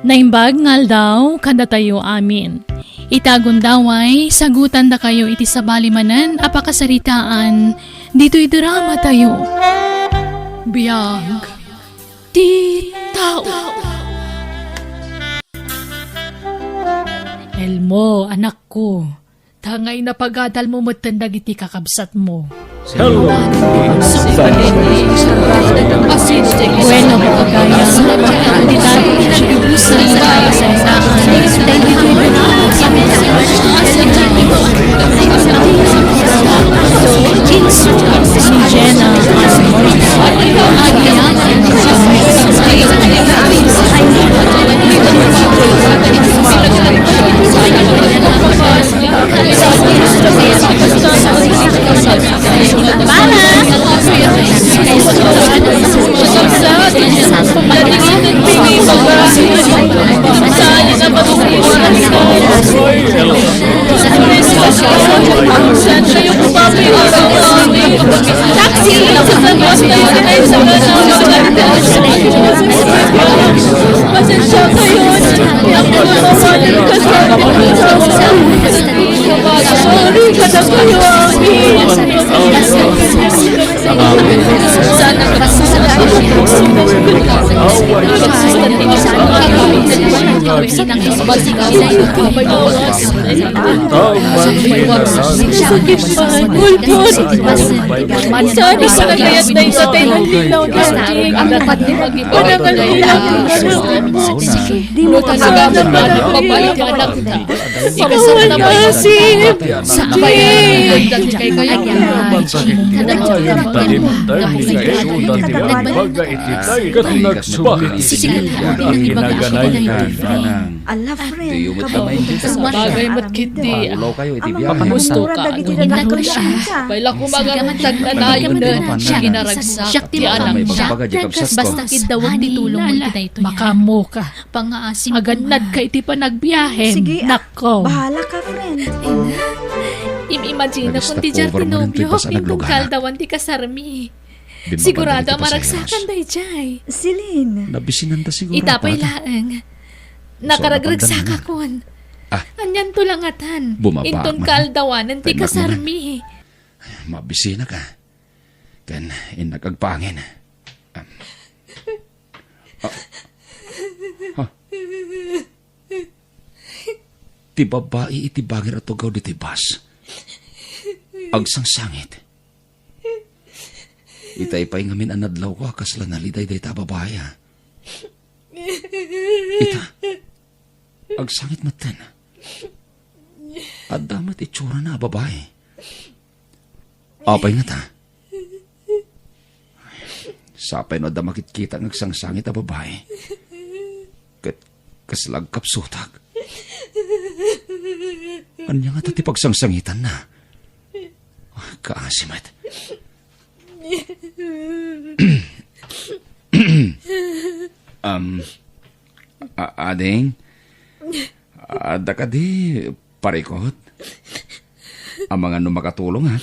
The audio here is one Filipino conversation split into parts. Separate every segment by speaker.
Speaker 1: Naimbag ngal daw, kada tayo amin. Itagon daw ay, sagutan da kayo iti sabalimanan, apakasaritaan, dito'y drama tayo. Biyag, di tao. Elmo, anak ko, tangay na pagadal mo matandag iti kakabsat mo.
Speaker 2: Hello.
Speaker 1: Bueno, kagaya di tayo pinag-ibusan sa isahan. Si Jenna Sorry sa nagayat na isa tayo ng lilaw na sting. Ang dapat din mag-ipanang lilaw na sting. Di mo talaga naman mabalik ang anak na. Ikaw na asip. Sakit.
Speaker 3: Ala, friend,
Speaker 2: Bagay matkiti.
Speaker 3: Papamusto ka.
Speaker 2: Baila ko magamantag na tayo na ginaragsak ti anak siya.
Speaker 1: Basta kidawag di tulong mo kita ito niya.
Speaker 2: Makamo ka.
Speaker 1: Pangaasim
Speaker 2: Agad ka iti pa nagbiyahe.
Speaker 3: Sige,
Speaker 2: Nako.
Speaker 3: bahala ka, friend.
Speaker 1: Imagine na kung ti
Speaker 4: Nag-stopover mo
Speaker 1: Jartinobyo,
Speaker 4: ng tipas ang
Speaker 1: pintong
Speaker 4: naglugar.
Speaker 1: kaldawan ti kasarmi.
Speaker 4: Di
Speaker 1: Sigurado
Speaker 4: mapadali kita sa
Speaker 1: maragsakan
Speaker 4: ayos.
Speaker 1: day jay.
Speaker 3: Celine.
Speaker 4: Nabisinan ta siguro.
Speaker 1: Itapay
Speaker 4: bata.
Speaker 1: laeng. Nakaragragsaka
Speaker 4: napandan
Speaker 1: kon.
Speaker 4: Ah.
Speaker 1: Anyan tulangatan.
Speaker 4: Bumaba
Speaker 1: Inton
Speaker 4: man.
Speaker 1: kaldawanan ti
Speaker 4: Tay, magmunan.
Speaker 1: kasarmi.
Speaker 4: Mabisina ka. Kan inagagpangin. Ti babae iti bagir at tugaw di tibas. Agsang sangit. Itay pa'y ngamin anadlaw ko kasla naliday day ta babae. Ita. Agsangit matan. At damat itsura na babae. Apay nga ta. Sapay no damakit kita ng sangsangit a babae. Kaslag kapsutag. Anya nga tati pagsangsangitan na. Kaasimat. Ading? Ada ka di parikot? Ang mga makatulong ha?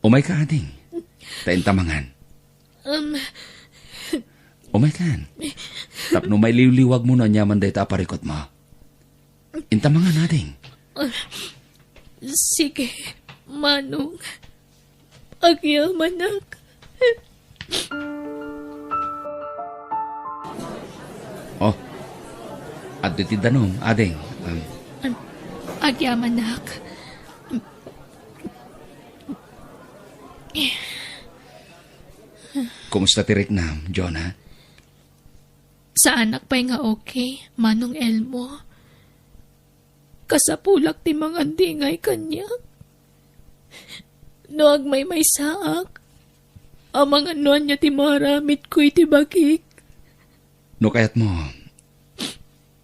Speaker 4: Umay ka, ading. Taintamangan. Umay kan. Tapno may liwliwag mo na nyaman day ta parikot mo. Intamangan, ading.
Speaker 1: Sige, Manong. Agyamanak.
Speaker 4: Oh, at ditidanong, ading.
Speaker 1: Agyamanak.
Speaker 4: Kumusta tirik na, Jonah?
Speaker 1: Sa anak pa'y nga okay, Manong Elmo. Kasapulak ti mga dingay kanya. Noag may saak. Ang mga nuan niya ti maramit ko iti bagik.
Speaker 4: No kayat mo,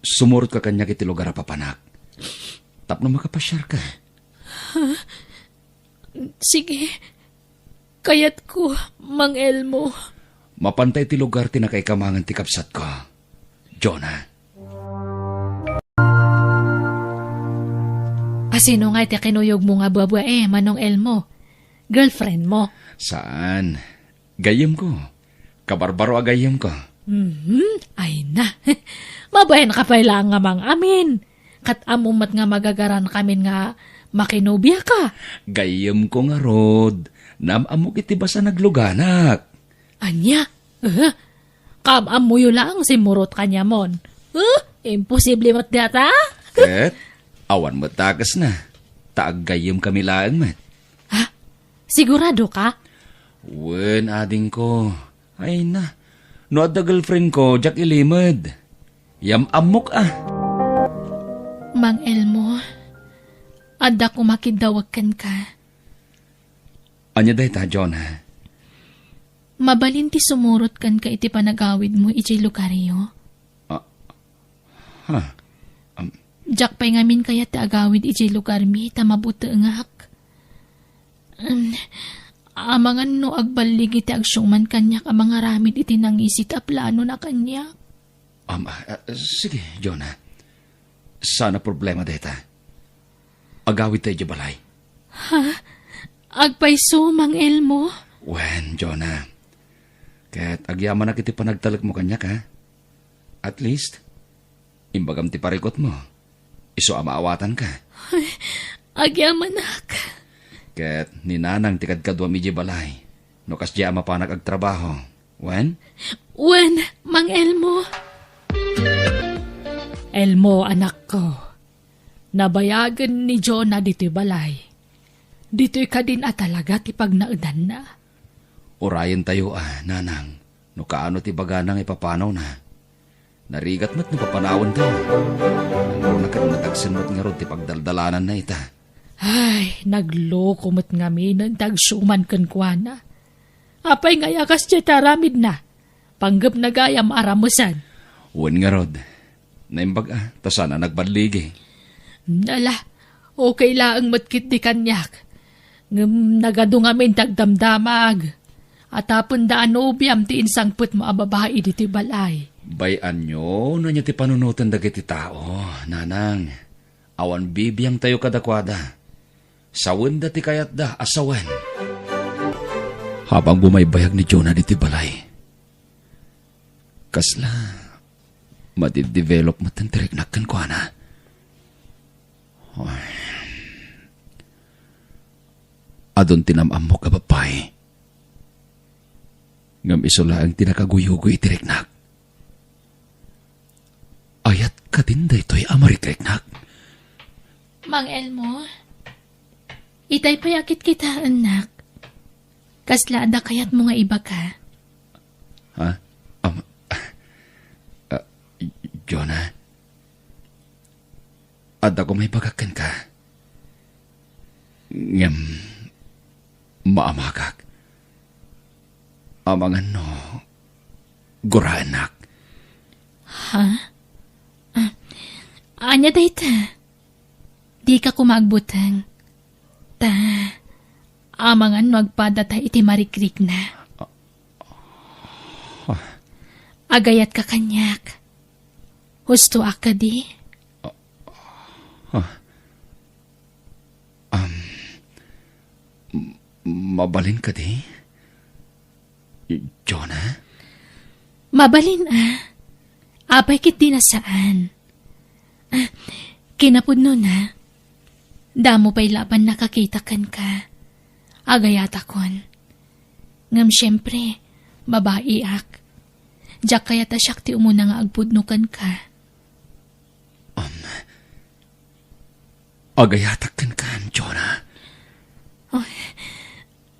Speaker 4: sumurot ka kanya kiti lugar a papanak. Tapno makapasyar ka.
Speaker 1: Sige, kayat ko, Mang Elmo.
Speaker 4: Mapantay ti lugar ti nakaikamangan ti kapsat ko. Jonah.
Speaker 1: Sino nga iti kinuyog mo nga buwa Manong Elmo? Girlfriend mo?
Speaker 4: Saan? Gayem ko. Kabarbaro agayem ko.
Speaker 2: Ay na. Mabayan ka pa lang nga mang amin. Kat amumat nga magagaran kami nga makinubya ka.
Speaker 4: Gayem ko nga, Rod. Namamok iti ba sa nagluganak?
Speaker 2: Anya? Kamamuyo lang si Murot kanya mon. Imposible mat data?
Speaker 4: Ket, awan mo takas na. Taagayem kami lang, mat.
Speaker 2: Sigurado ka?
Speaker 4: Wen, ading ko. Ay na. No, at the girlfriend ko, Jack Ilimad. Yam amok ah.
Speaker 2: Mang Elmo, ada ko makidawagan ka.
Speaker 4: Anya day ta, John, ha?
Speaker 2: Mabalin ti sumurot kan ka iti panagawid mo iti lugaryo.
Speaker 4: Ha?
Speaker 2: Jack pa'y ngamin kaya ti agawid iti lugar mi ta mabuteengak. Amangan no agbalig iti agsyuman kanyak amang aramid iti nangisit a plano na kanyak.
Speaker 4: Sige, John, ha? Sana problema day ta. Agawid tayo di balay.
Speaker 2: Agpaiso, Mang Elmo?
Speaker 4: Wen, John, ha? Ket agyaman na kiti panagtalak mo kanyak, ha? At least, imbagam ti parikot mo. Iso amaawatan ka.
Speaker 2: Agyamanak.
Speaker 4: Ket ninanang tikad kadwa mi di balay. No kas di ama panag agtrabaho. Wen?
Speaker 2: Wen, Mang Elmo? Elmo, anak ko. Nabayagan ni Jonah dito'y balay. Dito'y ka din talaga ti pagnaudan na.
Speaker 4: Orayan tayo nanang. No kaano ti baganang ipapanaw na. Narigat mo't napapanawan tayo. Nang nakatagsin mo't nga ron ti pagdaldalanan na ita.
Speaker 2: Ay, nagloko mo't nga minan tagsuman kankwana. Apay nga yakas tiya taramid na. Panggap na gayam aramusan.
Speaker 4: Wen nga rod. Naimbag ta sana nagbadligi.
Speaker 2: Nala, okay laang matkit di kanyak. Ngam nagadungamin tagdamdamag. At tapon daan obiam ti insangput mo ababae diti balay.
Speaker 4: Bayan nyo na niya ti panunutan dagiti tao, nanang. Awan bibiyang tayo kadakwada. Sawen da ti kayat da asawen. Habang bumaybayag ni Jonah diti balay. Kasla, madidevelop mo tantirik nakan ko na. Adon tinamam mo kababay. Ngam isula ang tinakaguyugo itiriknak. Ayat ka din da ito'y amarikriknak.
Speaker 2: Mang Elmo, itay payakit kita, anak. Kasla ada kayat mo nga iba ka.
Speaker 4: Ha? Jonah? Ada ko may bagakan ka. Ngam, maamagak. Amangan no, guraanak.
Speaker 2: Ha? Anya day ta? Di ka kumagbutang. Ta, amangan magpadata iti marikrik na. Agayat ka kanyak. Husto ka di?
Speaker 4: Mabalin ka di? Jonah?
Speaker 2: Mabalin Apay kit di na saan. Kinapudno na. Damo pa'y laban nakakitakan ka. Agayat akon. Ngam syempre, babae ak. Diyak kaya ta siyak ti umuna nga agpudnukan ka.
Speaker 4: Agayatakan ka, Jonah.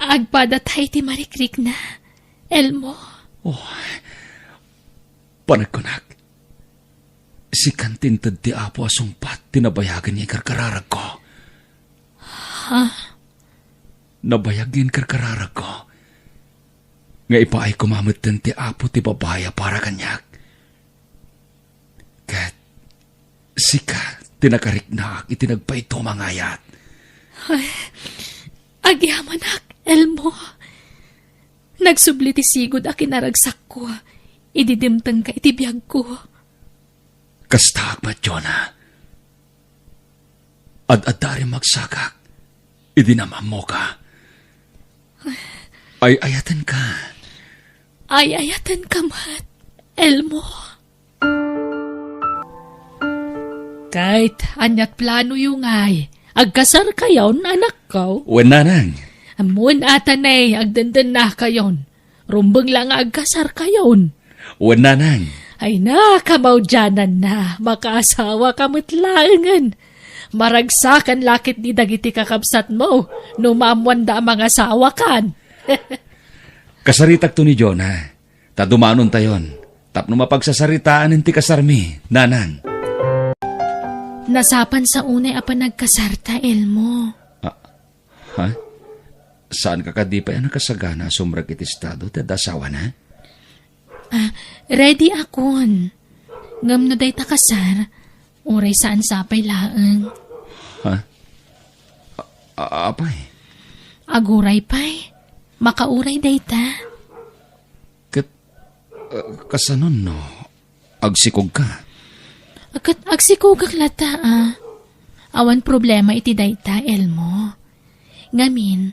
Speaker 2: Agpadatay ti marikrik na. Elmo.
Speaker 4: Panagkunak. Si kantintad ti apo asumpat, tinabayagan niya karkararag ko.
Speaker 2: Ha?
Speaker 4: Nabayagin karkararag ko. Nga ipaay kumamatan ti apo ti babaya para kanyak. Kat, sika, tinakariknak, itinagpaito mangayat.
Speaker 2: Agyamanak, Elmo. Nagsubli ti sigod a kinaragsak ko. Ididimtang ka itibiyag ko.
Speaker 4: Kastag ba, Jonah? Ad-adari magsagak. Idinamam mo ka. Ay ayatan ka.
Speaker 2: Ay ayatan ka, Mat. Elmo. Kahit anyat plano yung ay, agkasar kayon, anak ko.
Speaker 4: Wen nanang.
Speaker 2: Amun atanay, agdandan na kayon. Rumbang lang agkasar kayon.
Speaker 4: Wen nanang.
Speaker 2: Ay na, kamaudyanan na, makaasawa kamatlangan. Maragsakan lakit di dagiti kakabsat mo, numamwanda mga asawa kan.
Speaker 4: Kasaritak to ni Jonah. Tadumanon tayon. Tapno mapagsasaritaan ti kasarmi, nanang.
Speaker 2: Nasapan sa unay apa nagkasarta, Elmo.
Speaker 4: Ha? Saan ka kadipay ang nakasagana sumrag iti estado ti dasawa na?
Speaker 2: Ready akon. Ngam no day takasar, uray saan sapay laeng.
Speaker 4: Ha? Apay?
Speaker 2: Aguray pay, makauray day ta.
Speaker 4: Kasanon no? Agsikog ka?
Speaker 2: Akat agsikugak lata Awan problema iti dayta, Elmo. Ngamin,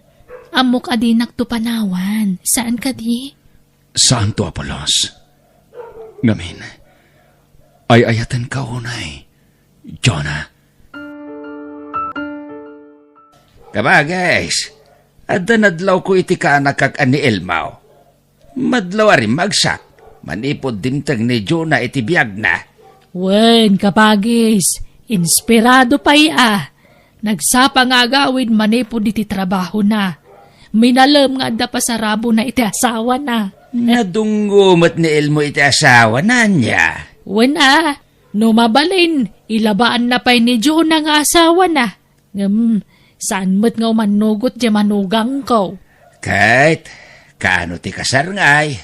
Speaker 2: amok adinak to panawan. Saan ka di?
Speaker 4: Saan to, Apolos? Ngamin, ay ayatan ka unay, Jonah.
Speaker 5: Kabagais, adda nadlaw ko iti kaanak kag ani Elmaw. Madlaw rin magsak, manipod dimtag ni Jonah iti biyag na.
Speaker 2: Wen, kapagis, inspirado pa Nagsapa nga agawin manipod iti trabaho na. Minalam nga adda pasarabo na iti asawa na.
Speaker 5: Nadunggumat ni Elmo iti asawa na niya.
Speaker 2: Wen no mabalin, ilabaan na pa'y ni Jonah nga asawa na. Saan mo't nga manugot di manugang ko?
Speaker 5: Kahit, kaano ti kasar ngay,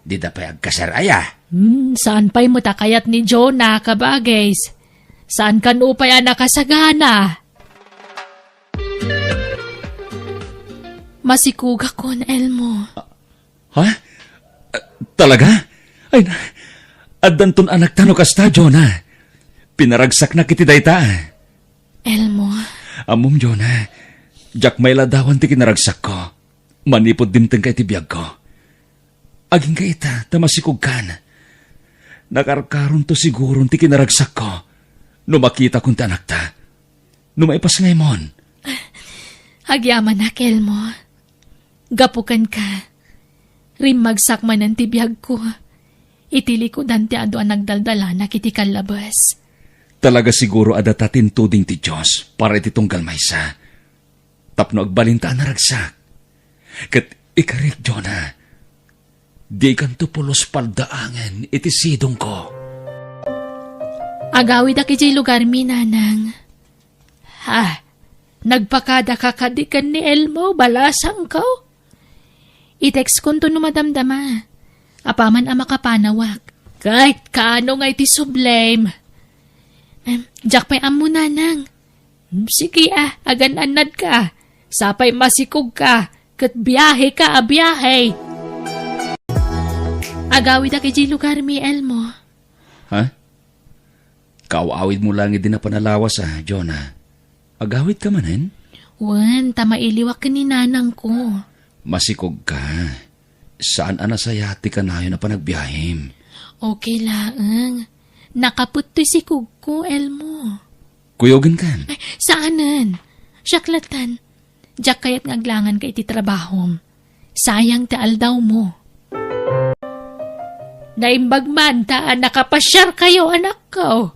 Speaker 5: di da pa'y agkasaraya.
Speaker 2: Saan pa'y mutakayat ni Jonah, kabagis? Saan kan upay nakasagana? Masikuga kon, Elmo.
Speaker 4: Ha? Talaga? Ay, addanton anak tano kasta, Jonah. Pinaragsak na kiti dayta.
Speaker 2: Elmo.
Speaker 4: Amom, Jonah. Jak may ladawan ti kinaragsak ko. Manipod dimteng ka iti biyag ko. Aging ka ita, tamasikog kan. Nakarkaron to siguro ti kinaragsak ko. No makita kong anak ta. No maipas ngaymon.
Speaker 2: Agyaman na, Elmo. Gapukan ka. Rimagsak man ang tibiyag ko. Itili ko dante ado ang nagdaldala na kiti kalabas.
Speaker 4: Talaga siguro adatatin tuding ti Diyos para iti tunggal maysa. Tapno agbalintaan na ragsak. Kat ikarik, Jonah. Di kanto pulos paldaangan iti sidong ko.
Speaker 2: Agawid aki jay lugar mi, nanang. Nagpakada kakadikan ni Elmo, balasang ko. I-text ko to numadamdama. Apaman ang makapanawak. Kahit kaano nga iti sublime. Diyak pa'y amo, nanang. Sige agan-anad ka. Sapay masikog ka. Kat biyahe ka, biyahe. Agawid aki jay lugar mi, Elmo.
Speaker 4: Ha? Kaawawid mo lang din na panalawas, Jonah. Agawid ka manen?
Speaker 2: Wan, tamailiwak ka ni nanang ko.
Speaker 4: Masikog ka. Saan anasayati ka na yun na panagbiyahim?
Speaker 2: Okay laang. Nakaput to si ko, Elmo.
Speaker 4: Kuyogin ka?
Speaker 2: Ay, saanan? Syaklatan. Diyak kayat ngaglangan ka iti trabahom. Sayang taal daw mo. Naimbag man taan nakapasyar kayo, anak ko.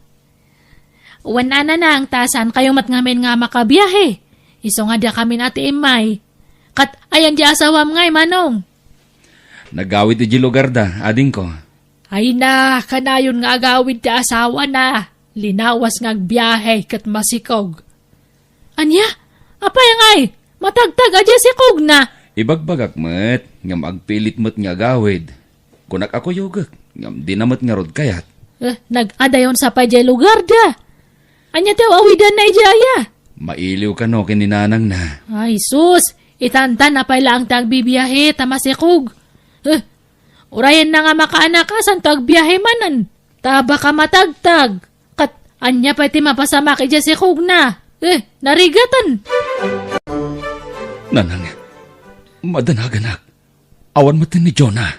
Speaker 2: Wana na ang tasan kayo matngamin nga makabiyahe. Iso nga dia kami nati imay. Kat ayan di asawam ngay, manong.
Speaker 4: Nagawid iti lugar da, ading ko.
Speaker 2: Ay na, kanayon nga agawid ti asawa na. Linawas nga agbiyahe kat masikog. Anya? Apay ngay? Matagtag adya sikog na.
Speaker 4: Ibagbagak met, ngam agpilit met nga agawid. Kunak ako yogak, ngam dinamot nga rod kayat.
Speaker 2: Nag-adayon sa pajay lugar da. Anya tayo awidan na ijaya.
Speaker 4: Mailiw ka no, kininanang na.
Speaker 2: Ay sus, itantan na pala ang tagbibiyahe, tamasikog. Urayan na nga makaanak ka, san tagbiyahe manan. Taba ka matagtag. Kat, anya pa iti mapasama ki sikog na. Narigatan.
Speaker 4: Nanang, madanaganak. Awan mo ni Jonah.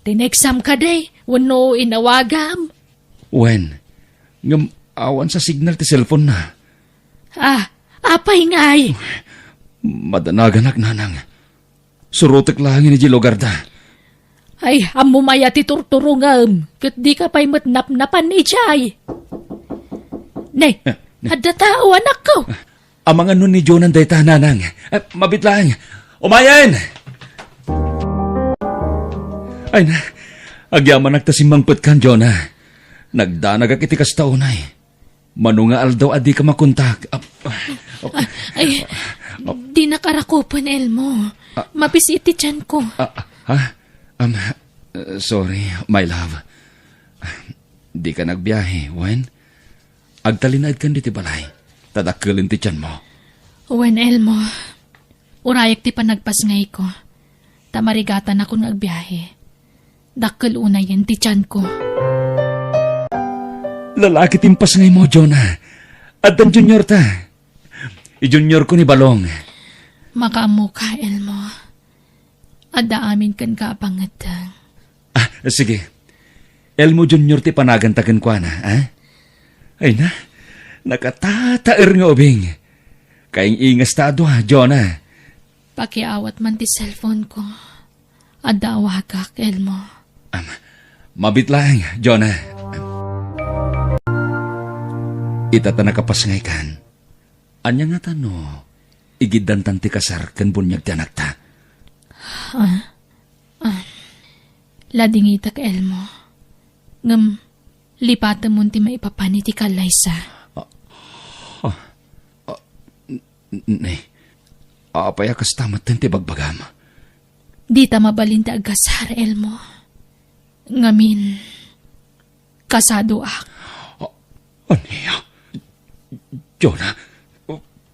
Speaker 2: Tineksam ka day, Wano inawagam.
Speaker 4: Wen, ngam awan sa signal ti cellphone na.
Speaker 2: Apay ngay.
Speaker 4: Madanaganak nanang. Surutek lang ni lugar da.
Speaker 2: Ay, amumaya ti turturungam. Kat di ka pa'y matnap-napan ni Jay. Nay, adda tao anak ko.
Speaker 4: Amang ano ni Jonan dayta nanang. Mabit lang. Umayan! Ay na, agyaman nagtasimbangpet kan, Jonah. Nagdanag ak iti kastaunay. Mano nga aldaw adi ka makontak.
Speaker 2: Ay, di nakarakupan, Elmo. Mapis iti tiyan ko.
Speaker 4: Sorry, my love. Di ka nagbiyahe, Wen. Agtalinaid kan di ti balay. Tadakulin ti tiyan mo.
Speaker 2: Wen, Elmo. Urayak ti panagpasngay ko. Tamarigatan ako nagbiyahe. Dakkel unay yan ti tiyan ko.
Speaker 4: Lalaki timpas ngay mo, Jonah. At ang junior ta. I-junior ko ni Balong.
Speaker 2: Makaamu ka, Elmo. Adda amin kan kaapangatang.
Speaker 4: Sige. Elmo Junior ti panagantagan kwa na, ha? Ay na, nakatataer nga ubing. Kaing ingas tado ha, Jonah.
Speaker 2: Pakiawat man ti cellphone ko. Adda awagak, Elmo.
Speaker 4: Mabit lang, Jonah. Itata nakapasngay kan. Anya nga tano, igidan tanti kasar kan bunyag ti anak ta.
Speaker 2: Ladingita ka, Elmo. Ngam, lipatan mo ti maipapani ti kalaysa.
Speaker 4: Nay, apaya kas tamat ti bagbagam.
Speaker 2: Di ta mabalin ti agasar, Elmo. Ngamin, kasado ak.
Speaker 4: Aniya? Jonah,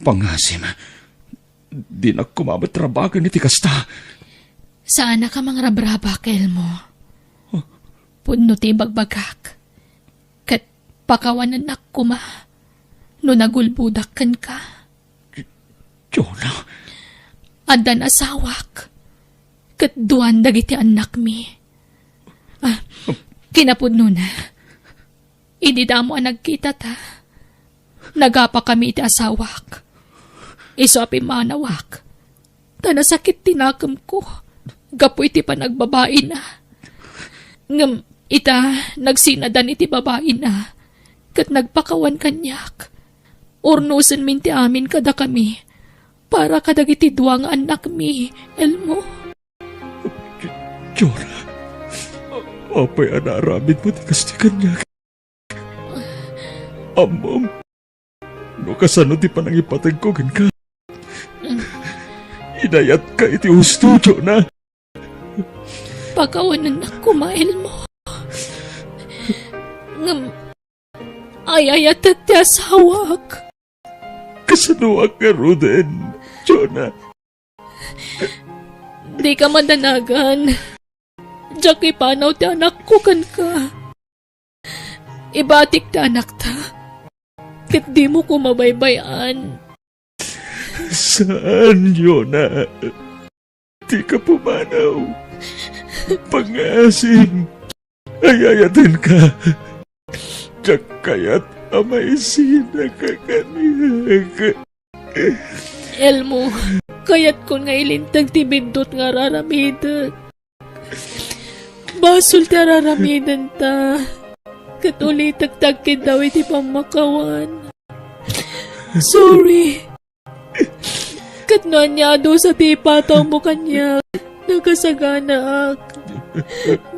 Speaker 4: pangasim. Di na kumabatrabagan ni ti kasta.
Speaker 2: Saan ka mang rabrabak, Elmo? Puno ti bagbagak. Kat pakawanan na kuma. No nagulbudakan ka.
Speaker 4: Jonah?
Speaker 2: Adan asawak. Kat duwan dagiti anak mi. Kinapudno na. Idida mo ang nagkita ta. Nagapa kami iti asawak. Iso api manawak. Tanasakit tinakam ko. Gapo iti pa nagbabae na. Ngam ita nagsinadan iti babae na. Kat nagpakawan kanyak. Urnusan min ti amin kada kami. Para kadag iti duwang anak mi, Elmo.
Speaker 4: Jonah, apay anaramid mo ti kasti kanyak. Amam, no kasano ti panangipatag ko gan ka. Inayat ka iti husto, Jonah.
Speaker 2: Pakawanan na kumail mo. Ngam, ayayat at ti asawak.
Speaker 4: Kasano ang karuden, Jonah?
Speaker 2: Di ka madanagan. Diyak ipanaw ti anak ko kan ka. Ibatik ti anak ta. Kat di mo ko mabaybayan.
Speaker 4: Saan, Jonah? Di ka pumanaw. Pangasim. Ayayatin ka. Diyak kaya't amay sina ka kaniyag.
Speaker 2: Elmo, kayat ko nga ilintag ti bindot nga raramidan. Basol ti raramidan ta. Katuli tagtagkid daw iti pamakawan. Sorry. Katnoan niya do sa ti pataw mo kanya. Nakasagana ak.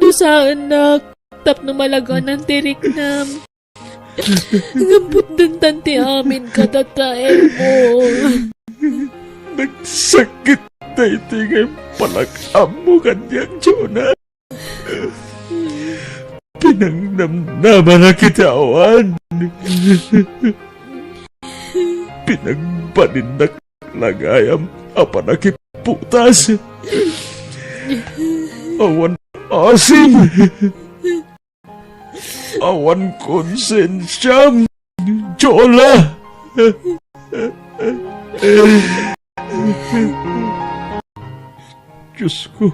Speaker 2: Dusaan nak. Tapno malaga ng tiriknam. Gambut din tanti amin katata, Elmo.
Speaker 4: Nagsakit na iti ngayon palakam mo kanyang, Jonah. Pinangnamnaman na kitawan. Pinagpanindak lagayam apa nakiputas. Awan asim. Awan konsensyam. Jola. Diyos ko,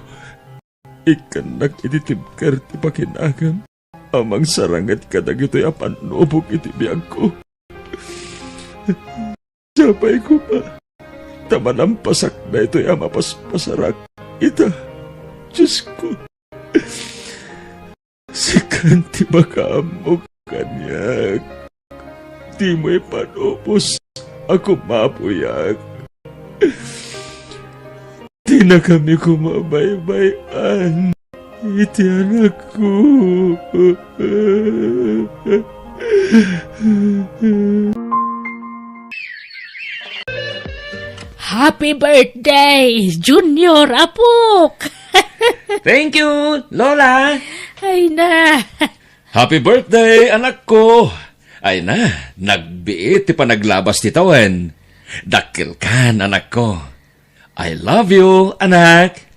Speaker 4: Ikanak iti tibker ti pakinagam. Amang sarangat kadag ito'y apanubog iti biyag ko. Sabay ko pa. Taman ang pasak na ito'y amapaspasarak. Ita, Diyos ko. Sikan ti makaamok kanyak. Di mo'y panubos. Ako mapuyag. Di na kami kumabaybayan. Iti anak ko.
Speaker 2: Happy birthday, Junior Apok!
Speaker 5: Thank you, Lola.
Speaker 2: Ay na!
Speaker 4: Happy birthday, anak ko! Ay na, nagbiit ti panaglabas ti tawan. Dakil kan, anak ko. I love you, anak.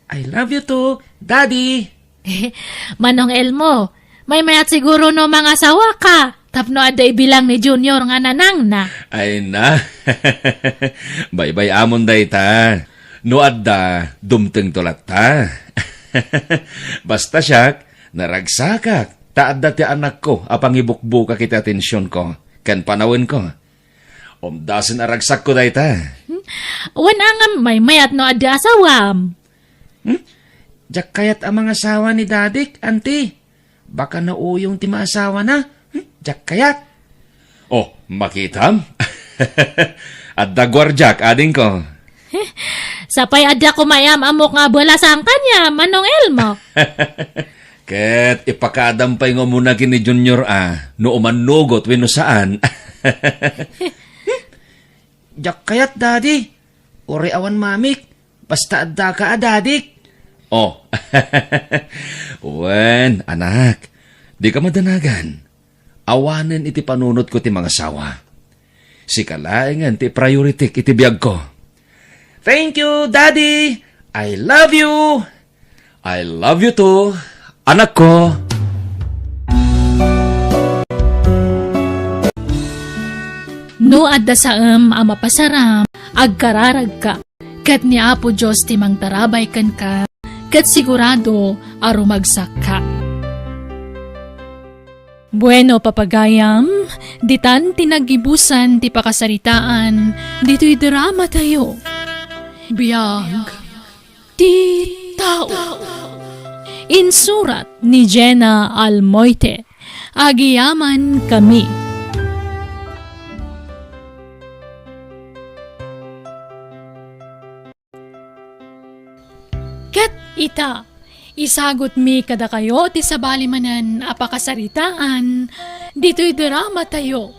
Speaker 5: I love you too, Daddy.
Speaker 2: Manong Elmo, may mayat siguro no mga asawa ka. Tapno aday bilang ni Junior nga nanang na.
Speaker 4: Ay na. Bye-bye amon day ta. No adda, dumteng tulat ta. Basta siyak, naragsakak. Taadda ti anak ko, apang ibukbuka kita atensyon ko. Kan panawin ko. Omdasin aragsak ko day ta.
Speaker 2: Wana nga may mayat no adda asawam.
Speaker 5: Diyak kayat ang mga asawa ni Dadik, Auntie. Baka nauyong ti maasawa na. Diyak kayat.
Speaker 4: Oh, makitam? Adda gwarjak, ading ko.
Speaker 2: Sapay adda kumayam amok nga bola sang kanya, Manong Elmo.
Speaker 4: Ket ipakadampay nga muna kini Junior no umanugot wenno saan.
Speaker 5: Diyak kayat, Daddy. Uri awan mamik. Basta adda ka, Dadik.
Speaker 4: Oh, wen, anak, di ka madanagan. Awanen iti panunot ko ti mga sawa. Si kalaingan ti priority iti biyag ko.
Speaker 5: Thank you, Daddy. I love you.
Speaker 4: I love you too, anak ko.
Speaker 2: No adda saam mapasaram, agkararag ka. Kat ni Apo Diyos timang tarabay kan ka. Kat sigurado arumagsak ka. Bueno, papagayam, ditan tinagibusan ti pakasaritaan, dito'y drama tayo. Biyag, ti tao. Insurat ni Jenna Almoite, agiyaman kami. Ket ita, isagot mi kada kayo ti sabalimanan apakasaritaan, dito'y drama tayo.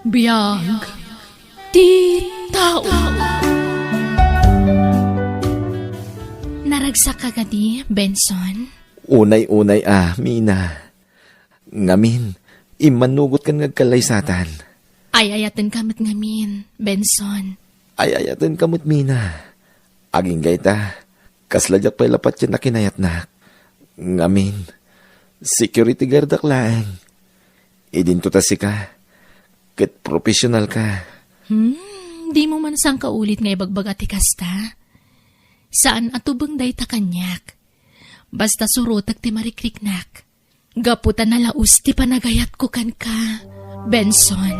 Speaker 2: Biyag, ti tao. Naragsak ka gadi, Benson?
Speaker 6: Unay-unay Mina. Ngamin, imanugot kan ngagkalaysatan.
Speaker 2: Ay-ayatan kamot ngamin, Benson.
Speaker 6: Ay-ayatan kamot, Mina. Aging gayta, kasladyak pa'y lapat yan na kinayatnak. Ngamin, security guard aklaan. Idinto ta si ka. Ket professional ka.
Speaker 2: Di mo man sang kaulit nga ibagbagati kasta. Saan atubang day ta kanyak? Basta surotag ti marikriknak. Gaputan na laus ti panagayat ko kan ka, Benson.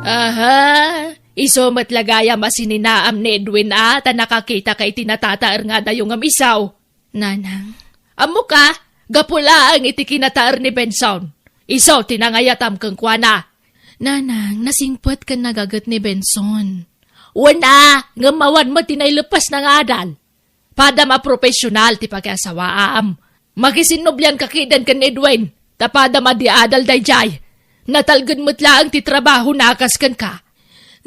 Speaker 2: Aha! Iso matlagaya masininaam ni Edwin ta nakakita kay tinatataar nga dayong amisaw. Nanang? Amo ka? Gapula ang iti kinataar ni Benson. Iso tinangayatam kang kuana. Nanang, nasingpot ka nagagat ni Benson. Wana, ngamawan mo tinaylupas ng adal. Pada ma-professional ti pag-asawaam. Magisinubyan kakidan kan Edwin. Tapada madiadal dayjay. Natalgan mo't laang ti trabaho nakas kan ka.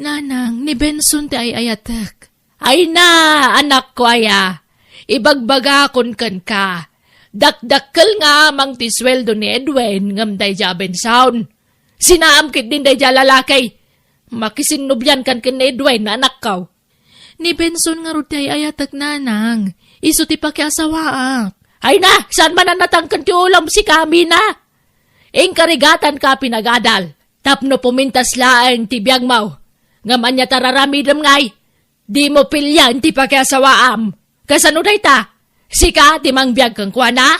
Speaker 2: Nanang, ni Benson ti ay ayatek. Ay na, anak ko aya. Ibagbaga kon kan ka. Dakdakkel nga mang ti sweldo ni Edwin ngam dayja Benson. Sinaamkit din dayja lalakay. Makisinubyan kan ken Edwin na anak kaw. Ni Benson nga rutay ayatek nanang. Iso ti pakiasawaak. Ay na, saan man natangkan ti ulam si kami na? Karigatan ka pinagadal. Tapno pumintas laang ti biyag mau. Ngaman niya tararamidam ngay. Di mo pilyan ti pakiasawaam.
Speaker 1: Kasano day ta? Sika, timang biyag kang kuana?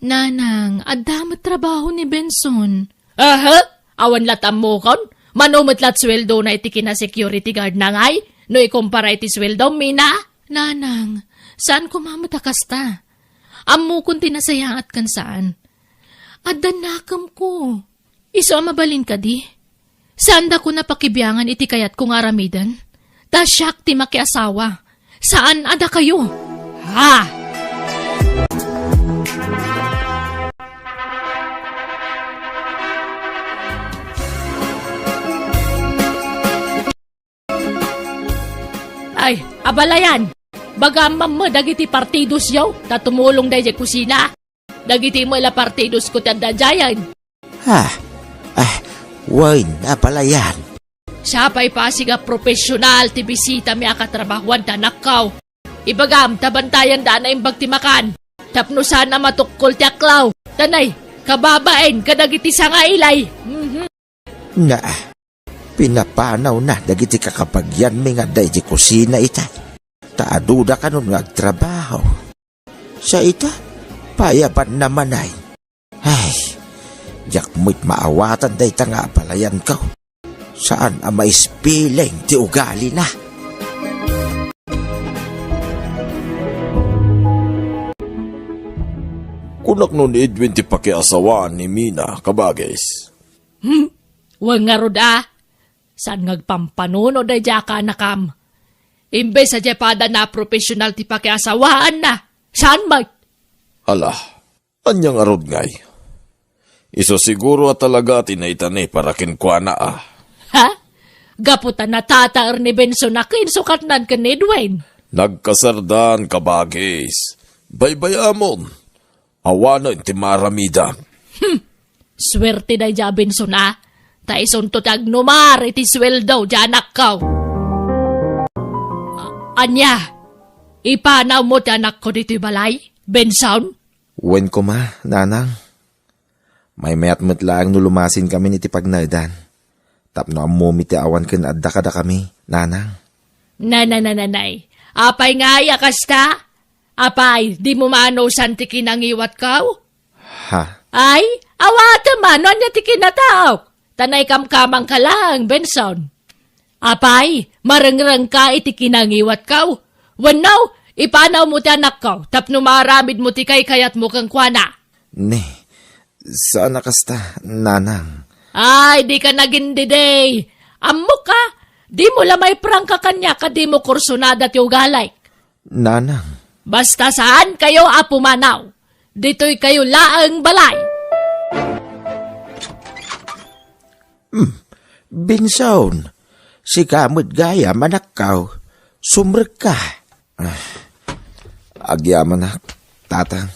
Speaker 2: Nanang, adamat trabaho ni Benson.
Speaker 1: Aha, awan latam mo kon? Manumot lat sweldo na iti kina security guard na ngay? No ikumpara iti sweldo, Mina?
Speaker 2: Nanang, saan ko mamatakasta? Ammo kung tinasayaat kan saan. Adan nakam ko. Iso mabalin ka di? Saan da ko napakibiyangan iti kayat kong aramidan? Ta siyak ti makiasawa. Saan ada kayo?
Speaker 1: Ha? Ay, abalayan. Baga mamma dagiti partidos yaw, tatumulong day kusina. Dagiti mo ila partidos ko tanda jayan.
Speaker 5: Ha? Wine na pala yan.
Speaker 1: Siya pa'y pasiga profesional ti bisita mi akatrabahuan tanakaw. Ibagam, tabantayan da na imbag timakan. Tapno sana matukkol ti aklaw. Tanay, kababain, kadagiti nga ilay.
Speaker 5: Nga, pinapanaw na dagiti kakapagyan mi nga day di kusina ita. Taaduda ka nun nga agtrabaho. Sa ita, payaban naman ay. Ay, yak mo't maawatan day ta nga palayan ka. Saan ang may spilling ti ugali na?
Speaker 6: Kunak nun Edwin ti pakiasawaan ni Mina, kabagis.
Speaker 1: Huwag nga roda. Saan ngagpampanuno day jaka nakam? Imbes sa jepada na profesional ti pakiasawaan na. Saan mag?
Speaker 6: Ala, anyang arod ngay. Iso siguro at talaga tinaytani para kinkwa na ah.
Speaker 1: Ha? Gaputan na tataar ni Benson na kinsukat nan ka ni Edwin.
Speaker 6: Nagkasardan, kabagis. Baybayamon. Awanan ti maramida.
Speaker 1: Swerte day ja Benson na. Taison to tagnumar iti sweldo janak kaw. Anya, ipanaw mo ti anak ko dito balay, Benson?
Speaker 6: Wen ko ma, nanang. May mayat mo't lang nulumasin kami ni ti pagnaydan. Tapno ang mumi ti awan ken adda kada kami, nanang.
Speaker 1: Nanay. Apay nga yakas ta? Apay, di mo maanosan ti kinangiwat kaw?
Speaker 6: Ha?
Speaker 1: Ay, awata man, ano ti kinataok? Tanay kamkamang ka lang, Benson. Apay, marangrang ka iti kinangiwat kaw. Wanaw, ipanaw mo ti anak kaw, tapno maramid mo ti kayat mo kang kwana.
Speaker 6: Ne, saan nakasta, nanang?
Speaker 1: Ay, di ka nagindiday. Ammo ka, di mo lamay prangka kanya ka di mo kursunada ti ugalay.
Speaker 6: Nanang,
Speaker 1: Basta saan kayo apumanaw, dito'y kayo laang balay.
Speaker 5: Binsaon, si kamot gaya manakaw, sumrek ka.
Speaker 6: agyaman na, tatang.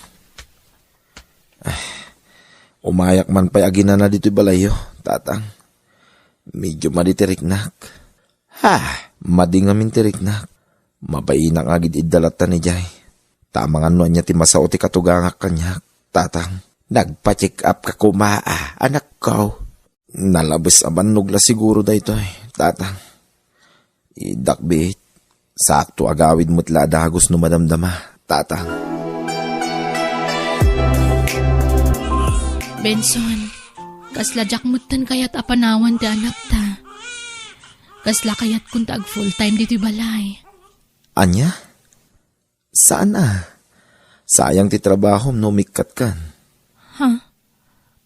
Speaker 6: Umayak man pa'y agina na dito'y balayo, tatang. Medyo maditiriknak.
Speaker 5: Ha?
Speaker 6: Madingamin tiriknak. Mabainang agid idalatan ni Jay. Tamang ano niya ti masao ti katugangak kanyak, tatang.
Speaker 5: Nagpa-check up ka kumaa, anak ko.
Speaker 6: Nalabas aman nugla siguro da ito tatang. Idakbit, sakto agawid mo't ladagos no madamdama, tatang.
Speaker 2: Benson, kasla jakmutan kayat apanawan ti anak ta. Kasla kayat kun tag full time dito'y balay.
Speaker 6: Anya? Saan Sayang ti trabaho no mikat kan.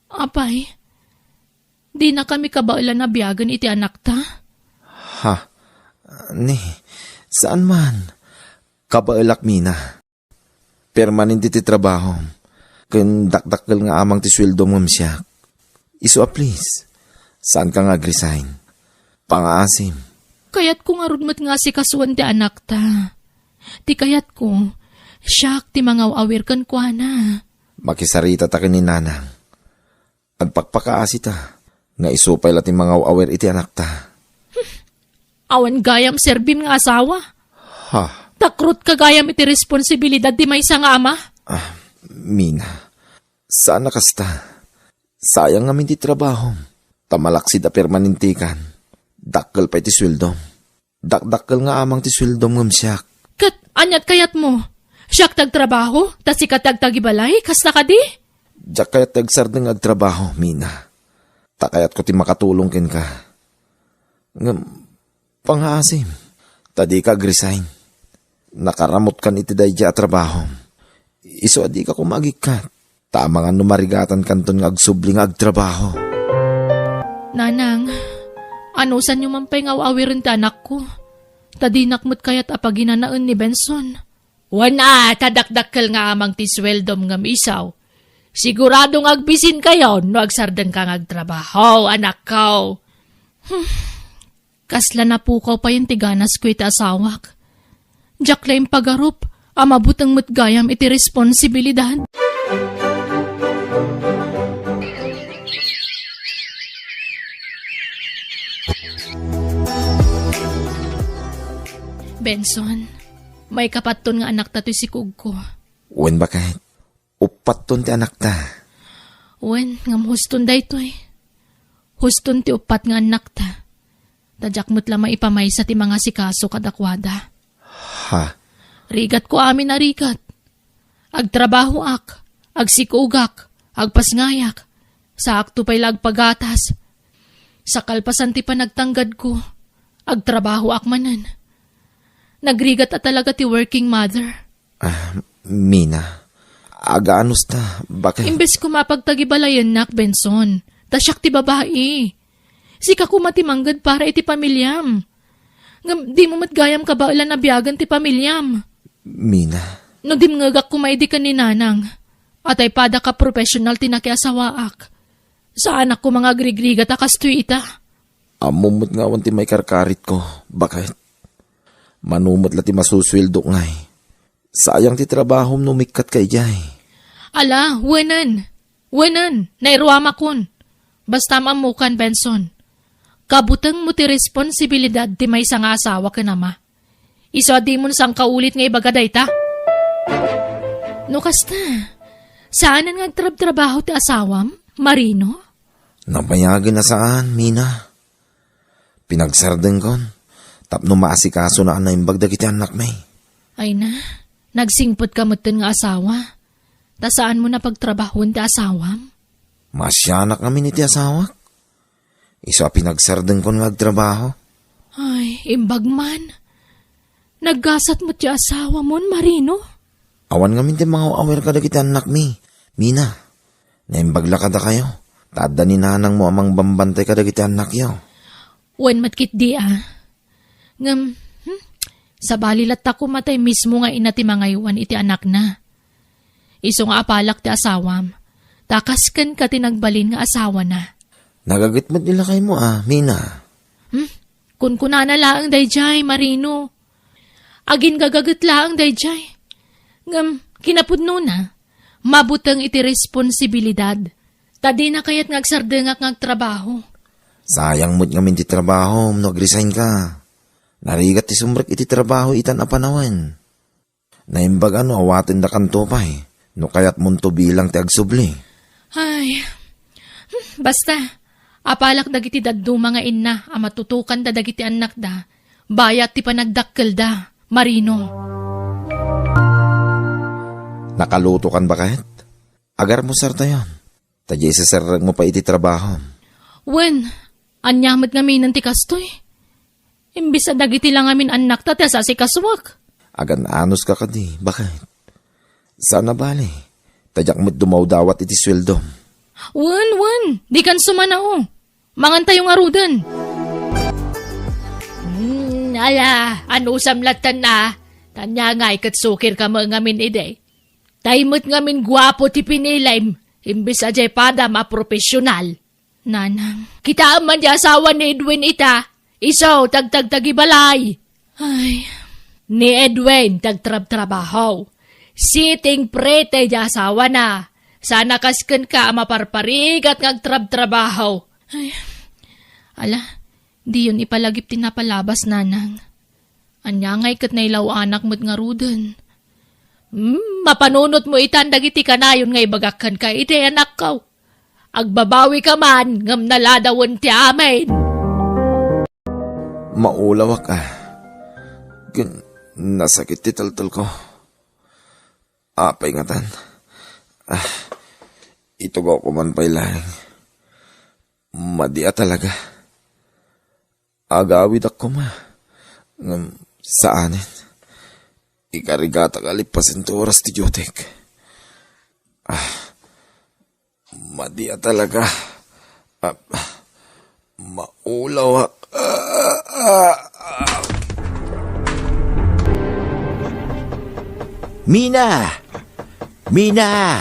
Speaker 2: Apay, di na kami kabailan na biyagan iti anak ta.
Speaker 6: Ha? Ni, saan man? Kabailak Mina. Permanente ti trabaho. Kun dakdakkel nga amang ti sweldo mo siya. Iso please. Saan ka nga resign? Pangaasim.
Speaker 2: Kayat ko nga rudmat nga si kasuan ti anak ta. Ti kayat ko, siyak ti mangaw-awir kan kwa na.
Speaker 6: Makisarita ta ni nanang. Agpakpakaasi ta. Nga isupay lati mga awer iti anak ta.
Speaker 2: Awan gayam serbim nga asawa.
Speaker 6: Ha?
Speaker 2: Takrut ka gayam iti responsibilidad di may isang ama.
Speaker 6: Mina. Saan nakasta? Sayang namin ti trabaho. Tamalaksid a permanentikan. Dakkel pa iti sweldo. Dakdakkel nga amang ti sweldo ngam siyak.
Speaker 2: Kat, anyat kayat mo. Siyak tagtrabaho, tas ikatag tagibalay, kasta ka di?
Speaker 6: Jak kayat tagsardeng agtrabaho, Mina. Takayat ko ti makatulong ken ka. Ngam, panghasim. Tadi ka resign. Nakaramot kan iti dayja a trabaho. Iso adi ka kumagikat. Tama nga numarigatan kanton nga agsubling agtrabaho.
Speaker 2: Nanang, anusan yung mampay nga awirin ti anak ko? Tadinak mo't kayat apaginanaan ni Benson. Wana, tadakdakkel nga amang ti sweldom nga misaw. Siguradong agbisin kayo no agsardan kang agtrabaho, anak ko. Kasla na pukaw pa yung tiganas ko iti asawak. Diyak lang pagarup, amabutang mutgayam iti responsibilidad. Benson, may kapaton nga anak ta to si Kugko.
Speaker 6: Wen ba kahit? Upat ton ti anak ta.
Speaker 2: Wen, ngam huston da ito eh. Huston ti upat nga anak ta. Tadyak mo't lamang ipamay sa ti mga sikaso kadakwada.
Speaker 6: Ha?
Speaker 2: Rigat ko amin na rigat. Agtrabaho ak, agsikugak, agpasngayak, sa akto pa'y lagpagatas. Sa kalpasan ti panagtanggad ko, agtrabaho ak manan. Nagrigat at talaga ti working mother.
Speaker 6: Mina, agaanos ta, bakit?
Speaker 2: Imbes ko mapagtagibalayan nak, Benson, tasyak ti babae. Sika ko matimanggad para iti pamilyam. Ngam, di mo matgayam ka ba ilan na biyagan ti pamilyam?
Speaker 6: Mina,
Speaker 2: No dimngagak kumaidi ka ni nanang. At ay pada ka professional tinakiasawaak. Sa anak ko mga grigrigat akas tu ita.
Speaker 6: amumot nga wanti may karkarit ko, bakit? Manumot lati masusweldo ngay. Sayang ti trabaho numikat kay jay.
Speaker 2: Ala, wenan. Wenan, nairuama kun. Basta mamukan, Benson. Kabutang mo ti responsibilidad ti may nga asawa ka nama. Iso di mo sang kaulit nga ibagaday ta. No kasta, saan nga trabaho ti asawam, Marino?
Speaker 6: Napayagan na saan, Mina? Pinagsarden kon. Tapno maasikaso na imbag dagiti anak may.
Speaker 2: Ay na, nagsingpot ka mo nga asawa. Ta saan mo na pagtrabahon ti asawam?
Speaker 6: Masyanak kami ni ti asawa. Iso pinagsarden kon nga agtrabaho.
Speaker 2: Ay, imbag man. Naggasat mo ti asawa mo, Marino?
Speaker 6: Awan kami ti mga awer ka dagiti anak mi. Mina, naimbagla ka da kayo. Tada ni nanang mo amang bambantay ka dagiti anak yaw.
Speaker 2: Wen matkit di Ngam, sa balilat ako matay mismo nga ina ti mga iwan iti anak na. Iso nga apalak ti asawam. Takaskan ka tinagbalin nga asawa na.
Speaker 6: Nagagitmat nila kay mo Mina.
Speaker 2: Kun kunana laang dayjay, Marino. Agin gagagat laang dayjay. Ngam, kinapudno na. Mabutang iti responsibilidad. Tadi na kayat ngagsardengak ngagtrabaho.
Speaker 6: Sayang mo't ngamin ti trabaho, nag-resign ka. Narigat ti sumrek iti trabaho itan apanawan. Naimbag awatin da kanto pa no kayat munto bilang ti agsubli.
Speaker 2: Ay, basta, apalak dagiti daddo mga inna, matutukan da dagiti anak da, bayat ti panagdakkel da, Marino.
Speaker 6: Nakaluto kan ba kahit? Agar mo sarta yon. Tadya isasarag mo pa iti trabaho.
Speaker 2: Wen, anyamot ngamin ti kastoy. Imbis na dagiti lang amin anak ta sa si kaswak.
Speaker 6: Agan anos ka kadi, bakit? Sana bali, tadyak mo't dumawdawat iti sweldo.
Speaker 2: Wen, di kan sumanao. Mangantay yung arudan. Ala, ano samlatan na? Tanya nga ikatsukir ka mga ngamin ide. Taimot ngamin guwapo ti pinilaim. Imbis ajay pada ma-profesyonal. Nanang, kita man di asawa ni Edwin ita. Isaw, tagtagtagibalay. Ay, ni Edwin, tagtrab-trabaho. Siting prete di asawa na. Sana kasken ka maparparigat ngagtrab-trabaho. Ay, ala, di yun ipalagip tinapalabas, nanang. Anya ngay kat nailaw anak mo't nga ruden. Mapanunot mo itan dagiti kanayon ngay bagakan ka iti anak ko. Agbabawi ka man, ngam naladawon ti amin.
Speaker 6: Maulawak nasakit ti taltal ko. Apay nga tan. Ito ko man pa'y lahing. Madia talaga. Agawid ako ma. Saanin. Ikarigata kalipasin to oras ti Jotek. Madia talaga. Maulaw ak.
Speaker 5: Mina! Mina!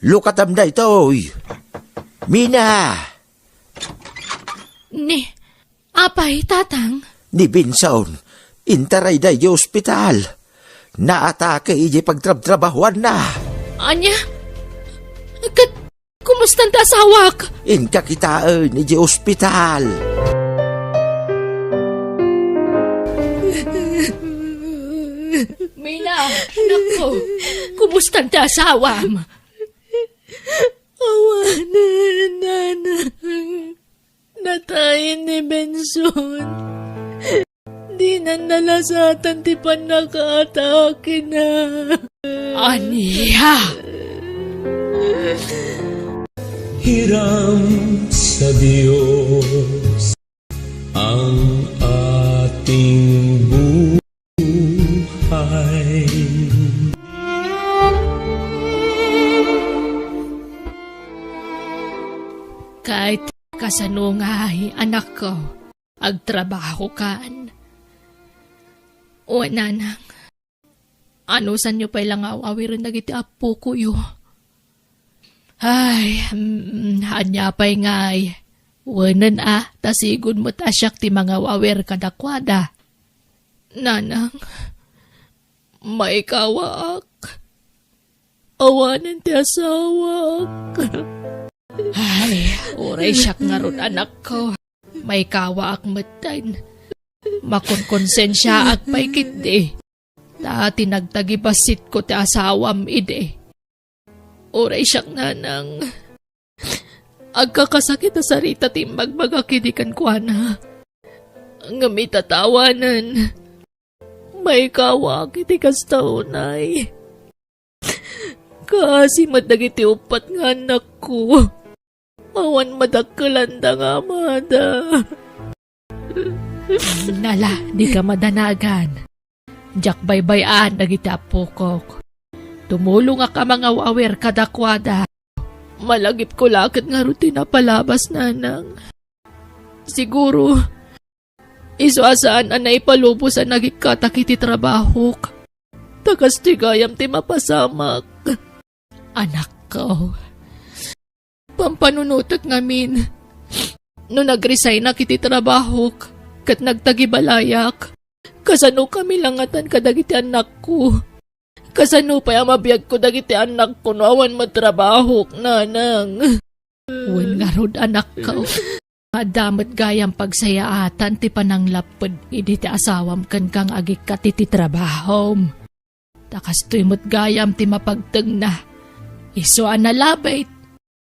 Speaker 5: Lukatam da ito! Mina!
Speaker 2: Ni, apay, tatang.
Speaker 5: Ni Binsaon, intaray da yung ospital. Naatake iji pagtrab-trabahuan na.
Speaker 2: Anya? Kumusta ta sawak?
Speaker 5: Inkakitaan iji ospital.
Speaker 2: Mina, nako, kumusta ta sawam?
Speaker 1: Awanan, nanang. Natayin ni Benson. Di na nalasatan ti pa nakaatake na.
Speaker 2: Aniya!
Speaker 7: Hiram sa Diyos ang ating buhay.
Speaker 2: Kahit kasanungay, anak ko, agtrabaho kan. O nanang, ano san nyo pa ilang awawirin na giti apo ko yo? Ay, hanya pa'y ngay. Wanan tasigod mo tasyak ti mga wawer kadakwada. Nanang, may kawaak. Awanan ti asawak. Ay, oray siyak nga ron anak ko. May kawaak matan. Makonkonsensya ak pa'y kiti. Dati nagtagibasit ko ti asawam ide. Oray siyak nanang. Agkakasakit na sarita timbag magakidikan ko na. Ngamit tatawanan. May kawa kiti kastaunay. Kasi madagiti upat nga anak ko. Awan madagkalanda nga mada. Nala, di ka madanagan. Diyak baybayan dagiti apukok. Tumulong ka mga wawer kadakwada. Malagip ko lakit nga rutina palabas nanang. Siguro, isuasaan anay palubos ang nagikatakiti trabahok. Takas tigayam ti mapasamak. Anak ko, pampanunutak ngamin. No nag-resign na kiti trabahok, kat nagtagibalayak, kasano kami langatan kadagiti anak ko. Kasano pa yung mabiyag ko dagiti anak ko no awan matrabaho, nanang. Wen nga rod anak ko. Madamat gayang pagsayaatan ti pananglapod idi ti asawam kan kang agik ka ti trabahom. Takas to'y mo't gayam ti mapagtag na. Isuan na labait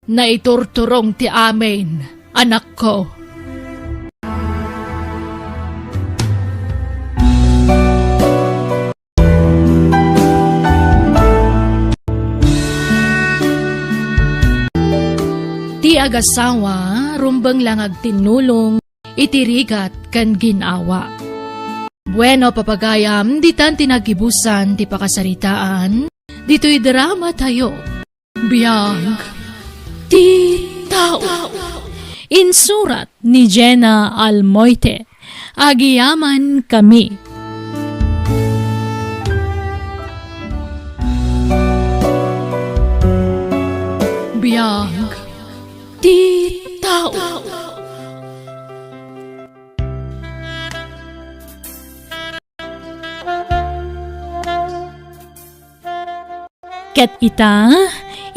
Speaker 2: na iturturong ti amin, anak ko. Ti agasawa, rumbang lang agtinulong, itirigat kan ginawa. Bueno, papagayam, ditan tinagibusan, ti pakasaritaan, dito'y drama tayo. Biyag, ti tao. Insurat ni Jenna Almoite, agiyaman kami. Biyag, ti tao. Ket ita,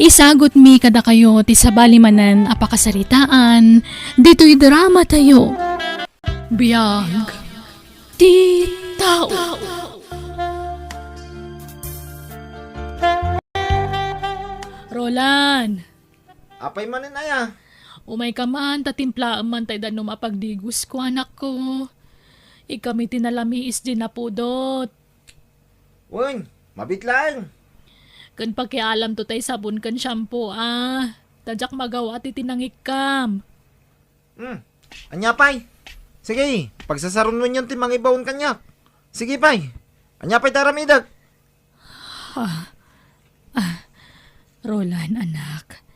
Speaker 2: isagot mi kada kayo ti sabalimanan apakasaritaan, dito'y drama tayo. Biyag, ti tao. Roland,
Speaker 6: Apay manin aya.
Speaker 2: umay ka man, tatimplaan man tayo no mapagdigus ko, anak ko. Ikami tinalamiis din na pudot.
Speaker 6: Wen, mabit lang.
Speaker 2: Kan pakialam to tay sabon kan shampoo Tadyak magawa ti tinangikam.
Speaker 6: Anya, pay. Sige, pagsasaron mo yun ti mga ibawon kanyak. Sige, pay. Anya, pay taramidag.
Speaker 2: Roland, anak.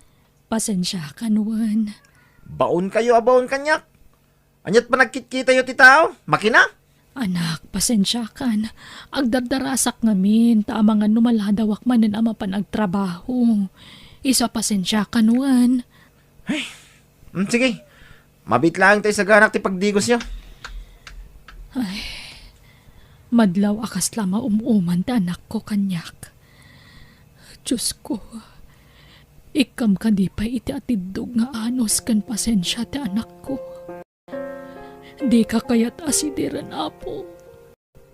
Speaker 2: Pasensya ka nuwan.
Speaker 6: Baon kayo abawon kanyak. Anyat pa nagkit-kita yo ti tao? Makina?
Speaker 2: Anak, pasensya kan. Agdardarasak ngamin, taamangan numaladawak manen ama panagtrabaho. Isa pasensya ka nuwan.
Speaker 6: Sige. Mabit lang tayo sa ganak ti pagdigos nyo.
Speaker 2: Madlaw akas lama umuman ta anak ko kanyak. Diyos ko, ikam ka di pa iti atidog nga anos kan pasensya ti anak ko. Di ka kayat asidiran apo.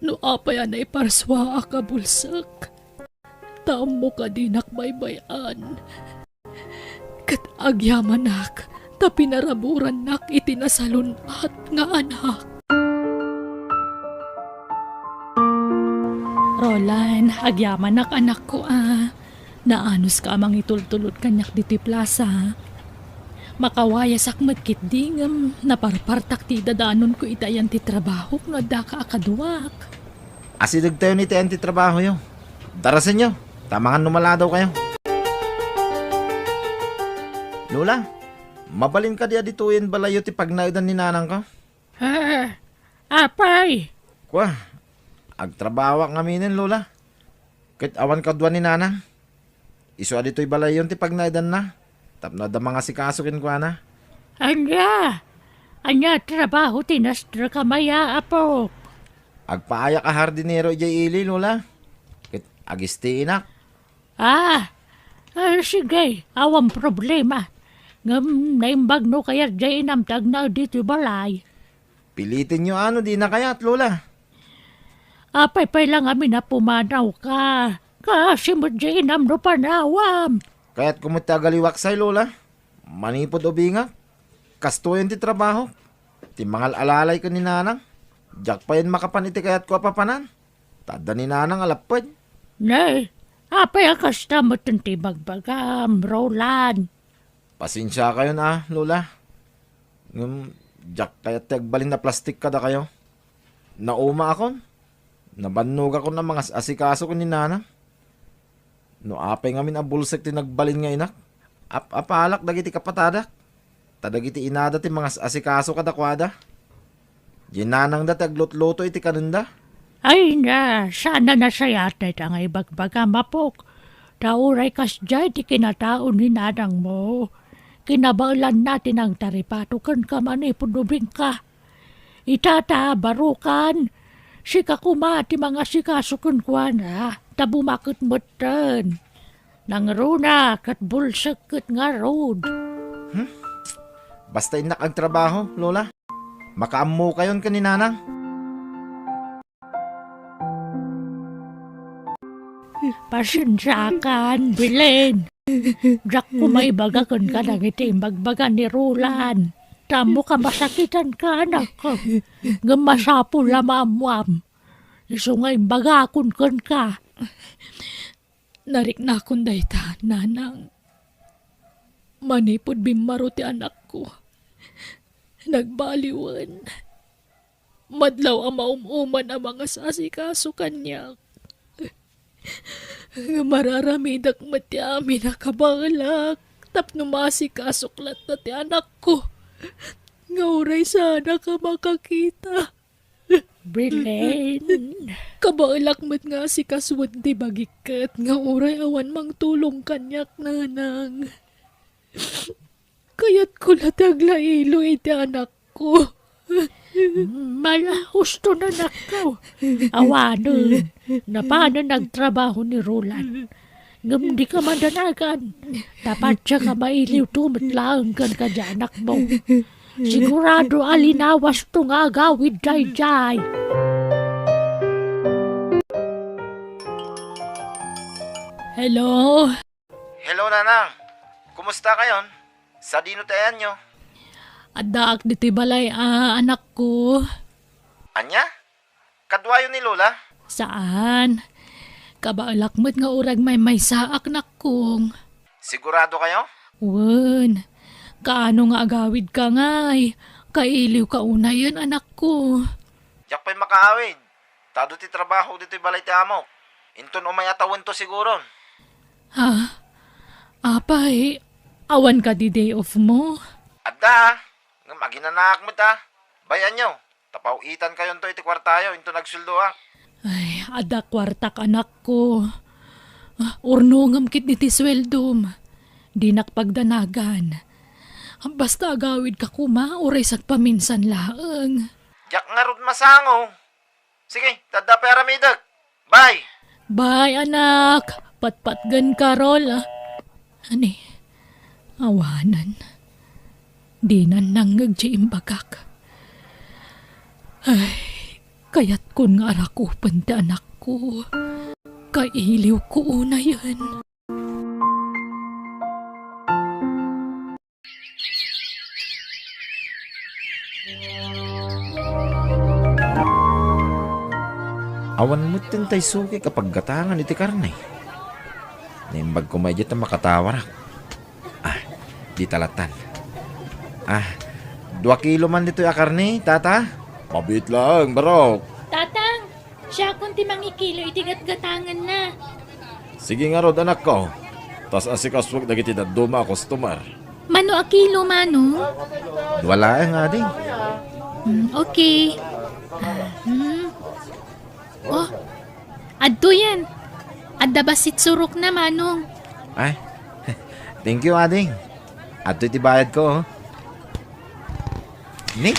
Speaker 2: No apay na iparswa ka bulsak. Taam mo ka di nakbaybayan. Kat agyamanak, ta pinaraburan nak itinasalunat nga anak. Roland, agyamanak anak ko Naanos ka amang itultulot kanyak diti plaza. Makawaya sakmet kit dingam, naparpartak ti dadanon ko itayan ti trabaho no da ka akaduak.
Speaker 6: Asidag tayo ni ti trabaho yo. Darasan nyo. Tamangan numaladaw kayo. Lola, mabalin ka di adituin balayo ti pagnaidan ni nanang ka?
Speaker 2: Apay!
Speaker 6: Kwa, agtrabaho nga minin, Lola. Kit awan ka duwan ni nanang. Isu adito'y balayon ti pagnaidan na. Tapno da mga sikasukin ko na.
Speaker 2: Anya trabaho tinastra kamaya apo.
Speaker 6: Agpaaya ka hardinero ijay ili, Lola. Kit agisti inak.
Speaker 2: Sige, awang problema. Ngam naimbag no kaya jay inamtag na dito balay.
Speaker 6: Pilitin nyo ano di na kayat, Lola.
Speaker 2: Apay lang amin na pumanaw ka. Kasi mo jay inam no panawam.
Speaker 6: Kaya't kumutagaliwak say, Lola. Manipod o binga. Kastuyan ti trabaho. Ti mangal alalay ka ni nanang. Diyak pa yan makapaniti kaya't ko papanan. Tada ni nanang alapad.
Speaker 2: Nay, apay akasta mo tunti bagbagam, Roland.
Speaker 6: Pasensya kayo na, Lola. Diyak kaya't tagbalin na plastik kada kayo. Nauma akon. Nabannog ako ng mga asikaso ko ni nanang. No apay ngamin abulsek ti nagbalin nga inak. Apalak dagiti kapatadak. Tadagiti inada ti mga asikaso kadakwada. Ginanang da taglot-loto iti kanunda.
Speaker 2: Ay na, sana na sayatay ta nga ibagbaga mapok. Tauray kas jay ti kinataon ni nanang mo. Kinabalan natin ang taripatukan ka man ipudubing ka. Itata, barukan. Sika kumati mga sikasukun kwa na. Tabumakot mo tan. Nang runa kat bulsak kat nga road.
Speaker 6: Basta inak ang trabaho, Lola. Makaammo kayon ka ni nanang.
Speaker 2: Pasensyakan, Bilen. Jack ko maibagakan ka ng itimbagbaga ni Roland. Tamo ka masakitan ka, anak ko. Gamasapo lamamwam. Isungay bagakon kan ka. Narik na akong dayta, nanang. Manipod bimaro ti anak ko. Nagbaliwan. Madlaw ang maumuman ang mga sasikaso kanya. Mararamidak mati amin nakabalak. Tapno masikasuklat na ti anak ko. Ngauray sana ka makakita. Bilen. Kabalak mat nga si kaswad di bagikat. Ngauray awan mang tulong kanyak nanang. Kaya't ko nataglailo iti anak ko. Mala, husto na nakaw. Awanon, na paano nagtrabaho ni Roland. Ngam di ka mandanagan. Dapat siya ka mailiw tumitlaang kan ka dyan, anak mo. Sigurado alinawas to nga gawid jay-jay. Hello?
Speaker 6: Hello, nanang. Kumusta kayon? Sa dino tayan nyo?
Speaker 2: Adak diti balay, anak ko.
Speaker 6: Anya? Kadwayo ni Lola?
Speaker 2: Saan? Kabaalak mo't nga urag may saak na kong.
Speaker 6: Sigurado kayo?
Speaker 2: Wen, kaano nga agawid ka ngay? Kailiw ka una yun, anak ko.
Speaker 6: Yak pa'y makaawid. Tado ti trabaho dito'y balay ti amo. Inton umay atawon to siguro.
Speaker 2: Ha? Apay, awan ka di day off mo?
Speaker 6: Adda, nga maginanak mo ta. Bayan nyo, tapawitan kayo to iti kwartayo, into nagsuldo
Speaker 2: Ay, ada kwartak anak ko. Urnongam kit niti sweldom. Di nakpagdanagan. Basta agawid ka kuma, uray sak paminsan laeng.
Speaker 6: Jak nga rod masango. Sige, tada pera midag. Bye!
Speaker 2: Bye, anak. Patpatgan ka, Rol. Ani, awanan. Di na nanggag imbagak. Ay, kaya't kun nga arakupan ti anak ko. Kailiw ko una yan.
Speaker 6: Awan mo tintay suki kapag gatangan iti karne. Naimbag ko may dito makatawarak. Di talatan. 2 kilo man dito ya karne, tata. Mabit lang, barok.
Speaker 2: Tatang, siya kung timang ikilo itigat-gatangan na.
Speaker 6: Sige nga rod, anak ko. Tas asikaswag dagiti daduma customer.
Speaker 2: Mano a kilo, mano?
Speaker 6: Wala nga ding.
Speaker 2: Okay. Oh, adto yan. Adda basit surok na, manong.
Speaker 6: Ay, thank you, ading. At iti bayad ko, oh. Ni?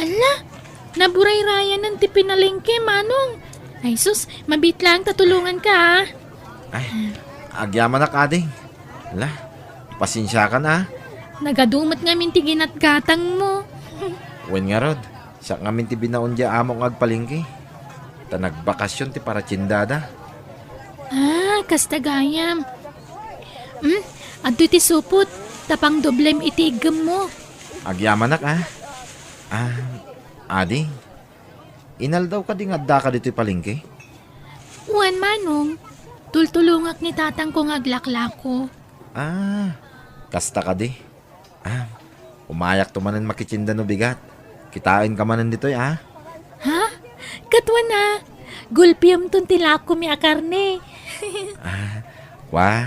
Speaker 2: Ala, naburay-raya ng tipinalingke, manong. Ay sus, mabit lang, tatulungan ka, ha?
Speaker 6: Ay, agyaman na kading. Ala, pasensya ka na.
Speaker 2: Nagadumot nga minti ginatgatang mo.
Speaker 6: Wen nga rod, siya nga minti binaon di among agpalingki. Ta nagbakasyon ti para tsindada.
Speaker 2: Kasta gayam. Adto ti supot, tapang doblem iti igam mo.
Speaker 6: Agyaman na ka. Ading, inal daw ka ding adda ka dito'y palingki.
Speaker 2: Uwan, manong. Tultulungak ni tatang kong aglaklako.
Speaker 6: Kasta ka di. Umayak tumanan makitsinda no bigat. Kitain ka manan dito'y,
Speaker 2: Ha? Katwa na. Gulpiam ton tilako mi akarne.
Speaker 6: Wah,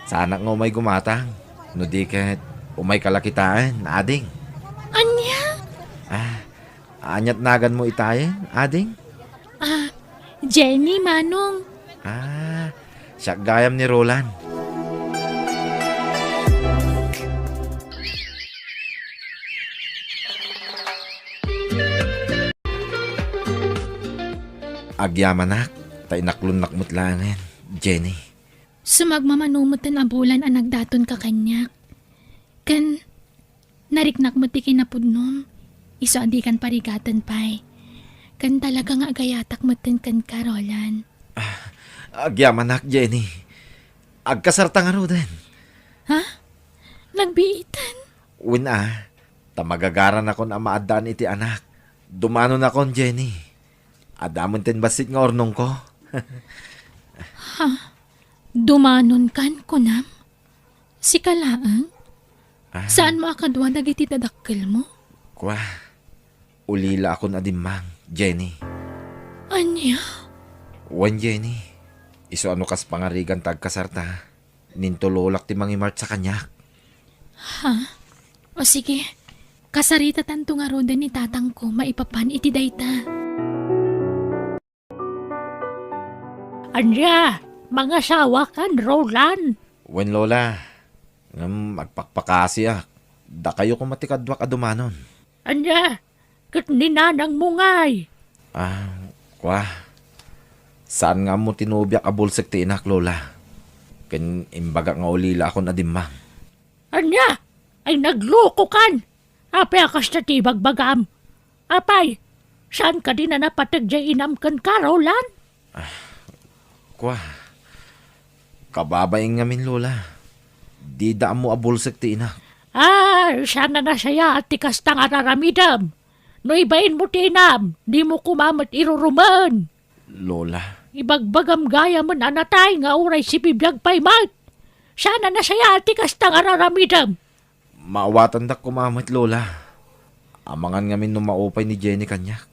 Speaker 6: sana nga umay gumatang. No di ket umay kalakitaan, ading.
Speaker 2: Anya?
Speaker 6: Anyat nagan mo itayin, ading?
Speaker 2: Jenny, manong.
Speaker 6: Siya gayam ni Roland. Agyamanak, tay naklunnak mo't langin, Jenny.
Speaker 2: Sumagmamanumot ang abulan ang nagdaton ka kanyak. Kan, nariknak mo ti kinapudnom. Iso adi kan parigatan pa'y. Kan talaga nga agayatak mo tin kan karolan.
Speaker 6: Agyamanak, Jenny. Agkasarta nga ro din.
Speaker 2: Ha? Nagbiitan?
Speaker 6: Wina, tamagagaran ako na maadaan iti anak. Dumano na kon, Jenny. Adamon tin basit nga ornong ko.
Speaker 2: Dumanon kan kunam? Si kalaang? Saan mo akadwa dagiti dadakkel mo?
Speaker 6: Kwa, ulila ako na dimang, Jenny.
Speaker 2: Anya?
Speaker 6: Wan, Jenny. Iso ano kas pangarigan tagkasarta. Nintulolak ti mangimart sa kanyak.
Speaker 2: O sige, kasarita tanto nga roda ni tatang ko maipapan iti dayta.
Speaker 8: Anya, mga sawa kan, Roland.
Speaker 6: Wen, Lola. Magpakpakasi Da kayo kung matikadwak adumanon.
Speaker 8: Anya, kat ninanang mungay.
Speaker 6: Kwa. Saan nga mo tinubyak abulsek ti inak, Lola? Ken imbaga nga ulila ako na dimang.
Speaker 8: Anya, ay nagloko kan. Apay akas na tibagbagam. Apay, saan ka din na napatagya inam kan ka, Roland?
Speaker 6: Kwa. Kababaing ngamin, Lola. Di daan mo abulsek ti inak.
Speaker 8: Sana na siya at tikas tang araramidam. No ibain mo tinam, di mo kumamat iruruman.
Speaker 6: Lola,
Speaker 8: Ibagbagam gaya man anatay nga uray si bibiyag pay mat. Sana na saya ati kasta nga raramidam.
Speaker 6: maawatan dak kumamit Lola. Amangan ngamin numaupay ni Jenny kanyak.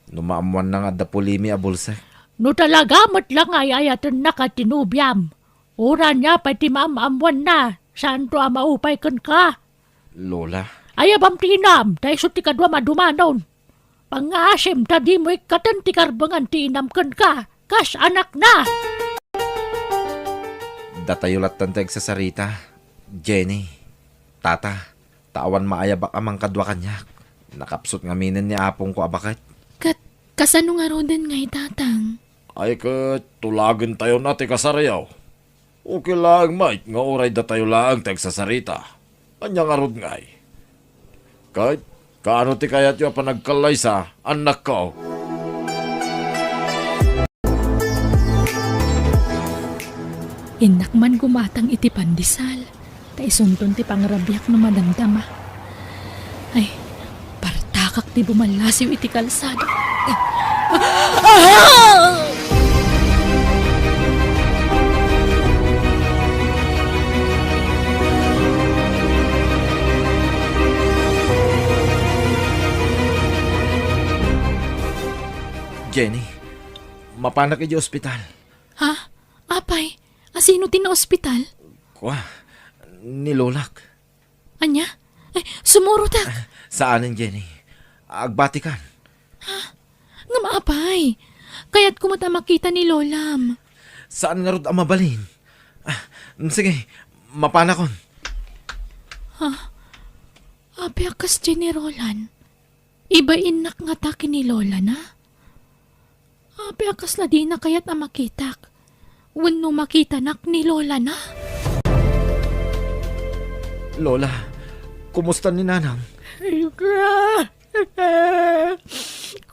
Speaker 6: Numaamuan na nga dapulimi a bulsek.
Speaker 8: No talaga mat lang ay ayatan nakatinubyam. Ura niya pati maamamuan na. Saan to maupay kan ka?
Speaker 6: Lola,
Speaker 8: Ayabam tinam, tayo sa tikadwa madumanon. Pangasim, tadi mo ikatan tikarbangan tinam kan ka. Kas anak na.
Speaker 6: datayulat tanteg sa sarita. Jenny, tata, tawan maayabak amang kadwa kanyak. Nakapsot nga minin ni apong ko abakat.
Speaker 2: Kasano nga rodan nga itatang?
Speaker 6: Ay ka, tulagan tayo natin kasarayaw. Okay lang, mate, nga oray da tayo lang tag sa sarita. Anya nga rod ngay. Kahit, kaano ti kayat yung panagkalay sa anak ko?
Speaker 2: Inak man gumatang iti pandisal. Ta isunton ti pangrabyak na madamdama. Ay, partakak ti bumalasiw iti kalsada.
Speaker 6: Jenny, mapanak iti ospital.
Speaker 2: Ha? Apay, asino ti na ospital?
Speaker 6: Kwa, nilolak.
Speaker 2: Anya? Ay, sumurutak.
Speaker 6: Saanin, Jenny? Agbati kan.
Speaker 2: Nga maapay. Kaya't kumata makita ni Lolam.
Speaker 6: Saan nga rod ang mabalin? Sige, mapanakon.
Speaker 2: Apay akas generolan. Iba inak nga taki ni Lola na. Apay akas la di na kaya't na makitak. Wano makita nak ni Lola na.
Speaker 6: Lola, kumusta ni Nanang?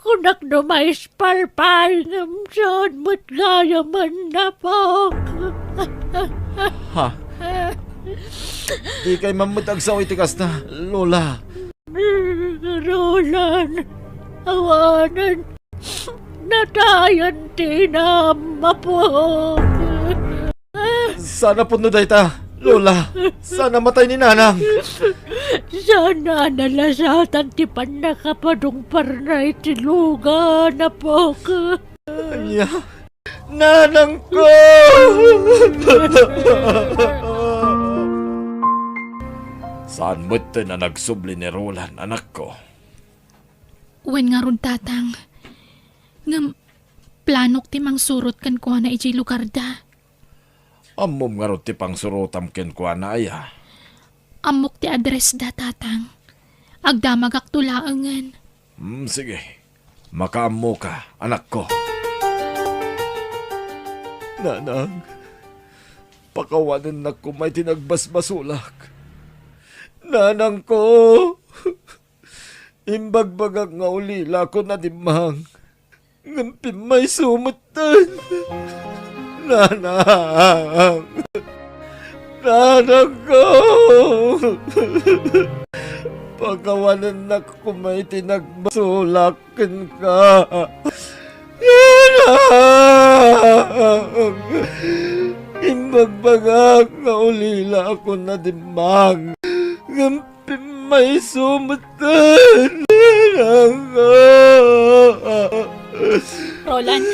Speaker 8: Kunak do may spalpal ng saan mo't gaya man na po.
Speaker 6: Ha? Di kay mamutagsaw itikas na, Lola.
Speaker 8: Roland, awanan, natayan tinama po.
Speaker 6: Sana puno dayta, Lola. Sana matay ni Nanang.
Speaker 8: Sana nalasatan ti panakapadong parnay ti luga na po ka.
Speaker 6: Anya, Nanang ko! Saan mo't na nagsubli ni Roland, anak ko?
Speaker 2: Wen nga ron tatang. Ngam, planok ti mang surot kan kuha na iti lugar da.
Speaker 6: Amom nga ro ti pang surutam ken kwa na aya.
Speaker 2: Amok ti address da tatang. Agdamagak tulaangan.
Speaker 6: Sige. Makaammo ka, anak ko. Nanang, pakawanan na ko may tinagbasbasulak. Nanang ko, imbagbagag nga ulila ko na dimang. Ngampi may sumutan. Nanang, nanang ko. Pagkawanan na ko may tinagbasulakin ka. Nanang! Imbagbagag na ulila ako na dimang. Ngampi may sumutan. Nanang ko.
Speaker 2: Roland,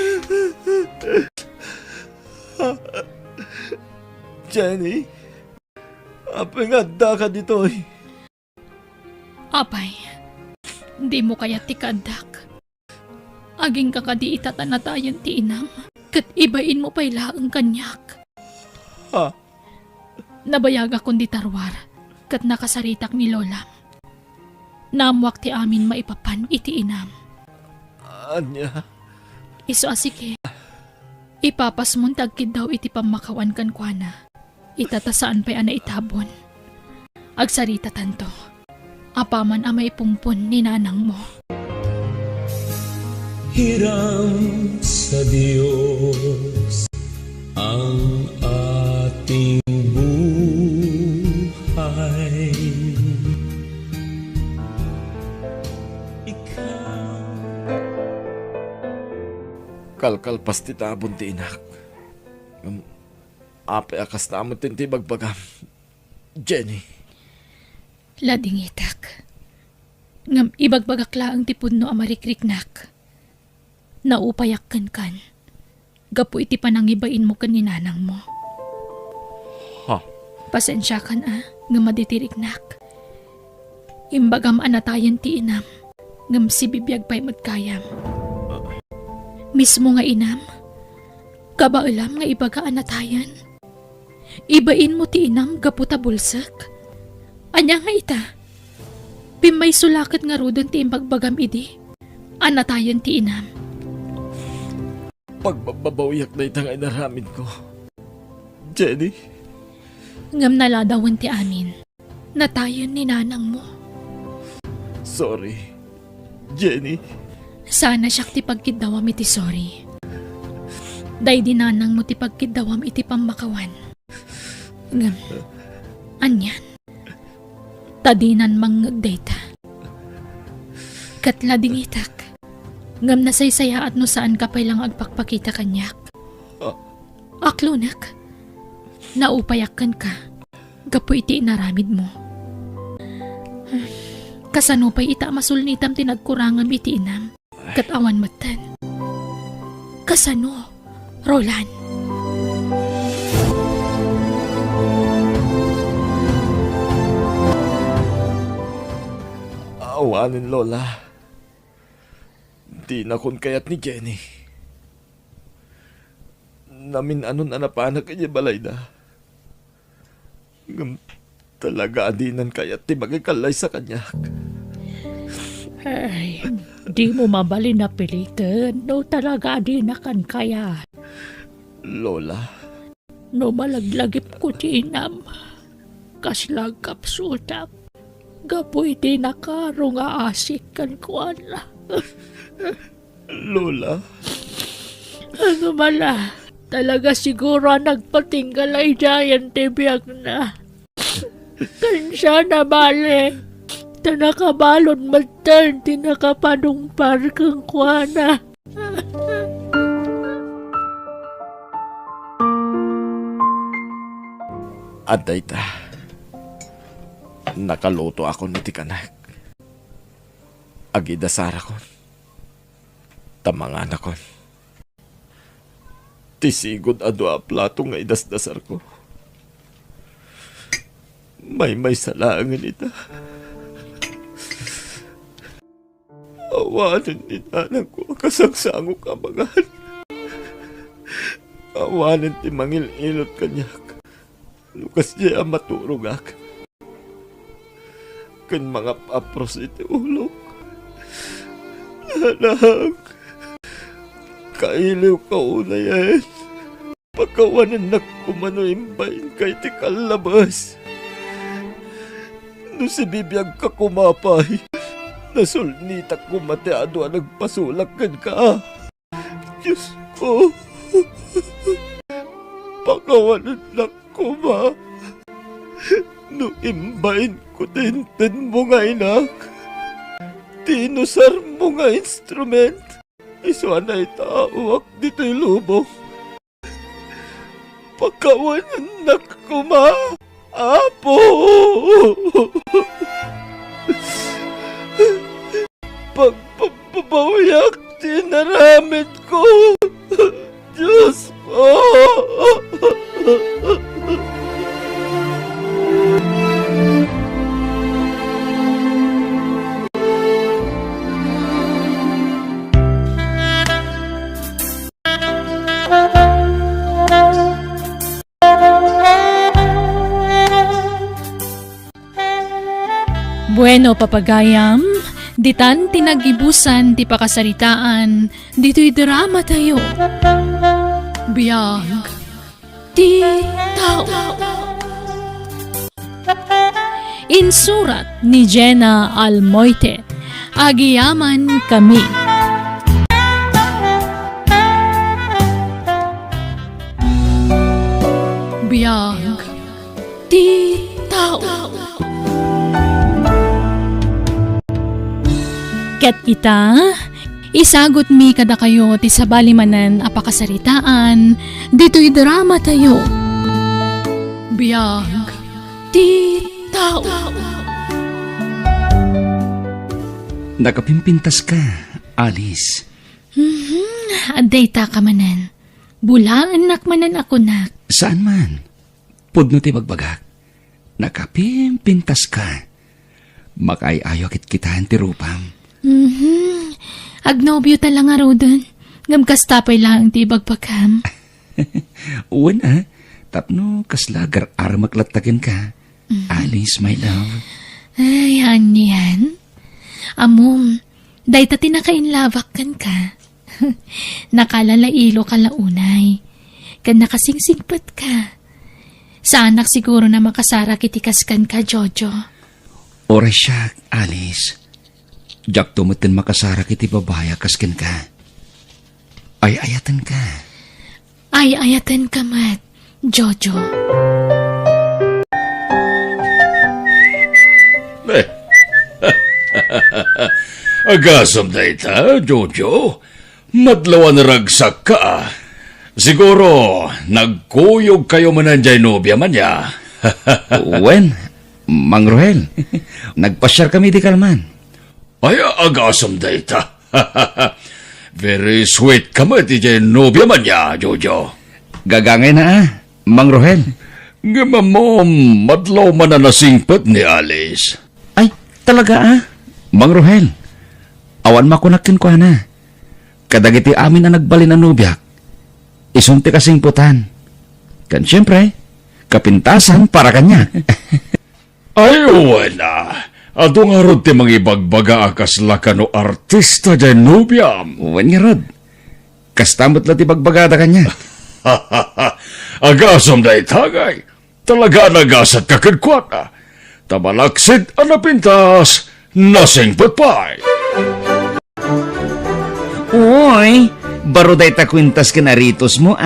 Speaker 6: Jenny, apingada ka dito eh.
Speaker 2: apay. Di mo kaya tikadak. Aging kakadi itatanatayan ti inam. Kat ibain mo pa'y laang kanyak.
Speaker 6: Ha?
Speaker 2: Nabayag akong di tarwar. Kat nakasaritak ni Lola. Namwak ti amin maipapan iti inam.
Speaker 6: Anya?
Speaker 2: Iso asike. Ipapas mong tagkid daw iti pamakawan kan kuana. Itatasaan pa'y ana itabon. Agsarita tanto. Apaman amay pumpon ni nanang mo.
Speaker 7: Hiram sa Diyos ang ating buhay.
Speaker 6: Kalkalpas ti tabon ti inak. Ape akas namon ti bagbagam. Jenny.
Speaker 2: Lading itak. Ngam ibagbagakla ang tipon no amarikrik-nak. Naupayakkan kan. Gapu iti panangibain mo kan ni nanang mo.
Speaker 6: Ha?
Speaker 2: Pasensya kan nga maditiriknak. Imbagam anatayan ti inam. Ngam si bibiyag pa'y magkayam. Mismo nga inam. Kabaalam nga ibaga anatayan. Ibain mo ti inam gaputa bulsak. Anya nga ita. Pimay sulakat nga rudon ti imbagbagam idi. Anatayan ti inam.
Speaker 6: Pagbabawiyak na itang inaramin ko. Jenny.
Speaker 2: Ngam naladawan ti amin. Natayan ni nanang mo.
Speaker 6: Sorry. Jenny.
Speaker 2: Sana siya ti pagkidawam iti sorry. Day di nanang mo ti pagkidawam iti pamakawan. Ngam. Anyan. Tadinan manggagdayta. Katla ding itak. Ngam nasaysaya at no saan ka pa'y lang agpakpakita kanyak. Aklunak. Naupayakan ka. Gapu iti inaramid mo. Kasano pa'y ita masulnitam tinagkurangam iti inam. Katawan matan. Kasano, Roland?
Speaker 6: Awanin, Lola. Di na kun kayat ni Jenny. Namin anon anapanak kanya balay na. Ngam talaga adinan kayat ti magikalay sa kanya.
Speaker 8: Ay, di mo mabali na pilitan. No talaga di na kan kaya.
Speaker 6: Lola.
Speaker 8: No malaglagip ko ti inam. Kaslag kapsutak. Gapoy di nakaro nga asik kan kuan.
Speaker 6: Lola.
Speaker 8: Ano mala? Talaga siguro nagpatinggal ay giant tibiyag na. Kansya na bale. Tanakabalon matan, tinakapadumpar kang kuana.
Speaker 6: At dayta. Nakaluto ako niti kanak. Agidasara ko. Tamangan ako. Tisigod ado a plato nga idasdasar ko. May salangan ita. Awanan ni nanang ko kasangsango kabangan. Awanan ti mangil-ilot kanyak. Lukas niya maturugak. Kan mga papros iti ulok. Anak, kailiw ka unayan. Pagkawanan na kumanoimbayin kay ti kalabas. No si bibiyag ka kumapay, nasulnitak kumateado ang nagpasulak ka. Diyos ko, pagkawanan na kuma. No imbayin ko tintin mo nga inak. Tinusar mo nga instrument. Iswa na itawak dito'y lubong. Pagkawanan na kuma. Apo! Pagpapabawiyak tinaramit ko. Diyos ko!
Speaker 2: Bueno, papagayam, ditan tinagibusan ti pakasaritaan, dito'y drama tayo. Biyag, ti tao. Insurat ni Jenna Almoite, Agiyaman Kami. Biyag, ti tao. Ket ita, Isagot mi kada kayo ti sa balimanan apakasaritaan, dito'y drama tayo. Biyag ti tao.
Speaker 4: Nakapimpintas ka, Alice.
Speaker 2: Aday ta ka manan. Bulaan nakmanan ako nak.
Speaker 4: Saan man? Pudno ti magbagak. Nakapimpintas ka. Makay-ayo kit-kitahan ti rupam.
Speaker 2: Agnobyo talang nga rodon. Ngamkastapay lang ti bagpagkam.
Speaker 4: Una, tapno kaslagar armaklatakin ka. Alice, my love.
Speaker 2: Ay, yan. Amom, day ta tinakainlavak kan ka. Nakalalailo ka launay. Kan nakasingsingpat ka. Sa anak siguro na makasara kitikaskan ka, Jojo.
Speaker 4: Oras siya, Alice. Jak tumutin makasara kiti babaya kaskin ka. Ay ayatan ka.
Speaker 2: Ay ayatan ka mat, Jojo.
Speaker 7: Agasam na ita, Jojo. Madlawan ragsak ka. Siguro, nagkuyog kayo mananjay nobya man ya.
Speaker 4: Wen, Mang Rohel, nagpasyar kami di kalman.
Speaker 7: Ay, agasam na ita. Very sweet ka man, DJ nobya man ya, Jojo.
Speaker 4: Gagangay na Mang Rohel.
Speaker 7: Gamamom, madlaw man na nasingpat ni Alice.
Speaker 4: Ay, talaga Mang Rohel, awan makunakin ko na. Kadagiti amin na nagbalin na nubyak. Isunti kasing putan. Kan siyempre, kapintasan para kanya.
Speaker 7: Ay, wala. Ato nga rod ti mga ibagbaga akas lakano artista dyan nubyam.
Speaker 4: Wen nga rod. Kastamot na ti bagbagada kanya.
Speaker 7: Agasam na itagay. Talaga nagasat kakadkwat na. Tamalaksid ang napintas. Nasing patpay.
Speaker 4: Uy, baro day ta kwintas ka na ritos mo,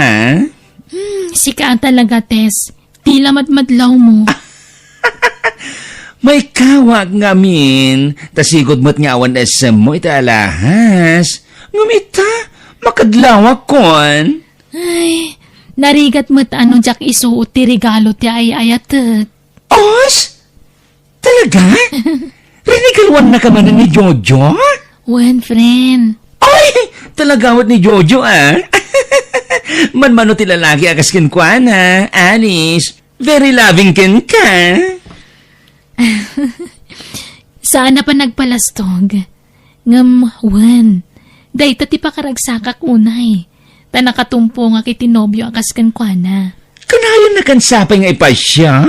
Speaker 2: Sika talaga, Tess. Tila madmadlaw mo.
Speaker 4: May kawag ngamin. Tasigod mo't nga awan SM mo ita alahas. Ngumita, makadlawak kon.
Speaker 2: Ay, narigat mo't ano jak isuot ti regalo ti ayayatet.
Speaker 4: Os? Talaga? Rinigalwan na ka man ni Jojo?
Speaker 2: Wen, friend.
Speaker 4: Ay, talagawat ni Jojo, Manmano ti lalaki akas kinkwan, Alice. Very loving kin ka.
Speaker 2: Saan na pa nagpalastog? Ngam, wen. Day ta ti pakaragsakak unay. Ta nakatumpo nga kiti nobyo akas kankwana.
Speaker 4: Kanayon na kansapay nga ipasyar.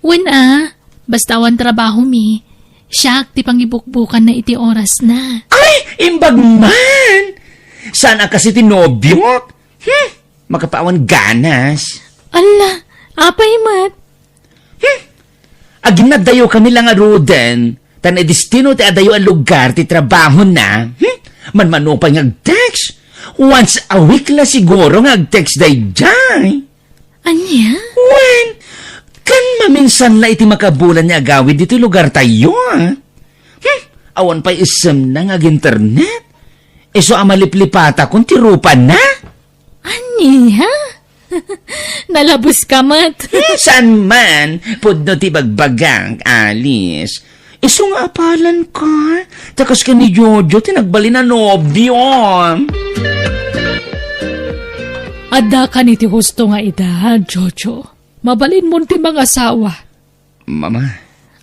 Speaker 2: Wen basta awan trabaho mi. Siyak ti pangibukbukan na iti oras na.
Speaker 4: Ay, imbag man! Sana kasi tinobyo? Makapaawan ganas.
Speaker 2: Ala, apay mat.
Speaker 4: Agin na dayo kami lang aruden. Tan destino ti adayo ang lugar ti trabaho na. Manmano pa ngag-text. Once a week la siguro ngag-text day jay.
Speaker 2: Anya?
Speaker 4: When? Kan maminsan la iti makabulan niya agawid dito lugar tayo, Awan pa isem na ngag-internet. Iso amaliplipata kung tirupan na.
Speaker 2: Anya? Nalabos ka mat.
Speaker 4: San man, pudno ti bagbagang, Alice. Iso nga apalan ka. Takas ka ni Jojo, tinagbali na nobyo.
Speaker 8: Adda ka ni ti husto nga ida, Jojo. Mabalin mo ti mga asawa.
Speaker 4: Mama.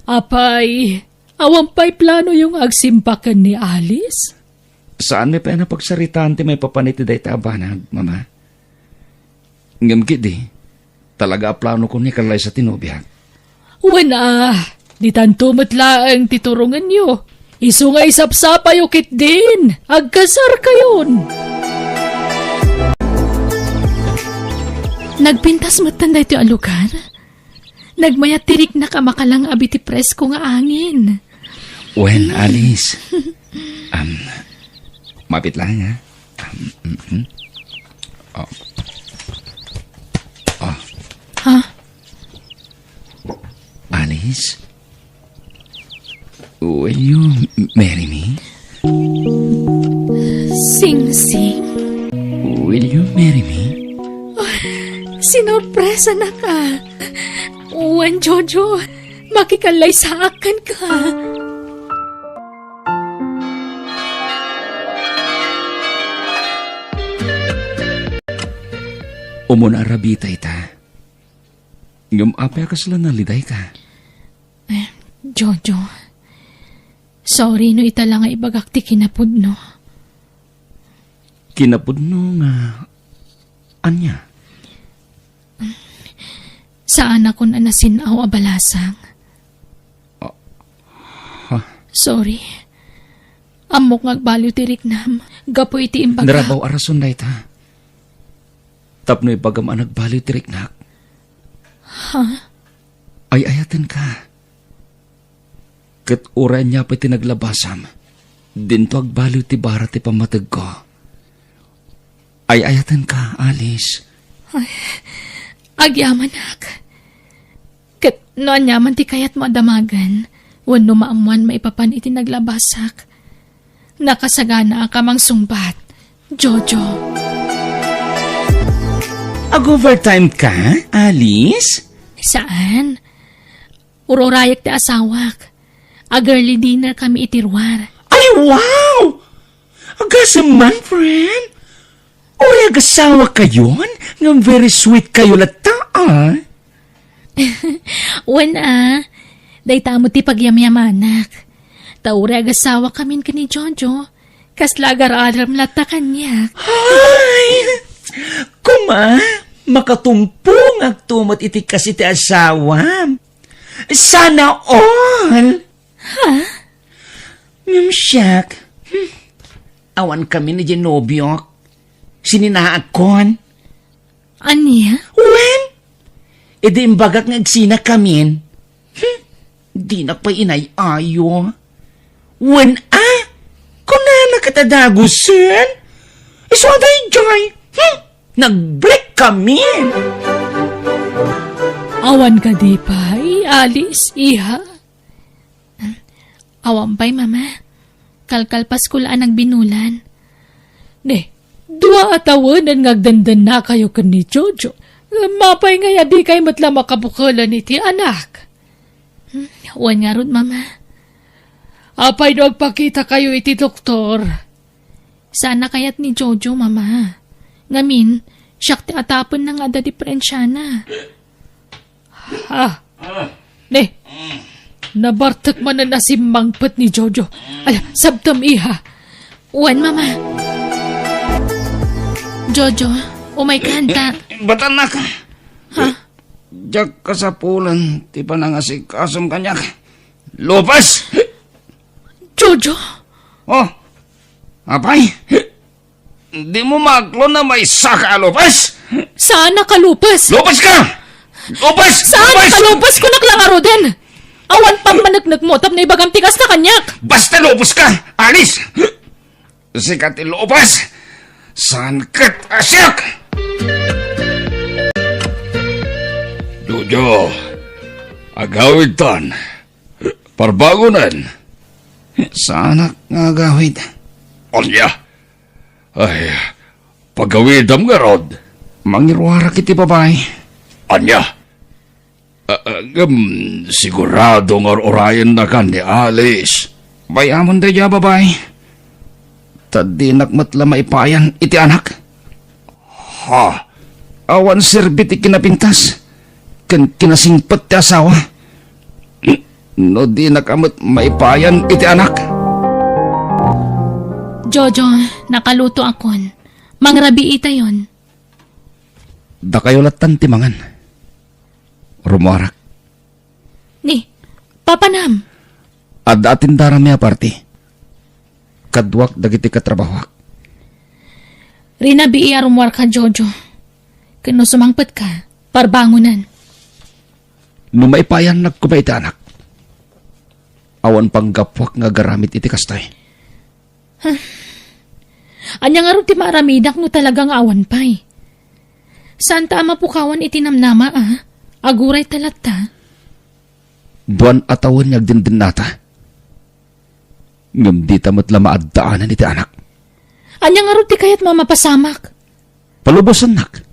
Speaker 8: Apay, awang pa'y plano yung agsimpakan ni Alice?
Speaker 4: Saan may pena pagsaritaan ti may papaniti day tabanag, Mama? Ngamkit di, talaga plano ko ni kalay sa tinubyak.
Speaker 8: Wala, di tanto matlaang titurungan nyo. Iso nga isapsapa yung kit din. Agkasar kayon.
Speaker 2: Nagpintas mo't tanday ti alugar? Nagmayat tirik na kamakalang abiti presko nga angin.
Speaker 4: When, Alice? Mapit lang, ha?
Speaker 2: Ha?
Speaker 4: Alice? Will you marry me?
Speaker 2: Sing-sing,
Speaker 4: Will you marry me?
Speaker 2: sinurpresa na ka. Uwan, Jojo, makikalay sa akin ka.
Speaker 4: Umuna rabita ita. Ngam apya ka sila naliday ka.
Speaker 2: Jojo, sorry no ita lang nga ibagakti kinapud no.
Speaker 4: Kinapudno nga... Anya?
Speaker 2: Saan ako na nasinaw abalasang? Sorry. Amok ngagbaliw tirik nam. Gapo iti imbaga.
Speaker 4: Narabaw arason na ita. Tapno ipagam nagbaliw tirik nak. Ay ayaten ka. Kat uran niya pa tinaglabasam. Dinto agbaliw ti bara ti pamatag ko. Ay ayaten ka, Alice.
Speaker 2: Agyaman ak. Kat noan yaman ti kayat mo adamagan. Wano maamuan maipapan iti naglabasak. Nakasagana ka mang sumbat. Jojo.
Speaker 4: Ag-overtime ka, Alice?
Speaker 2: Saan? Urorayak ti asawak. A-girly dinner kami itirwar.
Speaker 4: Ay, wow! Agasaman, friend. Uri agasawa kayon? Nga very sweet kayo lata, ah.
Speaker 2: Wana, dayta mo ti pagyamyamanak. Tauri agasawa kamin kani Jojo. Kaslagar-aram lata kanyak.
Speaker 4: Ay! Kuma, makatumpong agtumot iti kasi ti asawa. Sana all. Ha? Mimsyak. Awan kami ni Genobiok. Sininaakon.
Speaker 2: Anya?
Speaker 4: Wen? Edi imbagak nga agsina kamin. Di na pa inay-ayo. Wen kung na nakatadagusin? Iswaday joy. Nag-break kami.
Speaker 2: Awan ka di pa, Alice, iha. Awan pa'y, mama. Kalkalpas ko laan ang binulan. Ne, dua atawanan ngagdandan na kayo kan ni Jojo. Mapay nga yadi kay matla makabukalan iti anak. Wan nga ron, mama. Apay no agpakita kayo iti doktor. Sana kayat ni Jojo, mama. Ngamin, siyak ti atapon na nga da diferensya na. Ne, nabartak man na nasimangpat ni Jojo. Ala, sabtam iha. Uwan, mama. Jojo, umay kanta.
Speaker 7: Batan na ka.
Speaker 2: Ha?
Speaker 7: Diyak ka sa pulan, ti pa nangasig kasam kanyak. Lupas!
Speaker 2: Jojo?
Speaker 7: Oh, apay? Di mo maglo na may saka, Lupas!
Speaker 2: Saan nakalupas?
Speaker 7: Lupas ka! Lupas!
Speaker 2: Saan
Speaker 7: Lupas!
Speaker 2: nakalupas ko naklangaro din? Awan pang managnag mo, tap na ibagang tigas na kanyak.
Speaker 7: Basta lupas ka, Alice! Sikat lupas! Sangkat asyak! Jojo, agawid tan. Parbagunan.
Speaker 4: Sana nga gawid.
Speaker 7: Onya. Ay, pagawidam nga rod.
Speaker 4: Mangirwara kiti babay.
Speaker 7: Anya. Sigurado nga orayan na kan ni Alice.
Speaker 4: Bayamon da ya babay. Tadinak matla maipayan iti anak.
Speaker 7: Ha?
Speaker 4: Awan serbit kinapintas. Kinasingpet ti asawa. No di nakamot maipayan iti anak.
Speaker 2: Jojo, nakaluto akon. Mangrabi ita yon.
Speaker 4: Da kayo latan timangan. Rumarak.
Speaker 2: Ni, papanam.
Speaker 4: Ada atin darami aparti. Kadwak dagiti katrabahwak.
Speaker 2: Rinabi iya rumwar ka, Jojo. Kano sumangpet ka, parbangunan.
Speaker 4: Numaipayan nagkubay iti anak. Awan panggapwak nga garamit iti kastay.
Speaker 2: Anya nga rin ti maramidak no talagang awan pa'y. Saan ta mapukawan iti namnama Aguray talata.
Speaker 4: Buwan atawan niyag din nata. Ngam di tamat lama addaanan iti anak.
Speaker 2: Anya nga ron ti kayat mamapasamak.
Speaker 4: Palubosan nak.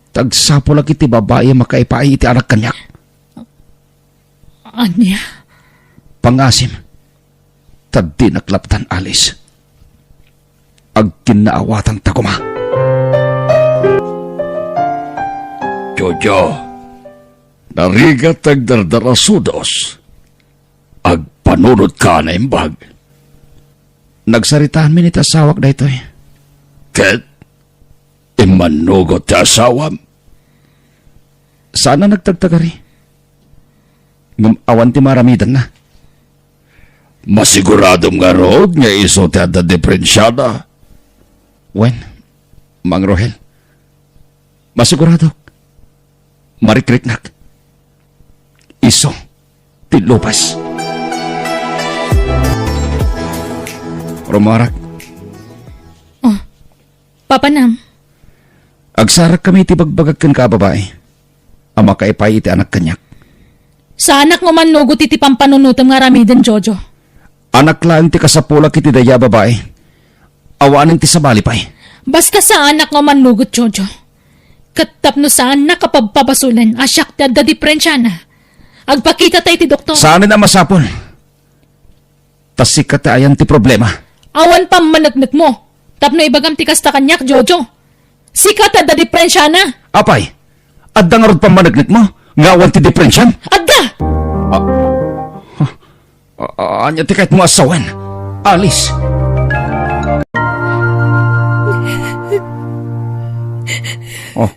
Speaker 4: Tagsapo lang iti babae makaipaay iti anak kanyak.
Speaker 2: Anya?
Speaker 4: Pangasim. Tadi naklaptan alis. Ag kinaawatan ta kuma.
Speaker 7: Jojo, narigat tagdardarasudos. Ag panunod ka na imbag.
Speaker 4: Nagsaritaan minit asawak na ito eh.
Speaker 7: Ket, imanugot ti asawam.
Speaker 4: Sana nagtagtagari. Awan ti maramidan na.
Speaker 7: Masiguradong nga rood nga iso ti adda diferensyada.
Speaker 4: Wen, Mang Rohel. Masigurado. Marikriknak. Iso. Tilupas. Romarak.
Speaker 2: Papanam.
Speaker 4: Agsarak kami ti bagbagagkan ka babae. Ama kaipay iti anak kanyak.
Speaker 2: Sa anak mo man nugot iti pampanunutam nga ramidan, Jojo.
Speaker 4: Anak lang ti kasapulak iti daya babae. Awanin ti sabali pay.
Speaker 2: Basta sa anak nga man nugot, Jojo. Katapno saan nakapagpapasulan asyak ti adda diferensya na. Agpakita tayo ti doktor.
Speaker 4: Saan na masapol? Tasikat ayan ti problema.
Speaker 2: Awan pa managnak mo. Tapno ibagam ti kasta kanyak, Jojo. Sikat adda diferensya na.
Speaker 4: Apay, adda nga rod pamanagnik mo. Ngawan ti diferensyan.
Speaker 2: Adda!
Speaker 4: Anya ti kahit mo asawan. Alis. Oh.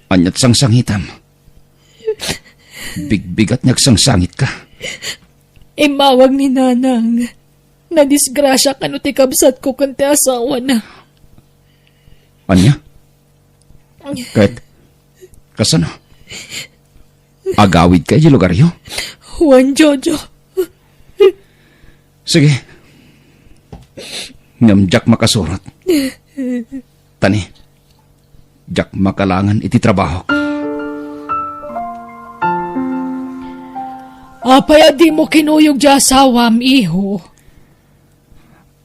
Speaker 4: Anyat sangsangitam. Bigbigat niyag sangsangit ka.
Speaker 1: Imawag ni Nanang. Nadisgrasya ka no ti kabsat ko kanti asawa na.
Speaker 4: Anya? Kahit kasano? Agawid ka di lugar yo?
Speaker 1: Juan Jojo.
Speaker 4: Sige. Ngamjak makasurot. Tani. Jak makalangan iti trabaho.
Speaker 1: Apay di mo kinuyog di asawam, iho.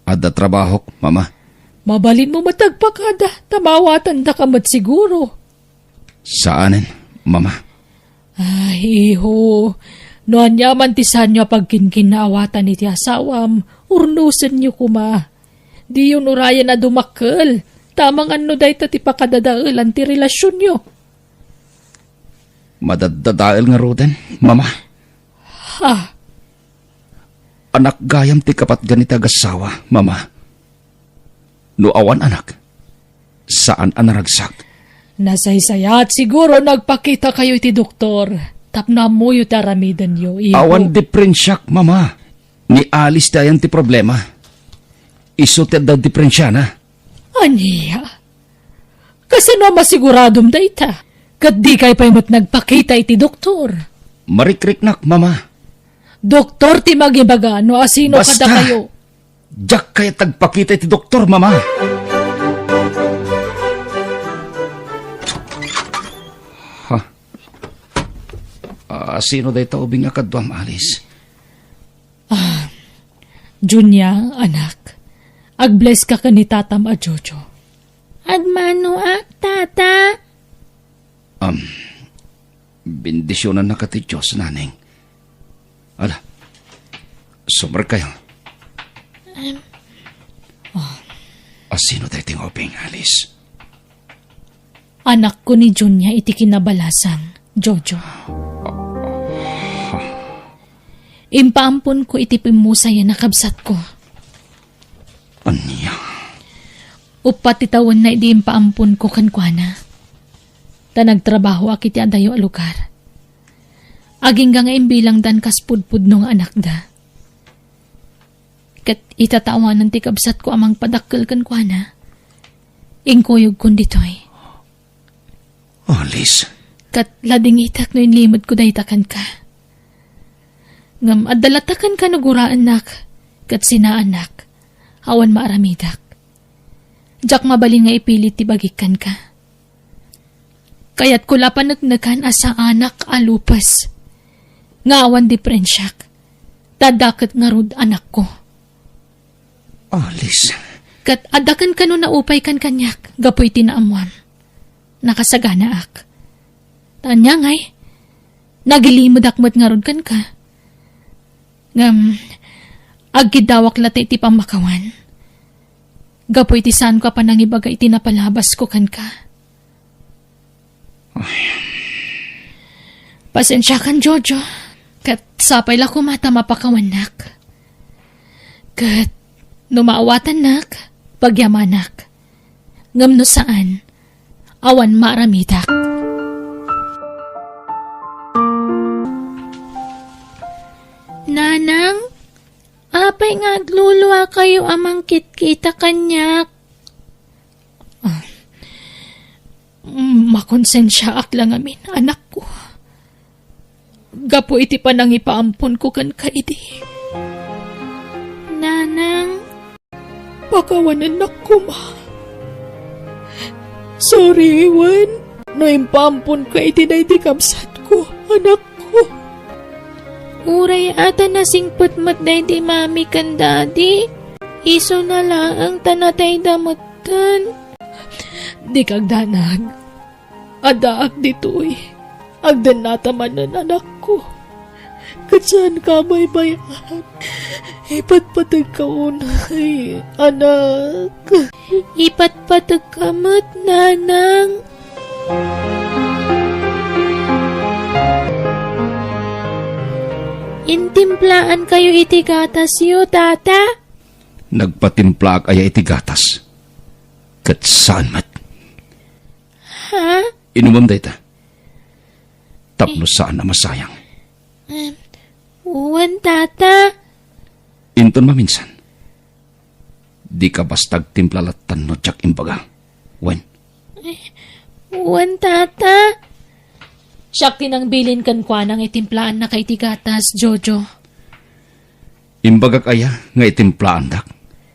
Speaker 4: Adda trabaho, mama.
Speaker 1: Mabalin mo matagpakada. Tamawatan da kamat siguro.
Speaker 4: Saanin, mama?
Speaker 1: Ay, iho. Noan yaman tisan nyo pagkinkinawatan iti asawam. Urnusan nyo kuma. Di yun urayan na dumakkel. Tamang ano day ti pakadadailan ti relasyon nyo.
Speaker 4: Madadadail nga roden, mama.
Speaker 1: Ha?
Speaker 4: Anak gayam ti kapat ganita gasawa, mama. No awan anak, saan anaragsak?
Speaker 1: Nasaysayat siguro nagpakita kayo iti doktor. Tapna mo yu taramidan yo. Iho.
Speaker 4: Awan diferensyak, mama. Ni alis dayan ti problema. Iso ti da diferensya na.
Speaker 1: Aniya? Kasi no masiguradom da ita. Kat di kay pa'y nagpakita iti doktor.
Speaker 4: Marikriknak, mama.
Speaker 1: Doktor ti magibaga no asino
Speaker 4: Basta.
Speaker 1: kada kayo.
Speaker 4: Jak kaya tagpakita iti doktor, mama. Ha? Sino day taubing akadwam alis?
Speaker 1: Junya, anak. Agbless ka ni tatam a Jojo.
Speaker 2: Agmano tata?
Speaker 4: Bendisyonan na kati Diyos, naneng. Ala, sumar kayo. Sino tayo tingoping, Alice?
Speaker 1: Anak ko ni Junya iti kinabalasang, Jojo. Impaampon ko iti pimusaya na kabsat ko.
Speaker 4: Anya?
Speaker 1: Upat itawan na iti impaampon ko kankwana. Ta nagtrabaho akiti adayo a lugar. Aging nga imbilang dan kaspudpud nung anak da. Kat itatawanan ti kabsat ko amang padakkel kankwana. Ingkuyog kun ditoy.
Speaker 4: Alice?
Speaker 1: Kat lading itak no inlimod ko daytakan ka. Ngam adalatakan ka naguraan nak. Kat sinaanak. Awan maaramidak. Jak mabalin nga ipilit ti bagikan ka. Kaya't kula panagnagan asa anak alupas. Nga awan diferensyak. Tadakat nga rod anak ko.
Speaker 4: Alice,
Speaker 2: Kat adakan ka no na upay kan kanyak, gapoy tinaamuam. Nakasagana ak. Tanya ngay, nagilimod akmat nga ron kan ka. Agidawak lati iti pamakawan. Gapoy ti saan ka pa nang ibaga iti napalabas ko kan ka. Pasensya kan, Jojo. Kat sapay la kumata mapakawanak. Kat numaawatan nak, pagyamanak. Ngam no saan, awan maramidak. Nanang, apay nga agluluwa kayo amang kitkita kanyak. Makonsensya ak lang amin, anak ko. Gapo iti pa nang ipaampon ko kan kaidi. Nanang, pakawanan na ko, ma. Sorry, Iwan. No impampon ka iti na iti kamsat ko, anak ko. Uray ata nasingput mat na iti mami kan daddy. Iso na lang ang tanatay damutan. Di kag danag. Adaak dito'y. Agdan natamanan anak ko. Katsaan ka may bayan. Ipatpatag ka unay, anak. Ipatpatag ka mat, nanang. Intimplaan kayo iti gatas yu, tata?
Speaker 4: nagpatimpla aya iti gatas. Kat saan mat?
Speaker 2: Ha?
Speaker 4: Inumam da ita. Tapno saan na masayang.
Speaker 2: Uwan, tata.
Speaker 4: Inton maminsan. Di ka bastag timplalatan no tsak imbaga. Wen.
Speaker 2: Uwan, tata. Siyak tinang bilin kan kwa nang itimplaan na kay tigatas, Jojo.
Speaker 4: Imbagak aya nga itimplaan dak.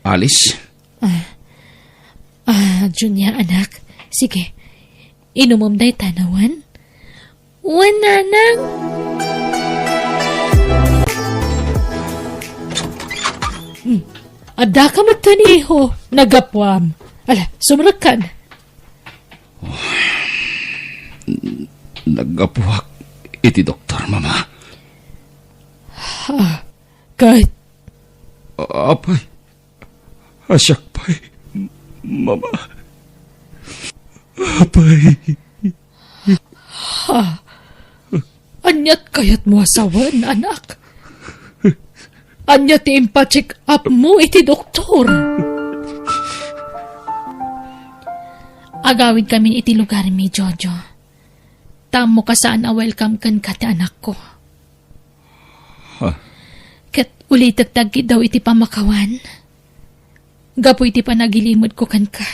Speaker 4: Alice.
Speaker 2: Junya, anak. Sige. Inumom day tanawan. Uwan, nanang. Ada ka magtaniho. Nagapwam. Ala, sumrakan.
Speaker 4: Nagapuhak iti doktor, mama.
Speaker 2: Kahit
Speaker 4: Apay. Asyak pay. Mama. Apay.
Speaker 2: anyat kayat mo asawan, anak. Anyat impacheck up mo iti doktor. Agawid kami iti lugar mi, Jojo. Tamo ka saan a welcome kan kati anak ko. Kat ulitagtag daw iti pamakawan. Gapo iti panagilimod ko kan ka.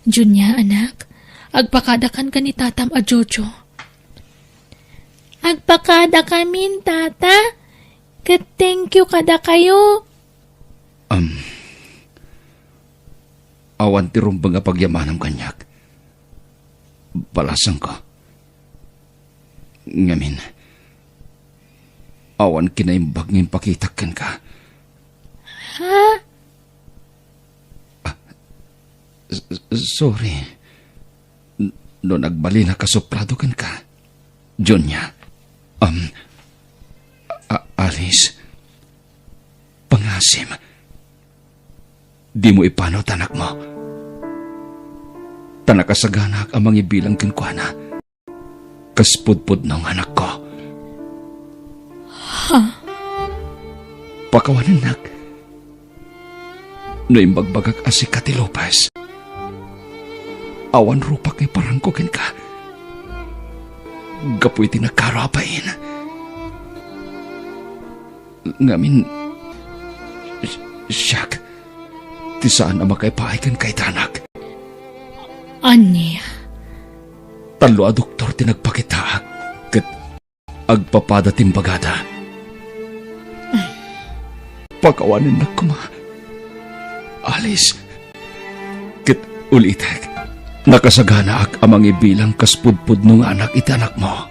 Speaker 2: Junya, anak. Agpakadakan ka ni tatam a Jojo. Agpakada kamin, tata. Kat thank you kada kayo.
Speaker 4: Awan ti rumbang nga pagyamanam kanyak. Balasang ko. Ngamin. Awan kinaimbag ngin pakitakan ka.
Speaker 2: Ha?
Speaker 4: Sorry. No nagbali na kasoprado kan ka. Junya. Alice. Pangasim. Di mo ipano tanak mo. Tanakasaganak amang ibilang kinkwana. Kaspudpud ng anak ko. Pakawanan nak. No imbagbagak asik Kati Lopez. Awan rupa kay parangkokin ka. Gapoy tinagkarapain. Ngamin, siyak, ti saan na makaipahikan kay tanak.
Speaker 2: Anya?
Speaker 4: Talo a doktor tinagpakita. Kat agpapada timbagada. Pagkawanin na kuma. Alice. Kat ulitek. Nakasagana ak amang ibilang kaspudpud nung anak iti anak mo.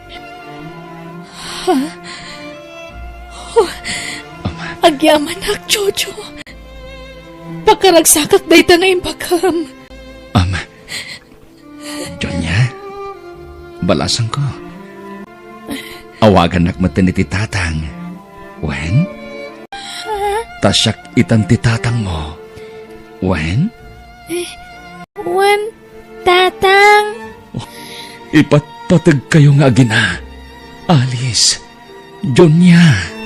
Speaker 2: Agyaman ak, Jojo. Pagkaragsakak day ta nga impagam.
Speaker 4: Jonya, balasang ko. Awagan nakmatan ni titatang. Wen? Tasyak itan titatang mo. Wen?
Speaker 2: Wan, tatang.
Speaker 4: Ipatpatag kayo nga agina. Alice, Jonya.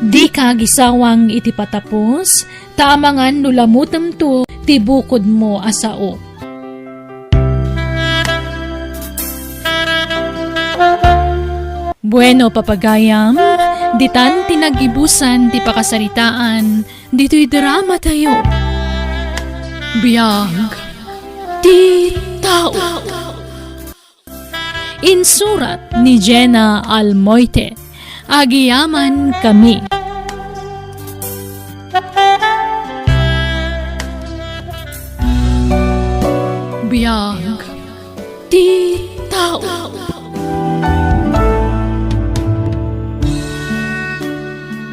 Speaker 2: Di ka gisawang iti patapos, taamangan nulamutam to, tibukod mo asao. Bueno, papagayam, ditan tinagibusan ti pakasaritaan, dito'y drama tayo. Biyag, ti tao. Insurat ni Jenna Almoite, Agiyaman Kami. Biyag, ti tao.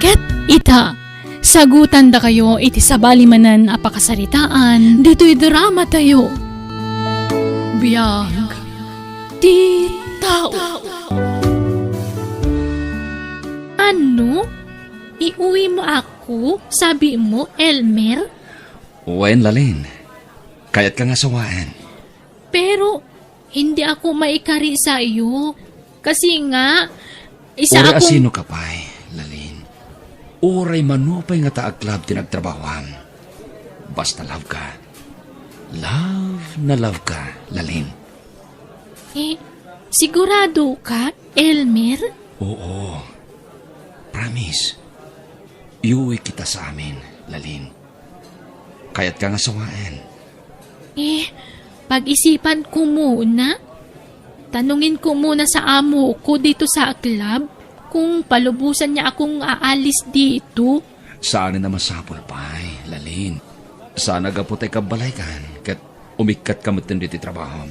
Speaker 2: Ket ita, sagutan da kayo iti sabalimanan a pakasaritaan, dito'y drama tayo. Biyag, ti tao. Ano? Iuwi mo ako? Sabi mo, Elmer?
Speaker 4: Wen, Lalin. Kayat ka nga sawaan.
Speaker 2: Pero, hindi ako maikari sa iyo. Kasi nga, isa
Speaker 4: Uri
Speaker 2: akong...
Speaker 4: asino ka pa'y, Lalin. Uray manupay nga taaklab tinagtrabawan. Basta love ka. Love na love ka, Lalin.
Speaker 2: Sigurado ka, Elmer?
Speaker 4: Oo. Promise. Iuwi kita sa amin, Lalin. Kayat ka nga sawaan.
Speaker 2: Pag-isipan ko muna. Tanungin ko muna sa amo ko dito sa club kung palubusan niya akong aalis dito.
Speaker 4: Saan na masapol pa'y, Lalin. Sana gaputay ka balaykan kat umikat ka matin dito trabaho.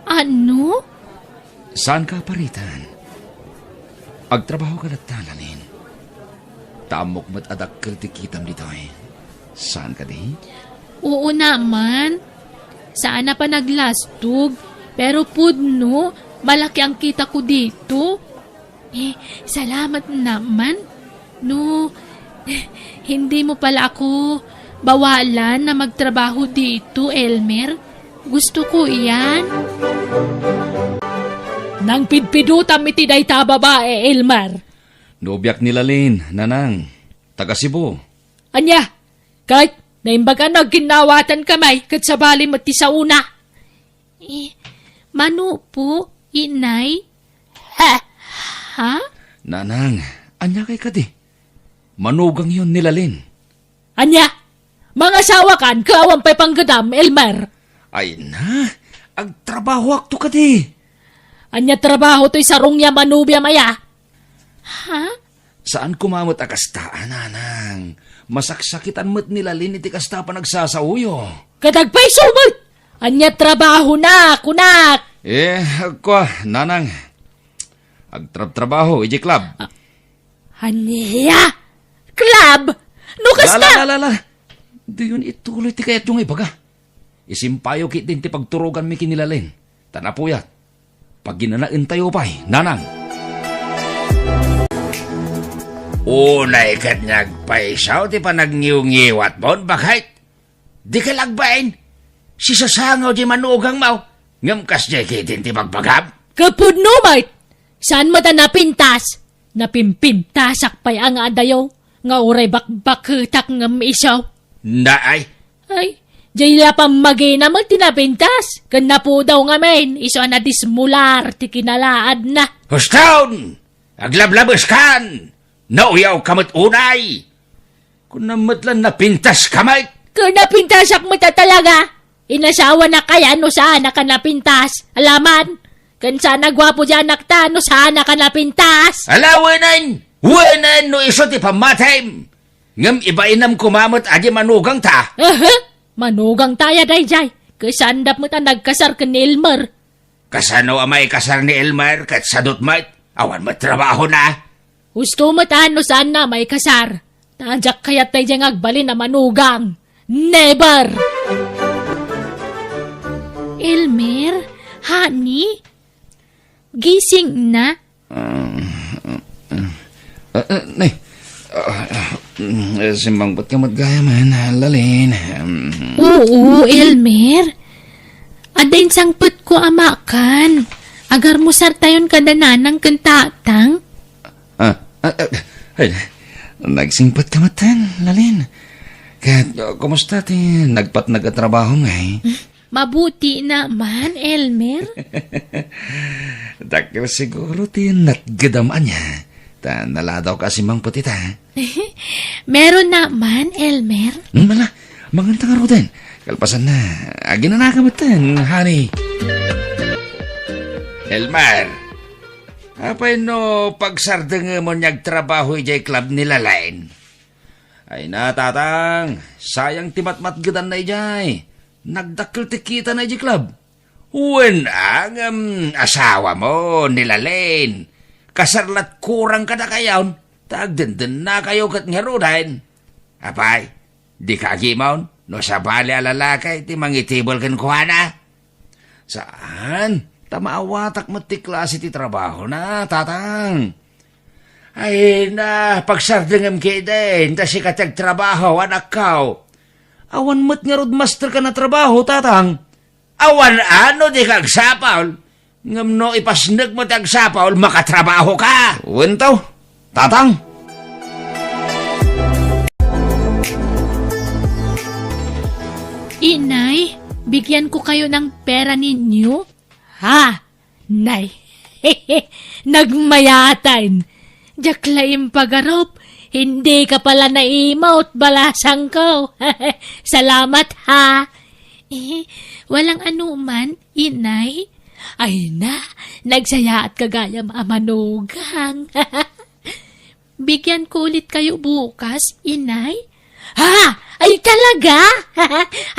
Speaker 2: Ano?
Speaker 4: Saan ka paritan? Agtrabaho ka data, Lalin. Tamok mat adakkel ti kitam dito eh. Saan ka di?
Speaker 2: Oo naman. Saan na pa naglastog? Pero pudno, malaki ang kita ko dito. Salamat naman. No, hindi mo pala ako bawalan na magtrabaho dito, Elmer. Gusto ko iyan.
Speaker 8: Nang pidpidutam iti day ta babae, Elmer.
Speaker 4: Nobyak ni Lalin, nanang. Taga Cebu.
Speaker 8: Anya, kahit naimbaga nagkinawatan kamay kat sa bali mo ti sa una.
Speaker 2: Mano po, inay? Ha?
Speaker 4: Nanang, anya kay kadi. Manugang yon ni Lalin.
Speaker 8: Anya, mga asawa kan, kaawang pa'y panggadam, Elmer.
Speaker 4: Ay na, agtrabaho akto kadi.
Speaker 8: Anya trabaho to'y sarong ya manubya maya.
Speaker 2: Ha?
Speaker 4: Saan kumamot akastaan, nanang? Masaksakitan mo't ni Lalin iti kasta pa nagsasauyo.
Speaker 8: Kadagpay sumot! Anya trabaho na, kunak!
Speaker 4: Ako, nanang. Agtrabaho, iji club.
Speaker 8: Anya? Club? Nukas na!
Speaker 4: La. Di yun ituloy ti kayat yung ibaga. Isimpayo kit din ti pagturugan mi kinilalin. Tanapuyat. Pag ginanain tayo pa'y, nanang. Unay kat nagpaisaw ti pa nagngiw-ngiwat bon, bakit? Di ka lagbain. Si sasangaw di manugang mau. Ngamkas di kitin ti magbagam.
Speaker 8: Kapudno, mate! Saan mo ta napintas? Napimpintasak pa'y ang adayaw. Nga uray bakbakutak ngam isaw.
Speaker 4: Naay.
Speaker 8: Ay, jayla pa magina magtinapintas. Kan na po daw nga men, iso na dismular, ti kinalaad na.
Speaker 4: Hustawn! Aglablabas kan! Nauyaw kamot unay! Kung namatlan napintas kamay!
Speaker 8: Kung napintasak mo ta talaga, inasawa na kaya no sana ka napintas. Alaman, kan sana gwapo dyan nakta no sana ka napintas.
Speaker 4: Alawanan! Wanan no iso ti pamatay. Ngam iba inam kumamot adi manugang ta.
Speaker 8: Manugang taya dayjay. Kasandap mo ta nagkasar ka ni Elmer.
Speaker 4: Kasano amay kasar ni Elmer kat sadot mat. Awan matrabaho na.
Speaker 8: Gusto mo ta no saan na may kasar. Tadyak kayat dayjay ngagbalin na manugang. Never!
Speaker 2: Elmer, honey, gising na?
Speaker 4: Nay, simbang ba't ka matgaya man, lalin.
Speaker 2: Oo, Elmer. Adain sangput ko amakan. Agar mo sartayon kadananang kantatang.
Speaker 4: Ay, nagsingpat ka matan, lalin. Kaya, kumusta ti? Nagpat nagatrabaho nga eh.
Speaker 2: Mabuti naman, Elmer.
Speaker 4: Dakil siguro ti natgadamaan niya. Ta naladaw ka si Mang Putita.
Speaker 2: Meron naman, Elmer.
Speaker 4: Mala, manganta nga ro din. Kalpasan na. Agi na nakamatan, honey. Elmar, apay no pagsardeng mo niyag trabaho ijay club nila lain. Ay na, tatang. Sayang timat-mat gadan na ijay. Nagdakil ti kita na ijay club. Wen ang asawa mo nilalain. Kasarlat kurang ka na kayaw. Tagdenden na kayo kat ngarudahin. Apay, di kagimaw. No sabali alalakay ti mangitibol kan kuha na. Saan? Tamaawatak mati klase ti trabaho na, tatang. Ay na, pagsardengam kiden, ta si katag trabaho, anak kao. Awan mat nga roadmaster ka na trabaho, tatang. Awan ano di kag sapaw. Ngam no ipasnag mo tag sapaw, makatrabaho ka. Wentaw, tatang.
Speaker 2: Inay, bigyan ko kayo ng pera ninyo.
Speaker 8: Ha? Nay. Nagmayatan.
Speaker 2: Jaklaim pagarop,
Speaker 8: Hindi ka pala naimaut balasang ko. Salamat ha.
Speaker 2: Walang anuman, inay.
Speaker 8: Ay na, nagsaya at kagayam amanugang.
Speaker 2: Bigyan ko ulit kayo bukas, inay.
Speaker 8: Ha? Ay talaga?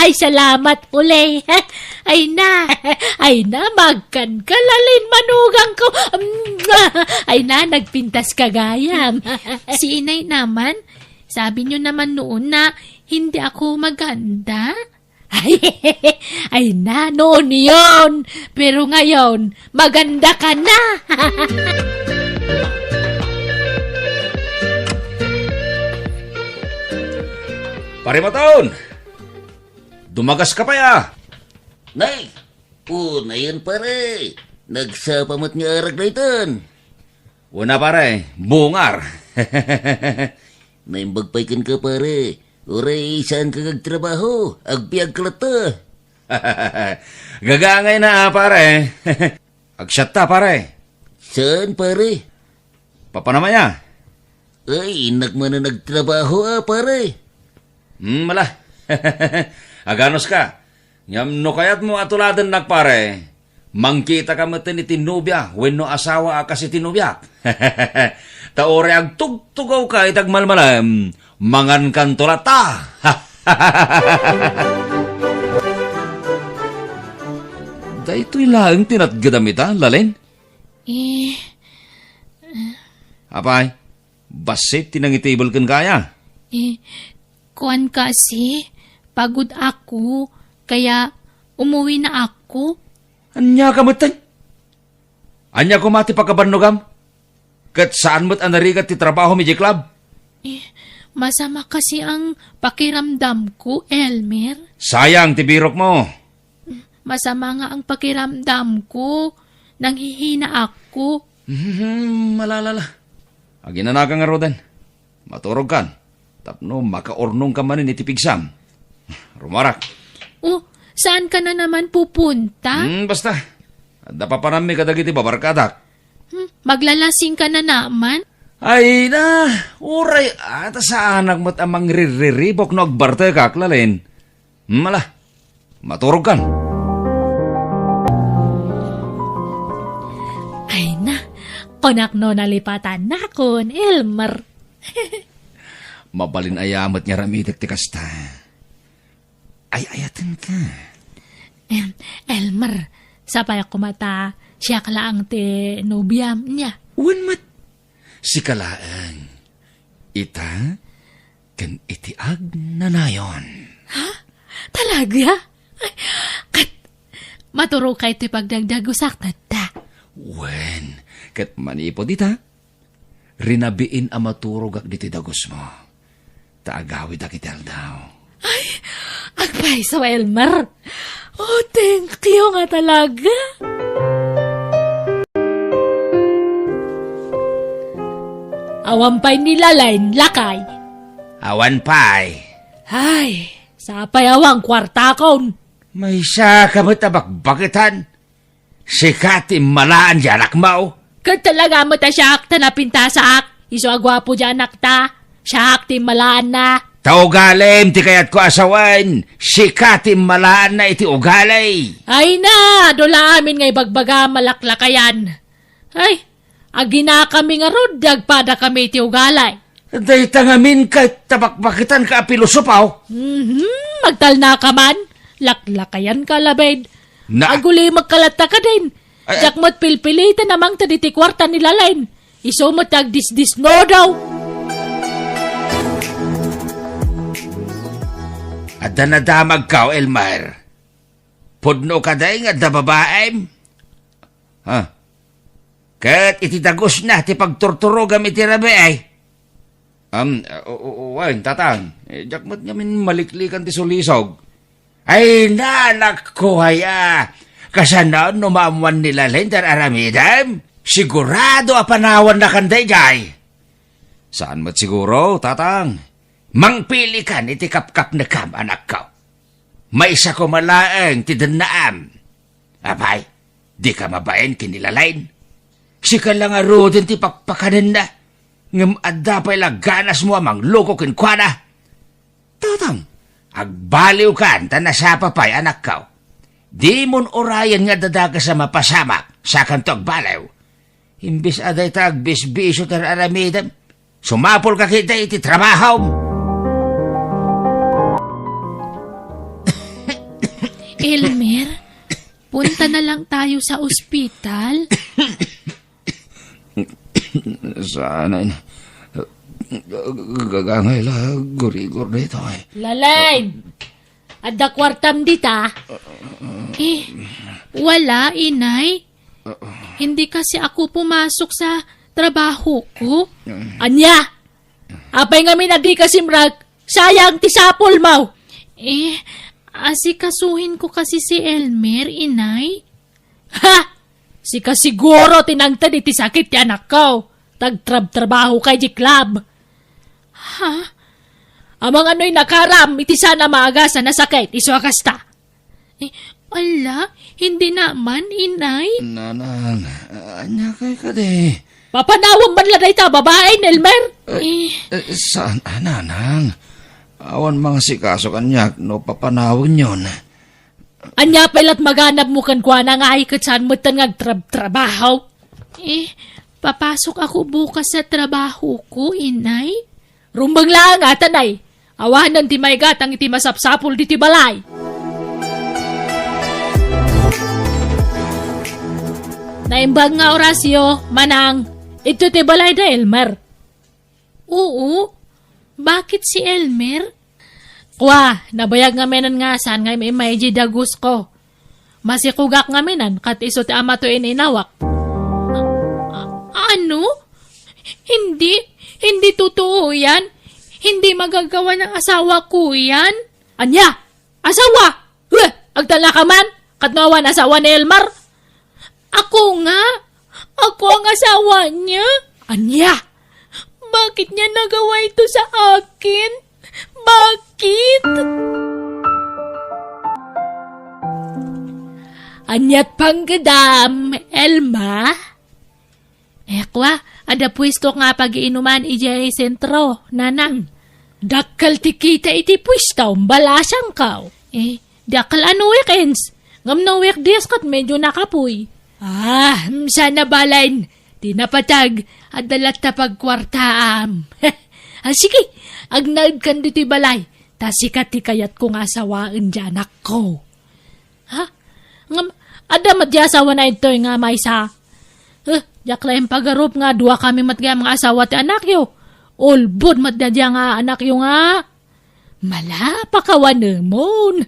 Speaker 8: Ay salamat uli. Ay na, magkan kalalin manugang ko. Ay na, nagpintas kagayam.
Speaker 2: Si inay naman, sabi niyo naman noon na hindi ako maganda.
Speaker 8: Ay na, noon yun. Pero ngayon, maganda ka na.
Speaker 4: Parimaton! Dumagas ka pa ya!
Speaker 9: Nay! Na yan pare! Nagsapamat nga arag na itan!
Speaker 4: Una pare, bungar!
Speaker 9: Naimbagpaykan ka pare! Uray, saan ka kagtrabaho? Agbiag kalata!
Speaker 4: Gagangay na pare! Agsyat ta pare!
Speaker 9: Saan pare?
Speaker 4: Papanamaya!
Speaker 9: Ay, inak man na nagtrabaho pare!
Speaker 4: Mala. Aganos ka. Ngam no kayat mo atuladan nagpare. Mangkita ka mati ni tinubya. When no asawa ka si tinubya. Taore ag tugtugaw ka itag malmalam. Mangan kan tulata. Dahito'y lang tinatgadamita, lalin? Apay, basit tinangitibol kan kaya.
Speaker 2: Kuan kasi, pagod ako, kaya umuwi na ako.
Speaker 4: Anya ka matan? Anya ko mati pagkabanogam? Kat saan mo't anarigat ti trabaho mi club?
Speaker 2: Masama kasi ang pakiramdam ko, Elmer.
Speaker 4: Sayang ti birok mo.
Speaker 2: Masama nga ang pakiramdam ko. Nanghihina ako.
Speaker 4: Malalala. Aginanaga nga rodan. Maturog kan. Tapno makaornong ka man ni tipigsam. Rumarak.
Speaker 2: Saan ka na naman pupunta?
Speaker 4: Basta. Dapapanami kadagiti babarkadak.
Speaker 2: Maglalasing ka na naman?
Speaker 4: Ay na, uray ata sa anak mo't amang ririribok no agbarte kaklalin. Mala, maturog kan.
Speaker 8: Ay na, Konak no nalipatan na kon, Elmer.
Speaker 4: Mabalin ayamat niya ramitek ti kasta. Ay ayatan ka.
Speaker 8: Elmer, sapay ako mata, siya kalaang ti nobiyam niya.
Speaker 4: Wan mat. Si kalaang. Ita, kan itiag na nayon.
Speaker 8: Talaga? Ay, kat, maturo kay ti pagdagdagusak na ta.
Speaker 4: Wen, kat manipod ita. Rinabiin ang maturog ak diti dagos mo. Taagawid akitel daw.
Speaker 8: Agpay sa Elmer. Oh, thank you nga talaga. Awampay nilalain, lakay.
Speaker 4: Awan pay.
Speaker 8: Ay, sapay awang kwarta kon.
Speaker 4: May siya kamot na bakbakitan. Sikati malaan dyan akmaw.
Speaker 8: Kat talaga mo ta siyak ta napinta sa ak. Iso agwapo dyan ak ta. Siyak ti malaan na.
Speaker 4: Taugalim ti kayat ko asawan. Sikati malaan na iti ugalay.
Speaker 8: Ay na, dola amin ngay bagbaga malaklakayan. Ay, agina kami nga rod, dagpada kami ti ugalay.
Speaker 4: Day tangamin ka tabakbakitan ka pilosopaw.
Speaker 8: Magtal na ka man, laklakayan ka labed.
Speaker 4: Na-
Speaker 8: Aguli magkalata ka din. Jak mo't pilpilitan namang taditi kwarta nilalain. Iso mo tag dis no daw.
Speaker 4: Ada na damag ka, Elmer. Pudno ka day nga da babaem. Ha? Kat ititagos na ti pagturturo gamit ti rabi ay. Wain, tatang. Jakmat ngamin maliklikan ti sulisog. Ay, nanak ko haya. Kasanaan numamuan nila lentar aramidam. Sigurado apanawan na kanday jay. Saan mat siguro, tatang? Mangpili ka ni ti kapkap na kam, anak ko. May isa ko malaang ti danaam. Abay, di ka mabaen kinilalain. Si ka lang arudin ti pakpakanin na. Ngam adda pa'y laganas mo amang loko kinkwana. Tatang, agbaliw kan tanasapa pa'y anak ko. Di mon orayan nga dadaga sa mapasamak sa kantog baliw. Imbis aday tagbisbiso tar aramidam. Sumapol ka kita iti trabaho.
Speaker 2: Elmer, punta na lang tayo sa ospital.
Speaker 4: Sana gagangay la gurigor dito eh.
Speaker 8: Lalain, adda kwartam dita.
Speaker 2: Wala, inay. Hindi kasi ako pumasok sa trabaho ko.
Speaker 8: Anya, apay nga minagdi kasimrag, sayang ti sapol mau.
Speaker 2: Asikasuhin ko kasi si Elmer, inay.
Speaker 8: Ha! Si kasiguro tinangtad iti sakit ti anak ko. Tagtrabaho kay di club.
Speaker 2: Ha?
Speaker 8: Amang ano'y nakaram, iti sana maagasan na sakit, iso akasta.
Speaker 2: Wala, hindi naman, inay.
Speaker 4: Nanang, anya kay ka de.
Speaker 8: Papanawang man lang ita, babae, Elmer.
Speaker 4: Saan, nanang? Awan mga sikaso kanyak, no papanawin yon.
Speaker 8: Anya pelat maganap mo kan kwa na nga ikat saan mo tan trabaho.
Speaker 2: Papasok ako bukas sa trabaho ko, inay.
Speaker 8: Rumbang lang nga, tanay. Awanan ti may gatang iti masapsapol di ti balay. Naimbag nga orasyo, manang, ito ti balay da Elmer.
Speaker 2: Oo. Bakit si Elmer?
Speaker 8: Kwa, nabayag nga menan nga saan nga may dagus ko. Masikugak nga menan, kat iso ti ama to ininawak.
Speaker 2: Ano? Hindi totoo yan. Hindi magagawa ng asawa ko yan.
Speaker 8: Anya? Asawa? Agtala ka man? Katnawan asawa ni Elmer?
Speaker 2: Ako nga. Ako ang asawa niya.
Speaker 8: Anya?
Speaker 2: Bakit niya nagawa ito sa akin? Bakit?
Speaker 8: Anyat panggadam, Elma? Kwa, ada pwesto nga pag-iinuman ijay sentro, nanang. Dakal tikita iti pwesto, balasang kao. Dakal ano weekends? Ngam na weekdays kat medyo nakapoy. Sana balain, Tinapatag at dalat na pagkwartaam. Sige, agnaid kan dito'y balay. Ta sikat ti kayat kong asawaan dyan ako. Ha? Ada matya asawa na ito nga may sa. Diyak lang pagarup nga, dua kami matya mga asawa ti anak yo. Ulbod matya nga anak yo nga. Malapakawan namon.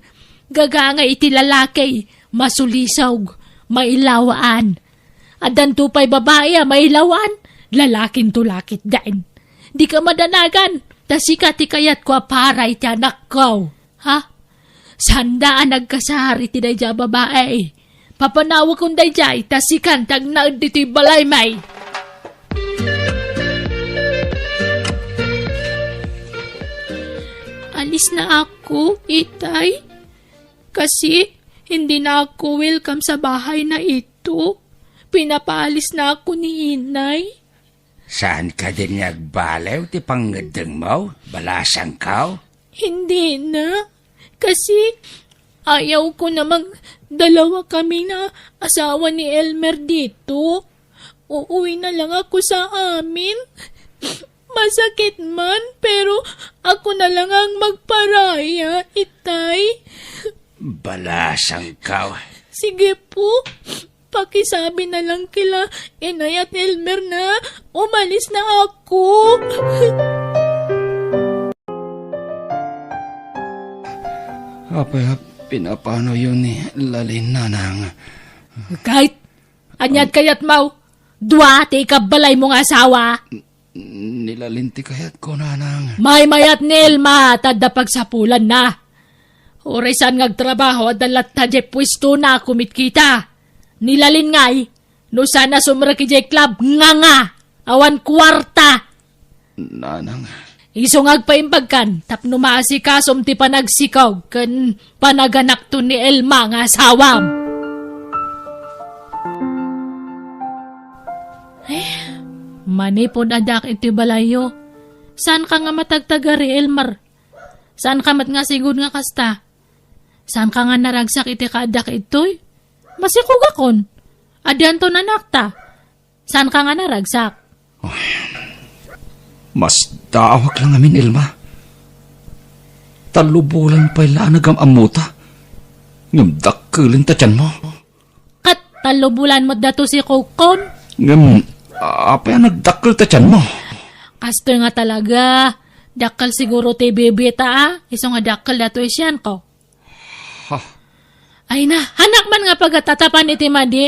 Speaker 8: Gaga nga iti lalaki, masulisaw, mailawaan. Adan tupay babae, mailawan, lalaking tulakit dain. Di ka madanagan, tasika ti kayat ko aparay ti anak ko. Ha? Sandaan nagkasari ti dayja babae. Papanawa kong dayjay, tasikan tagnaad dito balay may.
Speaker 2: Alis na ako, itay. Kasi hindi na ako welcome sa bahay na ito. Pinapaalis na ako ni inay.
Speaker 10: Saan ka din nagbalaw ti panggadang mo? Balasang ka?
Speaker 2: Hindi na. Kasi ayaw ko namang dalawa kami na asawa ni Elmer dito. Uuwi na lang ako sa amin. Masakit man, pero ako na lang ang magparaya, itay.
Speaker 10: Balasang ka?
Speaker 2: Sige po. Pakisabi na lang kila Inay at Elmer na umalis na ako.
Speaker 4: Apay, pinapano yun ni Lalin nanang.
Speaker 8: Kahit, anyad kayat mau, dua ti ikabalay mong asawa.
Speaker 4: Nilalinti kayat ko nanang.
Speaker 8: May mayat ni Elma, tadda pagsapulan na. Oresan ngagtrabaho at dalat tadye pwesto na kumit kita. Nilalin ngay, no sana sumra ki jay club nga, awan kwarta.
Speaker 4: Nanang.
Speaker 8: Isong agpaimbagkan, tapno maasikasom ti panagsikaw, kan panaganak to ni Elma nga asawam. Manipod adak iti balayo. Saan ka nga matagtagari, Elmer? Saan ka mat nga sigud nga kasta? Saan ka nga naragsak iti kaadak itoy? Masikog akon. Adyan to nanakta. Saan ka nga naragsak?
Speaker 4: Mas daawak lang amin, Elma. Talubulan pa ilanag ang amuta. Ngam dakkelin ta tiyan mo.
Speaker 8: Kat talubulan mo dato si Kokon?
Speaker 4: Ngam, apa yan nagdakkel ta tiyan mo?
Speaker 8: Kasto nga talaga. Dakkel siguro ti bibita Iso nga dakkel dato isyan ko. Ay na, hanak man nga pagkatatapan iti madi.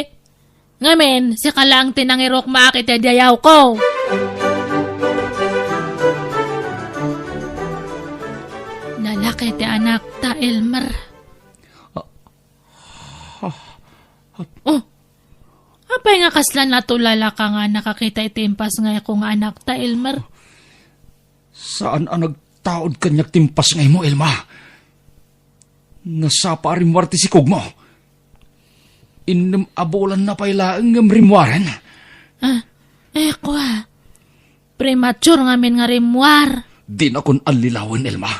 Speaker 8: Ngamen, si kalang tinangirok maakit dayaw ko.
Speaker 2: Lalaki ti anak ta Elmer.
Speaker 8: Oh, apay nga kaslan na tulala ka nga nakakita itimpas nga kung anak ta Elmer.
Speaker 4: Saan ang nagtaod kanyak timpas ngay mo, Elma? Nasapa rin warti si Kugmo. Inim abolan na pailaang ng rimwaran.
Speaker 2: Kwa. Premature nga min nga rimwar.
Speaker 4: Di na kon alilawan, Elma.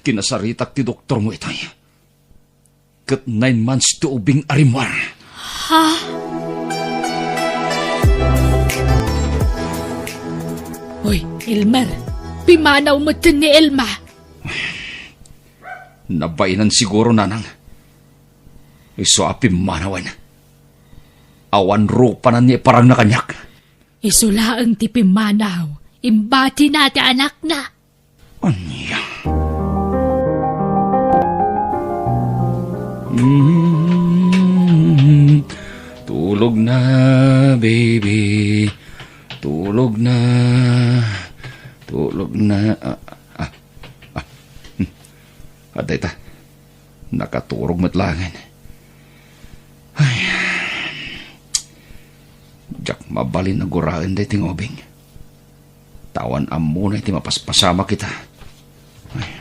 Speaker 4: Kinasaritak ti doktor mo itay. Kat 9 months to ubing arimwar.
Speaker 2: Ha?
Speaker 8: Hoy, Elmer, pimanaw mo dyan ni Elma.
Speaker 4: Nabainan siguro, nanang. Iso apim manawan. Awan rupa na niya parang nakanyak.
Speaker 8: Isulaang ti pimanaw. Imbati na ti anak na.
Speaker 4: Anya? Tulog na, baby. Tulog na. Tulog na. Aday ta. Nakaturog matlangan. Ay. Diyak mabalin na guraan day ting obing. Tawan amo na iti mapaspasama kita. Ay.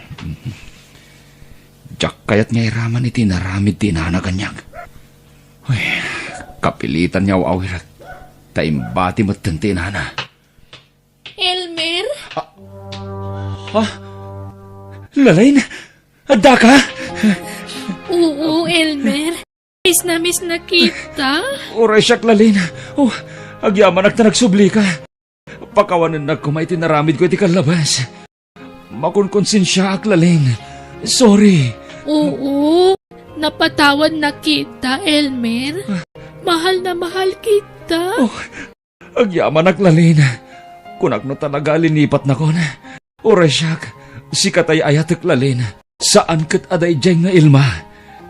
Speaker 4: Diyak kayat nga iraman iti naramid ti nanaganyag. Ay. Kapilitan niya awirat. Taimbati matanti nana.
Speaker 2: Elmer?
Speaker 4: Lalain? Adda ka?
Speaker 2: Oo, Elmer. Miss na kita.
Speaker 4: Oray siyak, Lalin. Oh, Agyaman ak na nagsubli ka. Pakawanan na kumay tinaramid ko iti kalabas. Makunkonsensya ak lalin. Sorry.
Speaker 8: Oo, napatawad na kita, Elmer. Mahal na mahal kita.
Speaker 4: Agyaman ak lalin. Kunak na talaga linipat na kon. Oresyak, si katay ayatek lalin. Saan kat aday dyan nga ilma?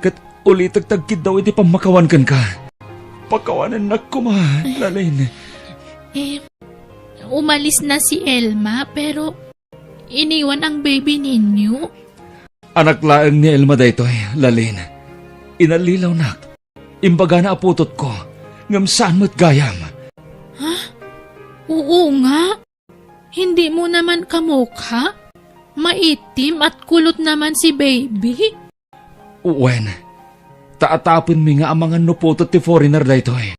Speaker 4: Kat ulitag tagkid daw iti pamakawan kan ka. Pakawanan na kuma, lalin.
Speaker 8: Umalis na si Elma pero iniwan ang baby ninyo.
Speaker 4: Anak laeng ni Elma daytoy, lalin. Inalilaw nak. Imbaga na aputot ko. Ngam saan mo't gayam.
Speaker 8: Oo nga. Hindi mo naman kamukha. Maitim at kulot naman si baby.
Speaker 4: Uwen, taatapon mi nga ang mga nuputot ti foreigner daytoy.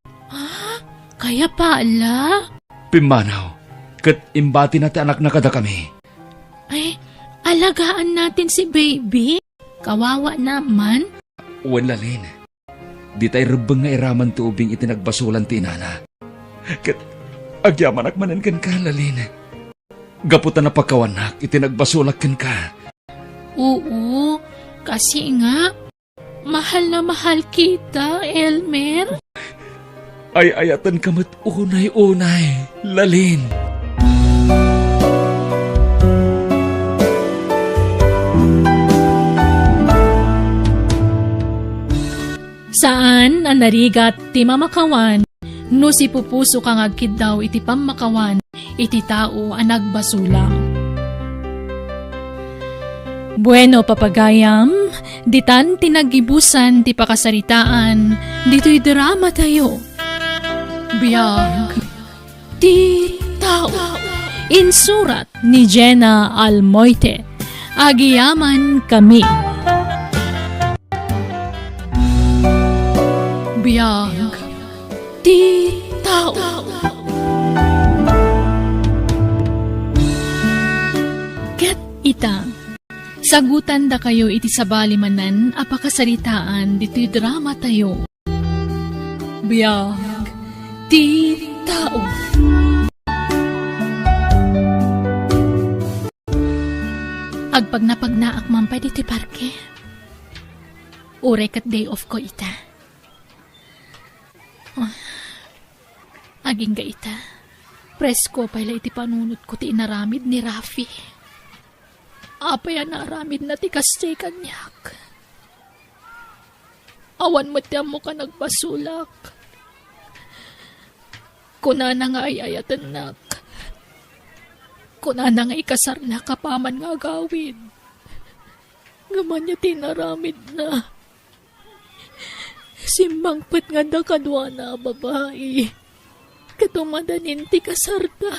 Speaker 8: Kaya pala.
Speaker 4: Pimanaw, kat imbati na ti anak na kada kami.
Speaker 8: Ay, alagaan natin si baby. Kawawa naman.
Speaker 4: Uwen lalin, di tay rebeng nga iraman ti ubing itinagbasulan ti inana. Kat agyaman akmanan kan ka, lalin. Gaputan na pagkawanak, itinagbasulat kan ka.
Speaker 8: Oo, kasi nga, mahal na mahal kita, Elmer.
Speaker 4: Ay ayatan kamat unay-unay, lalin.
Speaker 8: Saan ang narigat ti mamakawan? No si pupuso kang agkid daw iti pamakawan, iti tao ang nagbasulang. Bueno, papagayam, ditan tinagibusan ti pakasaritaan, dito'y drama tayo. Biyag, ti tao, insurat ni Jenna Almoite, agiyaman kami. Biyag, ti tao. Ket ita, sagutan da kayo iti sabalimanan apakasaritaan dito'y drama tayo. Biyag, ti tao. Agpag napagnaak mampay dito'y parke. Ure kat day off ko ita. Aging ga ita. Presko pala iti panunot ko ti inaramid ni Rafi. Apay naramid na ti kastay kanyak. Awan mo tiyam mo ka nagbasulak. Kuna na nga ay ayatan nak. Kuna na nga ikasar na kapaman nga gawin. Gaman niya tinaramid na. Simbangpet nga da kadwa na babae. Katumadanin ti kasarda.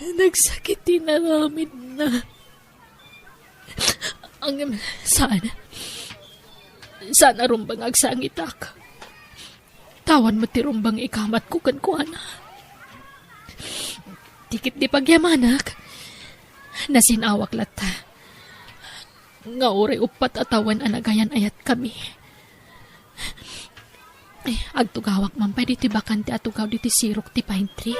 Speaker 8: Nagsakit tinaramid na. Ang saan arumbang agsangitak. Tawan mo ti rumbang ikamat ko kan kuana. Tikit di pagyamanak. Nasinawak lata. Nga ore upat atawan anagayan ayat kami. Agtugawak mampay diti bakante atugaw diti sirok ti pine tree.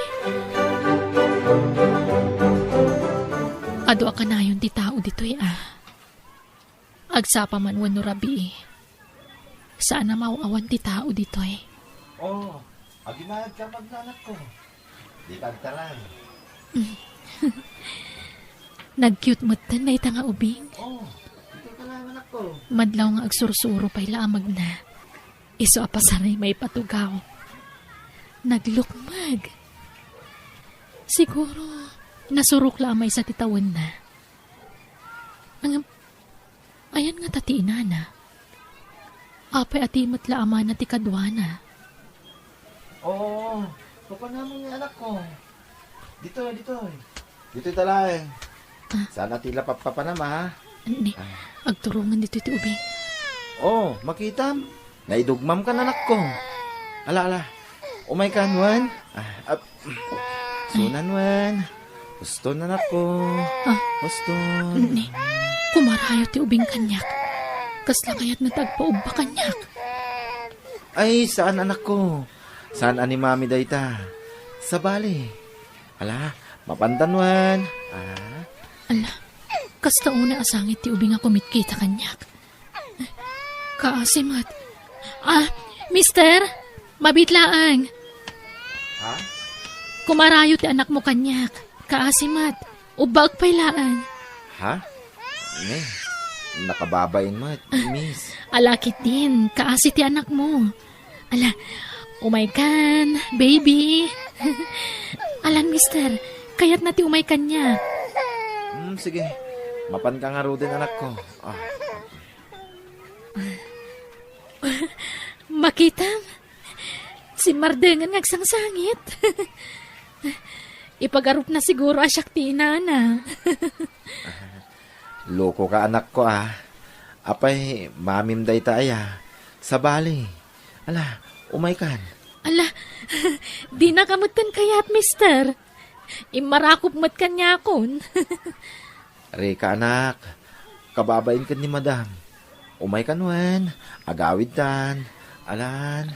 Speaker 8: Ado akanayon ti tao dito'y Agsapa man wano rabi. Saan na mauawan ti tao dito'y.
Speaker 5: Aginahad ka magnanak ko. Di pagtaran.
Speaker 8: Nag-cute mo't na itanga ubing.
Speaker 5: Ito ka lang anak ko.
Speaker 8: Madlaw nga agsursuro pa'y laamag na. Iso apasaray may patugaw. Naglukmag. Siguro, nasurok lamay sa titawan na. Ayan nga tati inana. Apay atimat laama na ti kadwana.
Speaker 5: Papanamon yung anak ko. Dito. Dito talay. Sana tila papanama ha.
Speaker 8: Ni, agturungan dito ti ubing.
Speaker 5: Makitam. Naidugmam ka na anak ko. Ala. Umay ka, Nwan. Sunan, Nwan. Huston, anak ko. Huston.
Speaker 8: Ni, kumarayo ti ubing kanyak. Kasla kaya't natagpaubba kanyak.
Speaker 6: Ay, saan anak ko? Saan ani mami dayta? Sa bali. Ala, mapantanwan.
Speaker 2: Ala, kasta una asangit ti ubing ako mitkita kanyak. Kaasimat. Mister, mabitlaang.
Speaker 6: Ha?
Speaker 2: Kumarayo ti anak mo kanyak. Kaasimat, ubag pailaan.
Speaker 6: Ha? Ne, nakababayin mo, miss.
Speaker 2: Alakit din, kaasi ti anak mo. Ala, umay kan, baby. Alan, mister, kayat na ti umay kan niya.
Speaker 6: Sige, mapan ka nga ro din anak ko.
Speaker 2: Makitam, si Mardengan ngagsangsangit. Ipagarup na siguro asyak ti inana.
Speaker 6: Loko ka anak ko Apay, mamim day taaya. Sa bali. Ala, umay kan.
Speaker 2: Ala, di nakamutan kayat, mister. Imarakop mat kanya akon.
Speaker 6: Reka anak, kababain ka ni madam. Umay kanwan, agawid tan. Alan.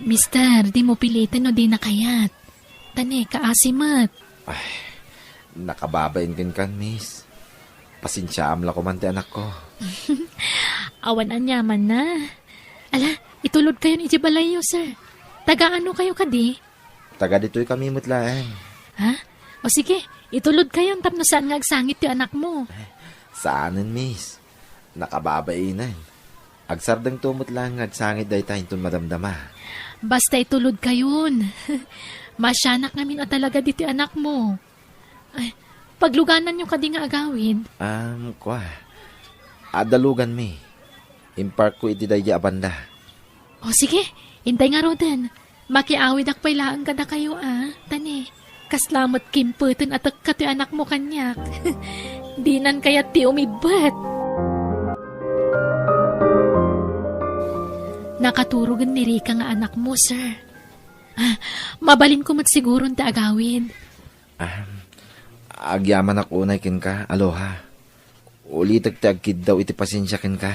Speaker 2: Mister, di mo pilitin o di na kayat. Tane, kaasimat.
Speaker 6: Nakababain kan miss. Pasensya amla ko man ti anak ko.
Speaker 2: Awan anyaman na. Ala, itulod kayo ni Jibalayo, sir. Taga-ano kayo kadi?
Speaker 6: Taga dito'y kami mutlaan.
Speaker 2: Ha? O sige, itulod kayo tapno saan nga agsangit ti anak mo.
Speaker 6: Saanan miss? Nakababainan. Agsardang tumot lang agsangit day tayo itong madamdama.
Speaker 2: Basta itulod kayon. Masyanak namin at talaga dito anak mo. Ay, pagluganan nyo kadi nga agawid.
Speaker 6: Adalugan mi. Impark ko iti day abanda.
Speaker 2: O sige, intay nga rodan. Makiawid ak pailaan ka na kayo Tane, kaslamot kimputin at kati anak mo kanyak. Dinan kaya ti umibat. Nakaturugan ni Rika nga anak mo, sir. Mabalin ko mat siguro ta agawid.
Speaker 6: Agyaman ako unay kin ka, aloha. Ulitag tagkid daw iti pasensya kin ka.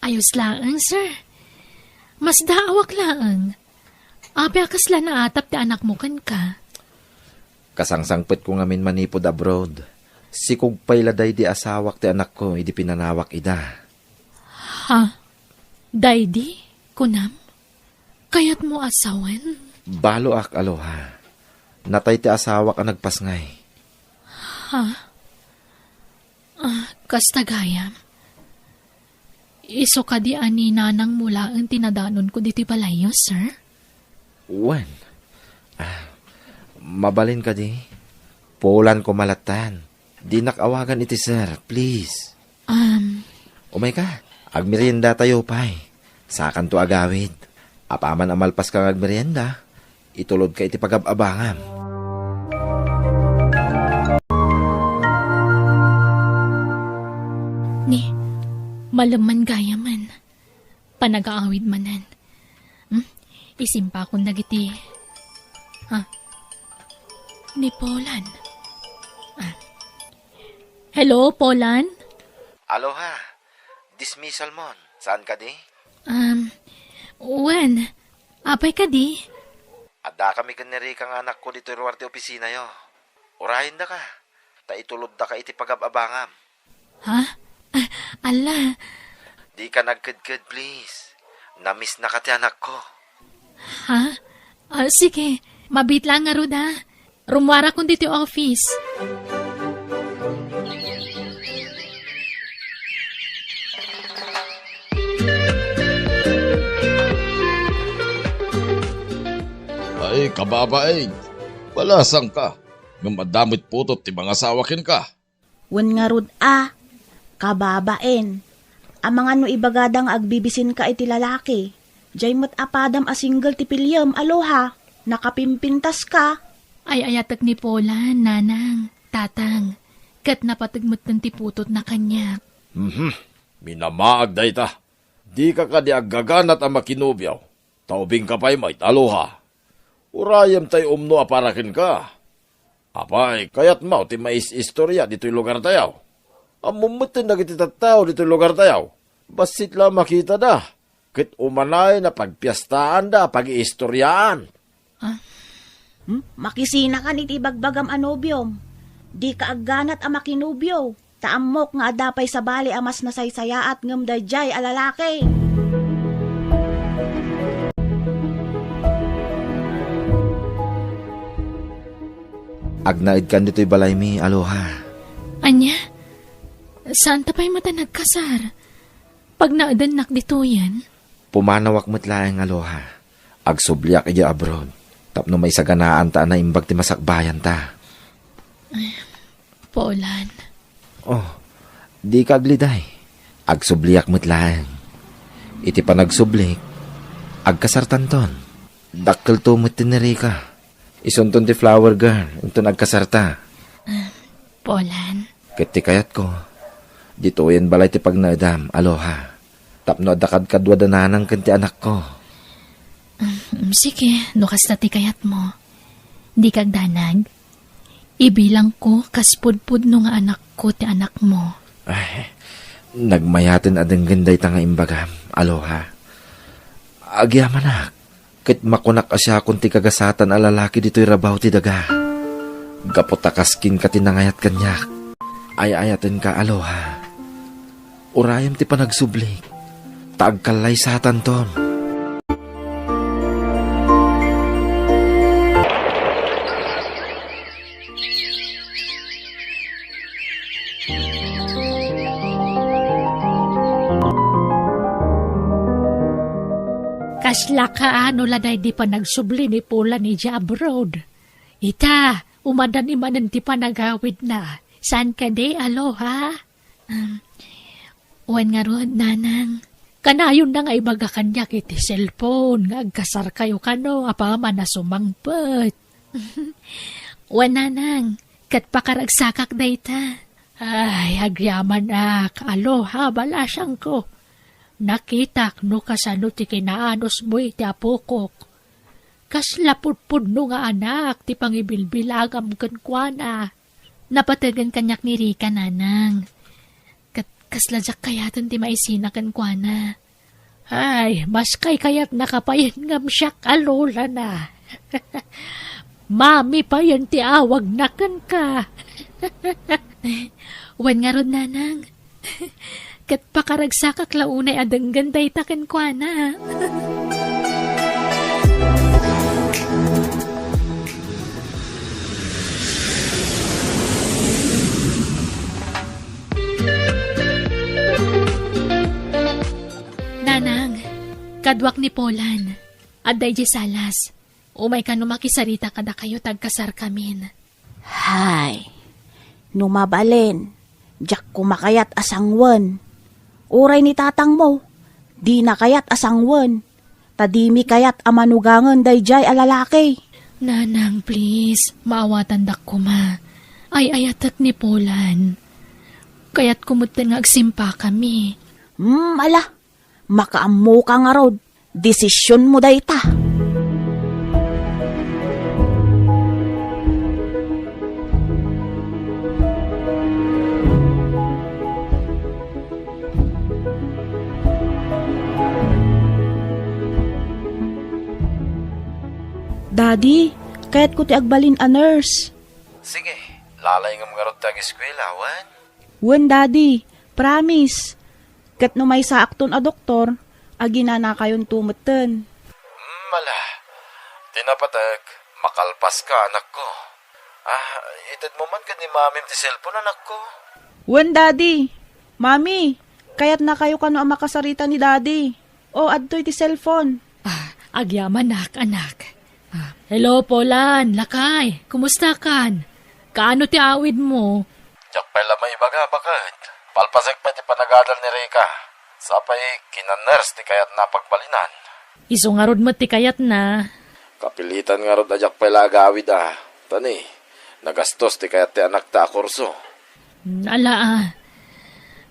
Speaker 2: Ayos laang, sir. Mas daawak laang. Akas la na atap ti anak mo kan ka.
Speaker 6: Kasangsangpet ko ngamin manipod abroad. Si kugpayladay di asawak ti anak ko, idi pinanawak ida.
Speaker 2: Ha? Daydi? Kunam? Kayat mo asawan?
Speaker 6: Balo ak, aloha. Natay ti asawak ang nagpasngay.
Speaker 2: Ha? Kastagayam. Iso ka di ani nanang mula ang tinadanon ko diti palayo, sir?
Speaker 6: Wen. Mabalin ka di. Pulan ko malatan. Di nakawagan iti sir, please. Umay ka. Agmerienda tayo pay. Sakan to agawid. Apaman amalpas kang agmerienda. Itulod ka iti pagababangam.
Speaker 2: Ni, malaman gaya man. Panag-aawid manan. Isimpa kong nagiti. Ni Polan. Hello, Polan?
Speaker 6: Aloha. Dismissal mon. Saan ka di?
Speaker 2: Wen, apay ka di?
Speaker 6: Ada kami kaniri kang anak ko dito ruwarte opisina yo. Urahin da ka. Ta itulod da ka iti pagababangam.
Speaker 2: Ha? Ala.
Speaker 6: Di ka nagkadkad, please. Namiss na ka ti anak ko.
Speaker 2: Ha? Sige. Mabit lang nga Ruda. Rumwara kong dito office.
Speaker 7: Ay, kababaeng. Balasang ka. Ng madamit putot ti mga sawakin ka.
Speaker 11: Wen nga rod kababaen. Amang ano ibagadang agbibisin ka iti lalaki. Jay mo't apadam a single ti pilyam, aloha. Nakapimpintas ka.
Speaker 2: Ay ayatak ni Polan, nanang, tatang. Kat napatagmat ng tiputot na kanya.
Speaker 7: Minamaag da ita. Di ka di aggaganat ang makinubyaw. Taubing ka pa'y may aloha. Urayam tayo umno aparakin ka. Apay, kayat mo ti mais istorya dito'y lugar tayaw. Amumutin na kiti tattao dito'y lugar tayaw. Basit lang makita da. Kit umanay na pagpiyastaan da, pag-iistoryaan.
Speaker 11: Makisina ka ni tibagbagam anobyom. Di ka agganat ang makinubyo. Taamok nga adapay sa bali amas nasaysaya at ngam dayjay alalaki.
Speaker 6: Agnaid kan dito'y balay mi, aloha.
Speaker 2: Anya? Saan tapay mata nagkasar? Pag naadanak dito yan?
Speaker 6: Pumanawak mo't laeng, aloha. Agsubliak iya abroad. Tapno may saganaan ta na imbag ti masakbayan ta.
Speaker 2: Polan.
Speaker 6: Oh, di ka agliday. Agsubliak mo't laeng. Iti pa nagsublik. Agkasartan ton. Dakkel tumot tiniri ka. Isunton ti flower girl, ito nagkasarta.
Speaker 2: Polan.
Speaker 6: Kiti kayat ko. Dito yan balay ti pagnadam, aloha. Tapno adakad kadwadananang kanti anak ko.
Speaker 2: Sige, nukas na ti kayat mo. Di kag danag. Ibilang ko kaspudpud no nga anak ko ti anak mo.
Speaker 6: Ay, nagmayatin adeng ganday ta nga imbagam, aloha. Agyamanak. Kit makunak asya kung ti kagasatan a lalaki dito'y rabaw ti daga. Gapotakaskin ka tinangayat kanyak. Ayayatin ka, aloha. Urayam ti panagsublik. Taagkalay satan ton.
Speaker 8: Kasla ka ano laday di pa nagsubli ni Pula ni abroad. Ita, umadan imanan ti pa nagawid na. Saan ka di, aloha?
Speaker 2: Wan nga ron, nanang.
Speaker 8: Kanayon na nga ibaga kanya kiti cellphone. Nga agkasar kayo kano, apama na sumangpet.
Speaker 2: Wan, nanang. Kat pakaragsakak da ita.
Speaker 8: Ay, agyaman ak. Aloha, balasang ko. Nakitak no kasano ti kinaanos mo iti apokok. Kaslapudpud no nga anak ti pangibilbilagam kenkwana.
Speaker 2: Napatagan kanyak ni Rika, nanang. Kasladyak kayatan ti maisina kenkwana.
Speaker 8: Ay, mas kay kayat nakapayan ngam siyak alola na. Mami pa yan ti awag na ka.
Speaker 2: Wan nga ron, nanang. Kat pakaragsakak launay adang ganday taken kwa na. Nanang, kadwak ni Polan, aday di salas. Umay ka numakisarita kada kayo tagkasar kamin.
Speaker 11: Hay, numabalen. Diyak kumakayat asangwan. Uray ni tatang mo, di na kayat asangwan. Tadimi kayat amanugangan dayjay alalaki.
Speaker 2: Nanang, please, maawatan dak ko ma. Ay ayatak ni Polan. Kaya't kumutin nga agsimpa kami.
Speaker 11: Ala, makaammo ka nga rod. Desisyon mo dayta. Daddy, kaya't ko ti agbalin a nurse.
Speaker 6: Sige, lalay nga mga rod tag-eskwela, wan?
Speaker 11: Wen, Daddy, promise. Kat no may saakton a doktor, agina na kayon tumuten.
Speaker 6: Mala, tinapatag, makalpas ka, anak ko. Itad mo man ka ni mamim ti cellphone, anak ko.
Speaker 11: Wen, Daddy, Mami, kaya't na kayo kano ang makasarita ni Daddy. O, adto'y ti cellphone.
Speaker 8: Agyaman anak. Hello, Polan, lakay, kumusta kan? Kaano ti awid mo?
Speaker 7: Diyak pala may ibaga, bakit? Palpasek pa ti panagadal ni Rika. Sapay, kinaners ti kayat na pagbalinan.
Speaker 8: Isungarod mo ti kayat na.
Speaker 7: Kapilitan nga rod ajak pala agawid Tani, nagastos ti kayat ti anak ta kurso.
Speaker 8: Ala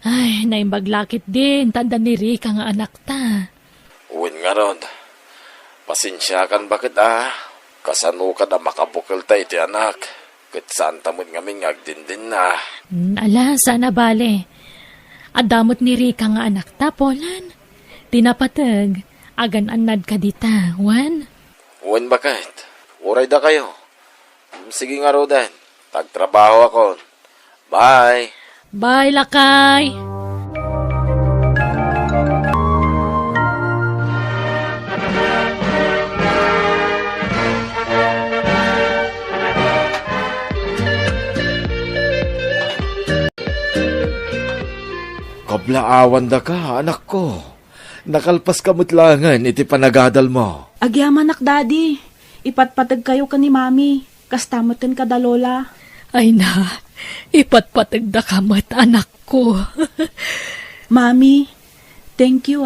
Speaker 8: Ay, naimbaglakit din, tanda ni Rika nga anak ta.
Speaker 7: Uwin nga rod. Pasensya kan bakit kasano ka na makabukal tayo ti anak. Kat saan tamod ngamin agdindin na.
Speaker 8: Ala, sana bale. Adamot ni Rika nga anak ta, Polan. tinapatag, agan anad ka dita, Juan.
Speaker 6: Uwan bakit? Uray da kayo. Sige nga Rodan, tagtrabaho ako. Bye!
Speaker 8: Bye, lakay!
Speaker 6: Kablaawan da ka, anak ko. Nakalpas ka mutlangan, iti panagadal mo.
Speaker 11: Agyaman nak daddy, ipatpatag kayo ka ni mami, kastamutin ka da lola.
Speaker 8: Ay na, ipatpatag da kamat anak ko.
Speaker 11: Mami, thank you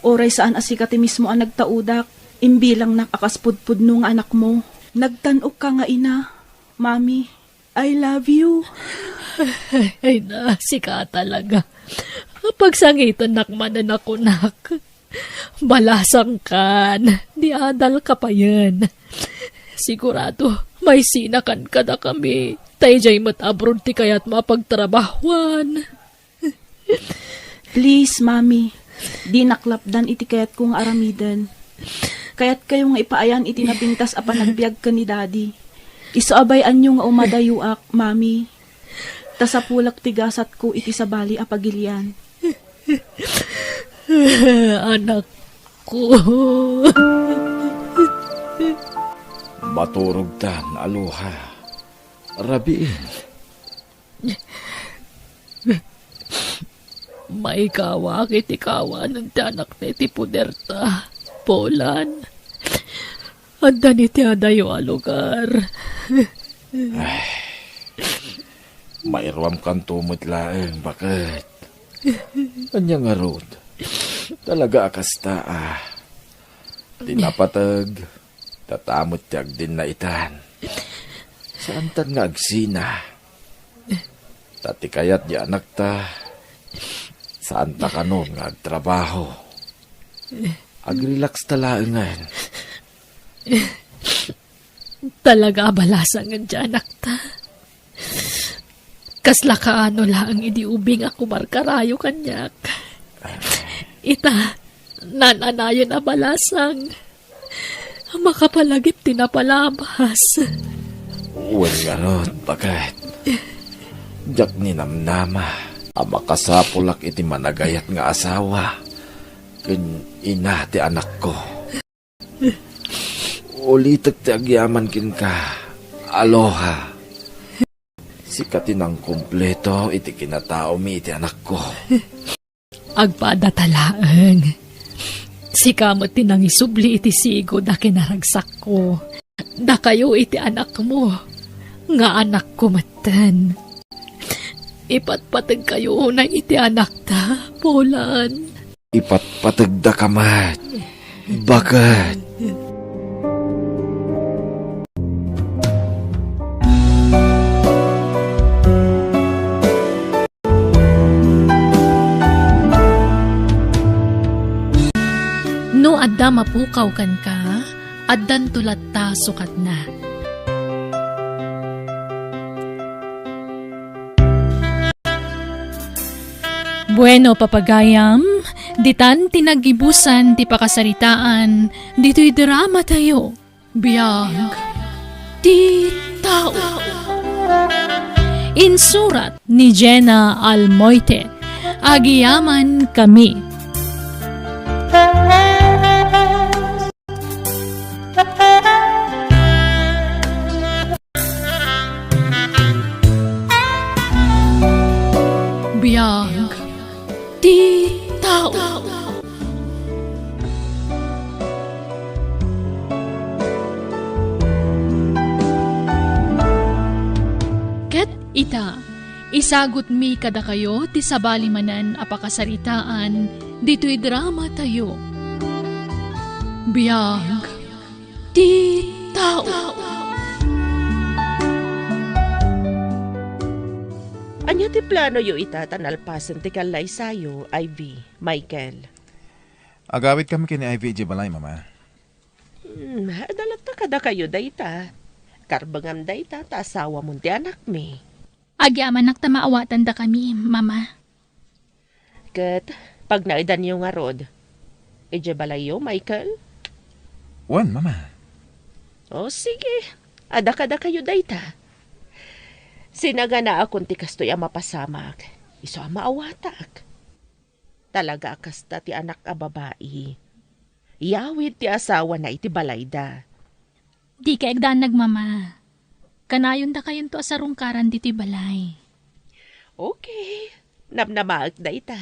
Speaker 11: Oray saan asikati mismo ang nagtaudak, imbilang nakakaspudpud nung anak mo. Nagtanok ka nga ina, Mami, I love you.
Speaker 8: Ay na, sika talaga. Pagsangitan nakmanan ako nak. Balasang kan, di adal ka pa yan. Sigurado, may sinakan ka na kami. Tayjay matabron ti kaya't mapagtrabahuan.
Speaker 11: Please, Mami, di naklapdan iti kayat kong aramidan. Kaya't kayo nga ipaayan iti napintas apan nagbiag ka ni Daddy. Isuabayan nyo nga umadayuak, Mami. Tasapulak tigasat ko iti sabali apagilian.
Speaker 8: Anak ko.
Speaker 6: Maturog tan, aloha. Rabiin.
Speaker 8: May kawa kiti kawa ng tiyanak na iti puderta. Polan. Anda ni tiyadayo a lugar.
Speaker 6: Mairuam kan tumot laeng, bakit? Anya nga rod. Talaga akasta Tinapatag. Tatamot tiyag din na itan. Saan tan nga agsina? Tati kayat di anak ta. Saan ta kanon nga agtrabaho? Agrelax talaangan.
Speaker 8: Talaga balasan nga dyan, akta. Kasla kaano lang idiubing ako markarayo kanyak. Ita, nananayon na balasang. Makapalagip tinapalabas.
Speaker 6: Uwan nga ron, bakit? Diyak ni namnama. Ama kasapulak iti managayat nga asawa. Kun ina ti anak ko. Ulitak ti agyaman kin ka. Aloha. Sikatin ang kumpleto iti kinatao mi iti anak ko.
Speaker 8: Agpadatalaan. Sikamot tinang isubli iti sigo da kinaragsak ko. Da kayo iti anak mo. Nga anak ko matan. Ipatpatag kayo na iti anak ta, Polan.
Speaker 6: Ipatpatag da kamat. Bakit?
Speaker 2: No adda mapukaw kan ka, addan tulat ta sukat na. Bueno, papagayam, ditan tinagibusan ti pakasaritaan, dito'y drama tayo. Biyag, ti tao. Insurat ni Jenna Almoite, agiyaman kami. Biyag, ti tao. Ket ita, isagot mi kada kayo ti sabali manan apakasaritaan, dito'y drama tayo. Biyag, ti tao.
Speaker 12: Anya ti plano yo ita tanalpasan ti kalay sayo, Ivy, Michael.
Speaker 13: Agawit kami kini Ivy Jibalay, mama.
Speaker 12: Dalat ta kada kayo dayta. Karbangam dayta ta asawa mo ti anak mi.
Speaker 2: Agyaman nak ta maawatan da kami, mama.
Speaker 12: Kat, Pag naidan yung nga rod, ije balayo, Michael?
Speaker 13: Wan, mama.
Speaker 12: O sige, ada kayo dayta. Sinaga na akong tikastoy ang mapasamak, iso ang maawatak. Talaga kasta ti anak a babae. Yawid ti asawa na iti balayda.
Speaker 2: Di ka egdanag, mama. Kanayon da kayon to asarungkaran diti balay.
Speaker 12: Okay, namnamaag dayta.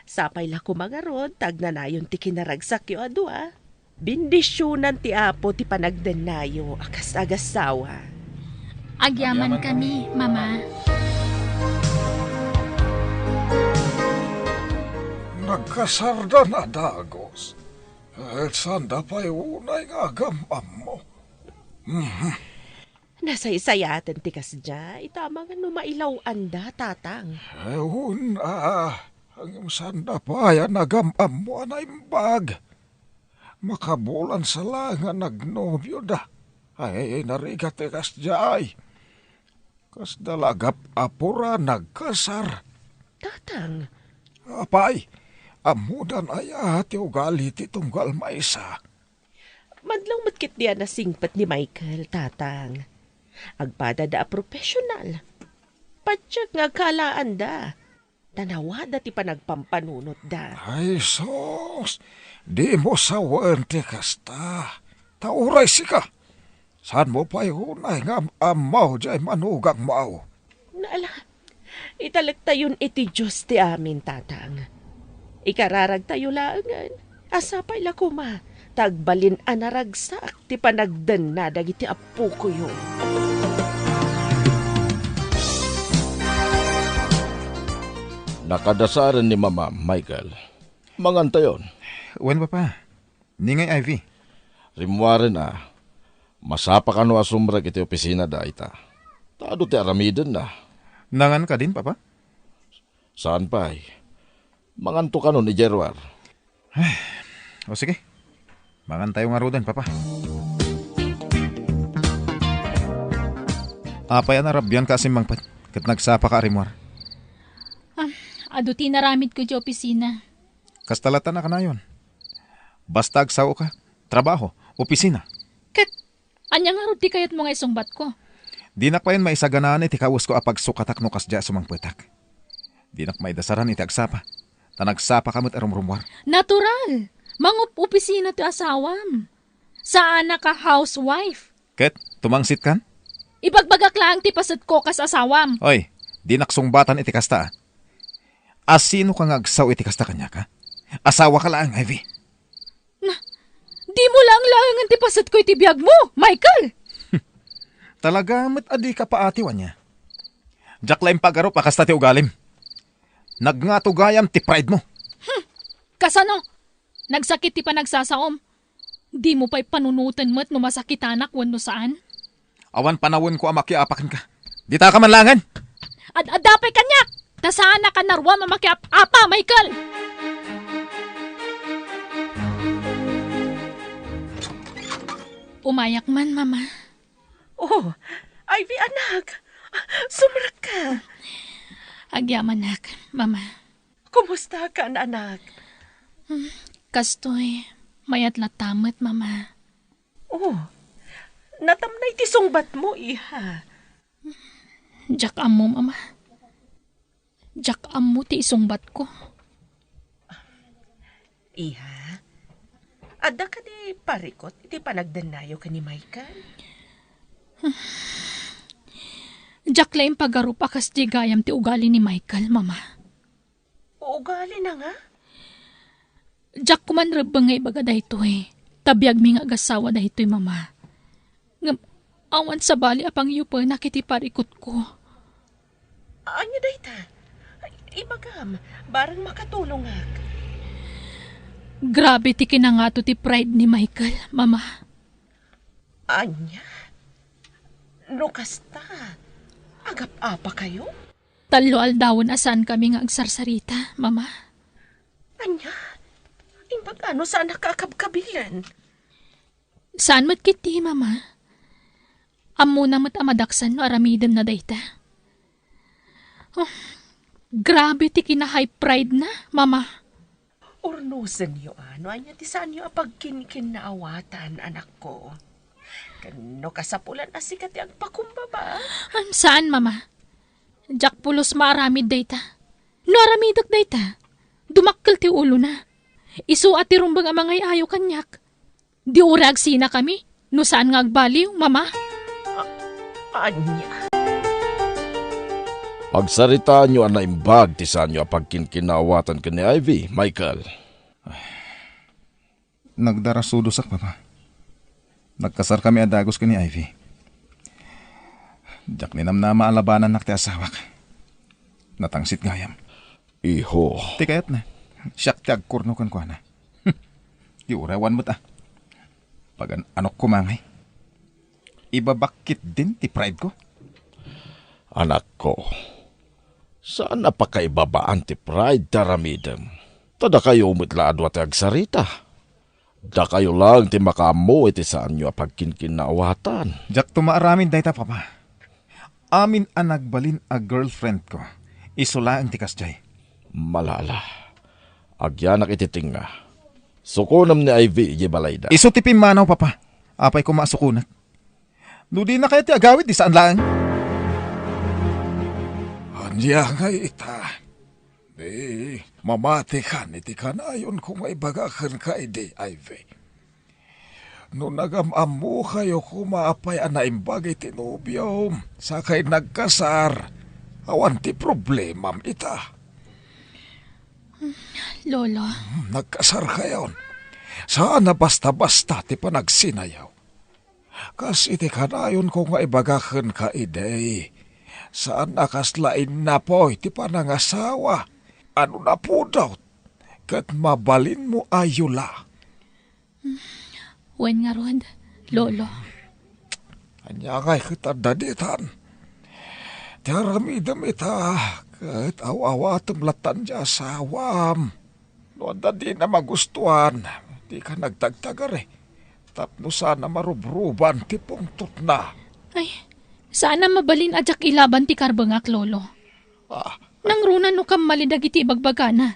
Speaker 12: Sapay la kumangarod, tagnanayon ti kinaragsak yo adwa. Bindisyonan ti apo ti panagdenayo akas agasawa.
Speaker 2: Agyaman kami, mama.
Speaker 14: Nagkasarda na dagos. At sanda pa'y unay nga gamam mo.
Speaker 12: Nasaysayaten ti kasdya, itama nga numailaw anda, tatang.
Speaker 14: Ang sanda pa'y nagamam mo anay bag. Makabulan sa lang nga nagnobyo da. Ay, narigat ti kasdya ay. Kas dalagap apura nagkasar.
Speaker 12: Tatang?
Speaker 14: Apay, amudan ay ati ugali ti tunggal maisa.
Speaker 12: Madlang matkit diyan na singpat ni Michael, tatang. Agpada da profesional. Patsyak nga kalaan da. Tanawada ti panagpampanunot da.
Speaker 14: Ay sos, di mo sawan ti kasta. Tauray sika. Saan mo pa'y hunay nga amaw jay manugang mau?
Speaker 12: Naala, italag tayon iti Diyos ti amin, tatang. Ikararag tayo laangan. Asapay la kuma. Tagbalin anaragsak ti panagdan na dagiti apo ko yun.
Speaker 7: Nakadasaran ni Mama, Michael. Manganta yon.
Speaker 13: Wen, papa. Ningay Ivy.
Speaker 7: Rimwari na. Masapa ka no asumrag iti opisina da ita. Tado ti aramiden na.
Speaker 13: Nangan ka din, papa?
Speaker 7: Saan pa ay? Manganto ka no ni Jerwar.
Speaker 13: O sige. Mangan tayo nga rodan, papa. Apay anarabyan ka asim mangpat. Kat nagsapa ka rimwar.
Speaker 2: Ado tinaramid ko di opisina.
Speaker 13: Kastalatan na ka na yun. Basta agsaw ka. Trabaho. Opisina.
Speaker 2: Kat, anya nga roti kayat mo nga isungbat ko.
Speaker 13: Di nak pa yun maisaganaan iti kawas ko apag sukatak no kasdya sumangpetak. Di nak maidasaran iti agsapa. Tanagsapa kamot arumrumwar.
Speaker 2: Natural. Mangup opisina ti asawam. Saan na ka housewife?
Speaker 13: Ket, tumangsit kan?
Speaker 2: Ibagbagak lang ti pasad ko kas asawam.
Speaker 13: Oy, di naksungbatan iti kasta. Asino ka nga agsaw iti kasta kanya ka? Asawa ka lang, Ivy.
Speaker 2: Di mo lang langan ti pasad ko iti biyag mo, Michael.
Speaker 13: Talaga mat adi ka pa atiwan niya. Jack lang pagaro pa kasta ti ugalim. Nagngatugayam ti pride mo.
Speaker 2: Kasano? Nagsakit ti pa nagsasaom. Di mo pa'y panunutan mo't no masakitanak wano saan?
Speaker 13: Awan panawon ko amakiapakan ka. Di ta ka manlangan.
Speaker 2: Adapay kanyak! Tasaan na ka narwa mamakiapa, Michael! Umayak man, mama.
Speaker 12: Oh, Ivy anak. Sumrat ka.
Speaker 2: Agyaman nak, mama.
Speaker 12: Kumusta ka, anak?
Speaker 2: Kastoy, mayat latamet, mama.
Speaker 12: Oh, natamnay ti sungbat mo, iha.
Speaker 2: Jak amo, mama. Jak amo ti isungbat ko.
Speaker 12: Iha, ada ka di parikot, iti panagdanayo ka ni Michael?
Speaker 2: Jak laing pagarupa kas di gayam ti ugali ni Michael, mama.
Speaker 12: Ugali na nga?
Speaker 2: Jak kuman rebeng nga ibaga dahitoy. Tabiyag mi nga agasawa dahitoy, mama. Ngam, awan sa bali apang yupo nakiti parikot ko.
Speaker 12: Anya dayta? Ibagam, barang makatulong nga.
Speaker 2: Grabe ti kinangato ti pride ni Michael, mama.
Speaker 12: Anya? No kasta, agap-apa kayo?
Speaker 2: Talo aldawon asan kami nga agsarsarita, mama.
Speaker 12: Anya? Imbagano saan nakakabkabilan?
Speaker 2: Saan mat kiti, mama? Amo na mat amadaksan no aramidem na dayta. Oh, grabe ti kina high pride na, mama.
Speaker 12: Urnusan niyo, ano anya ti saan niyo apagkinkin na awatan, anak ko. Kano kasapulan na sikat ang pakumbaba?
Speaker 2: Saan, mama? Jak pulos maaramid dayta. No aramidak dayta. Dumakkel ti ulo na. Isu at tirumbang amangay ayo kanyak. Di urag sina kami. No saan nga agbaliw, mama?
Speaker 12: Anya.
Speaker 7: Pagsaritaan nyo ang naimbag ti saan nyo apagkinkinawatan ka ni Ivy, Michael.
Speaker 13: Nagdarasudosak, papa. Nagkasar kami adagos ka ni Ivy. Jak ninam na maalabanan nak ti asawak. Natangsit gayam.
Speaker 7: Iho.
Speaker 13: Ti kayat na. Siyak ti agkurnukan ko na. Iurawan mo ta. Pag anok kumangay. Ibabakit din ti pride ko.
Speaker 7: Anak ko, saan napakaibabaan ti pride taramidem? Tada kayo umitlado at agsarita. Da kayo lang ti makamo iti saan nyo apagkinkinawatan.
Speaker 13: Jak tumaaramin dayta, papa. Amin ang nagbalin a girlfriend ko. Isulaang ti kasjay.
Speaker 7: Malala. Agyanak ititing nga. Sukunam ni Ivy, ibalay da.
Speaker 13: Iso ti pimanaw, papa. Apay ko masukunak. Nudi na kaya ti agawit, di saan lang?
Speaker 14: Anya nga ita. Di, mamati ka iti kanayon kung may bagakan ka iti, Ivy. No nagamamu kayo kumaapay anaimbag iti nobyo, sakay nagkasar, awan ti problemam ita.
Speaker 2: Lolo.
Speaker 14: Nagkasar kayon. Saan na basta-basta ti panagsinayaw. Kas iti kanayon kung maibagakan ka ide. Saan nakaslain na po iti panangasawa. Ano na po daw? Kat mabalin mo ayula.
Speaker 2: Wen nga rod, Lolo.
Speaker 14: Anya ngay kita daditan. Tiaramidam ita. Kat awawatam latan di asawam. Noon da di na magustuhan. Di ka nagtagtagar eh. Tapno sana marubruban ti pungtot na.
Speaker 2: Ay, sana mabalin ajak ilaban ti karbangak, Lolo. Nang runan no kam malidag iti bagbagana.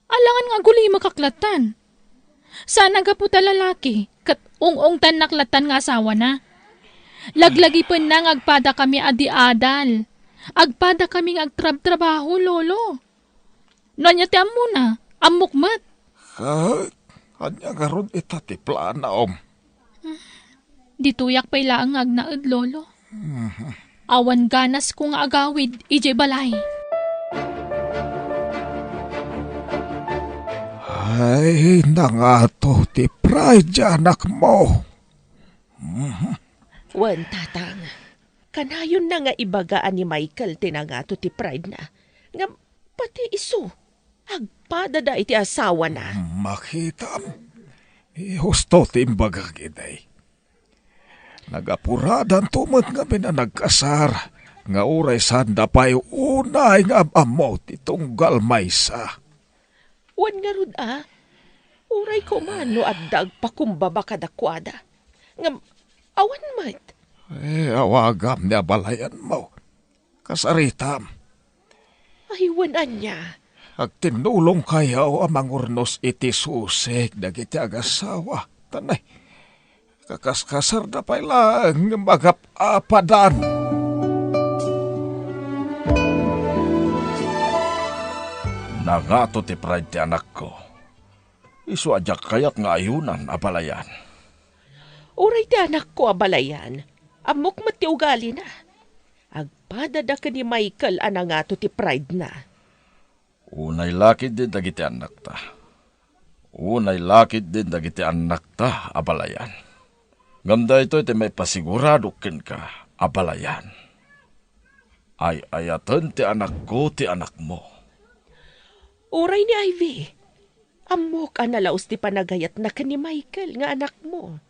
Speaker 2: Alangan nga guli makaklatan. Sana gaputa lalaki, kat ung tan naklatan nga asawa na. Laglagi pa nang agpada kami adi-adal. Agpada kaming agtrab-trabaho, Lolo. Nanya ti amuna, amukmat.
Speaker 14: Kanya nga ron itati plana,
Speaker 2: Dituyak pa ilaang agnaad, Lolo. Awan ganas kung agawid, ije balay.
Speaker 14: Ay, nangato ti pride anak mo.
Speaker 12: Wan, tatang. Kanayon na nga ibagaan ni Michael tinangato ti pride na. Nga pati iso. Agpada da iti asawa na.
Speaker 14: Makitam. Husto ti imbaga giday. Nagapuradan tumot nga nagkasar. Nga uray sanda pa'y unay nga amaw ti tunggal maysa.
Speaker 12: Wan nga rod Uray ko man no addag pakumbaba kadakwada. Nga awan mat.
Speaker 14: Awagam niya balayan mo. Kasaritam.
Speaker 12: Ay, wanan niya.
Speaker 14: Agtinulong kayaw amang urnos iti susek dagiti agasawa. Tanay, kakaskasar na pa lang magapadan.
Speaker 7: Nangato ti pride ti anak ko. Isu ajak kayat nga ayunan abalayan.
Speaker 12: Uray ti anak ko abalayan. Amok mat ti ugali na. Agpadada ka ni Michael anangato ti pride na.
Speaker 7: Unay lakid din dagiti anak ta. Unay lakid din dagiti anak ta abalayan. Ganda ito iti may pasigurado ken ka abalayan. Ay ayatan ti anak ko ti anak mo.
Speaker 12: Uray ni Ivy. Amok analaos ti panagayat na ka ni Michael nga anak mo.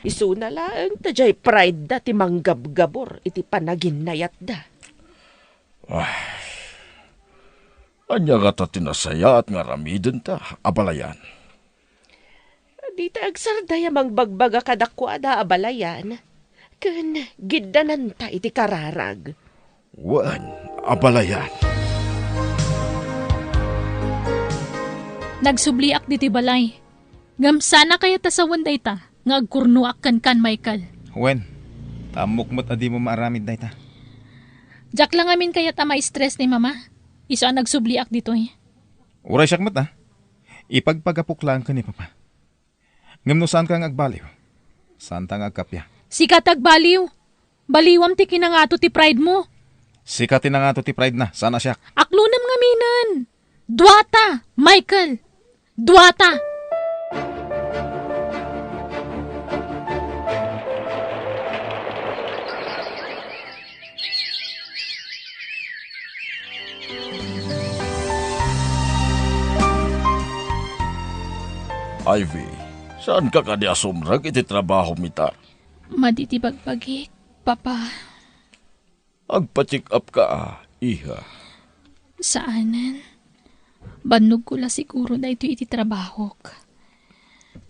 Speaker 12: Isuna lang, tajay pride da ti manggabgabor iti panaginayat da.
Speaker 7: Ay, anya nga ta tinasaya at nga ramiden ta, abalayan.
Speaker 12: Di ta agsardaya mangbagbaga kadakwada abalayan. Ken giddanan ta iti kararag.
Speaker 7: Wan, abalayan.
Speaker 2: Nagsubliak diti balay. Ngam sana kaya ta sa wanday ta, nga agkurnuak kan Michael.
Speaker 13: Wen, tamok mo't adi mo maaramid na ita.
Speaker 2: Jack lang amin kaya ta ma-stress ni mama. Iso ang nagsubliak dito eh.
Speaker 13: Uray siyak mat ipagpagapok lang ka ni papa. Ngam no saan ka agbaliw? Saan ta agkapya?
Speaker 2: Sikat agbaliw. Baliwam ti kinangato ti pride mo.
Speaker 13: Sikat na nga to ti pride na, sana siyak.
Speaker 2: Aklunam nga minan. Duwata, Michael. Duwata.
Speaker 7: Ivy, saan ka kadi asumrag iti trabaho mita?
Speaker 2: Maditibagbagik, papa.
Speaker 7: Agpa-check up ka, iha.
Speaker 2: Saanan? Banog ko la siguro na ito iti trabaho.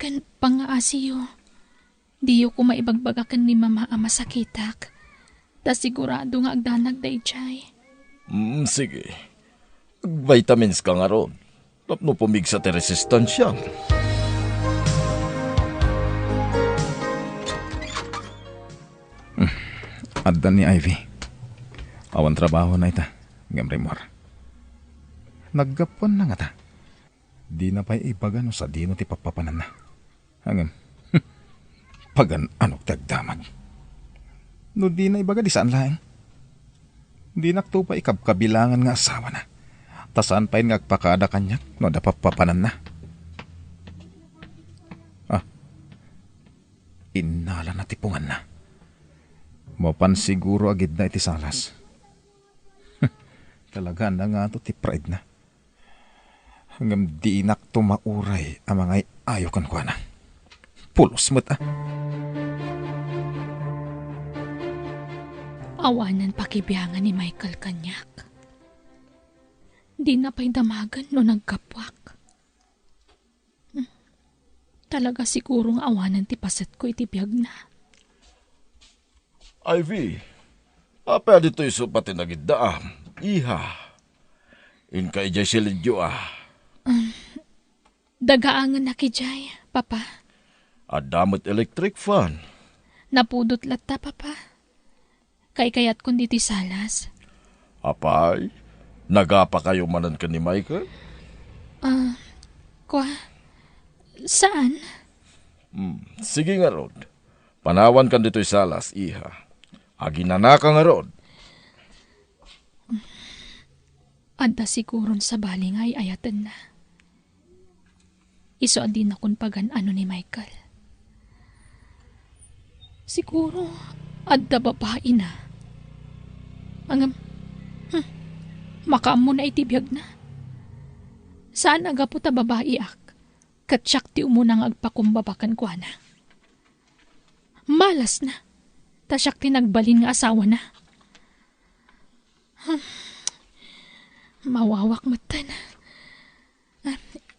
Speaker 2: Kan pangaasiyo. Diyo ko maibagbagakan ni mama ama sakitak. Ta sigurado nga agdanag day chay.
Speaker 7: Sige. Vitamins ka nga ron. Tapno pumigsa ti resistansya.
Speaker 13: Addan ni Ivy. Awan trabaho na ita. Gamrimor. Naggapon na nga ta. Di na pa'y ibaga no sa dino ti papapanan na. Hangam. Pagan anok tagdamag. No di na ibaga di saan lang. Di nakto pa ikabkabilangan nga asawa na. Tasaan pa'y ngagpakada kanyak no da papapanan na. Inala na tipungan na. Mapan siguro agid na iti salas. Talaga na nga to ti pride na. Hanggang di inak to mauray ang mga ayaw kan kwa na. Pulos mo't
Speaker 2: Awanan pakibiyangan ni Michael kanyak. Di na pa'y damagan no nagkapwak. Talaga sigurong awanan ti paset ko iti biyag na.
Speaker 7: Ivy, apa dito iso pati nagiddaam, iha. Inka ijay silidyo
Speaker 2: Dagaangan na kijay, papa.
Speaker 7: Adamot electric fan.
Speaker 2: Napudot latta, papa. Kayat kun diti salas.
Speaker 7: Apay, nagapa kayo manan ka ni Michael?
Speaker 2: Saan?
Speaker 7: Sige nga rod. Panawan kan dito'y salas, iha. Aginanaka nga rod.
Speaker 2: Adda siguron sa baling ay ayatan na. Iso adin akong pagan ano ni Michael. Siguro, adda babae na. Makaam mo na itibiyag na. Saan aga po ta babae ak? Katsyak ti umunang agpakumbabakan kwa na. Malas na. Tasyak ti nagbalin nga asawa na. Mawawak matan.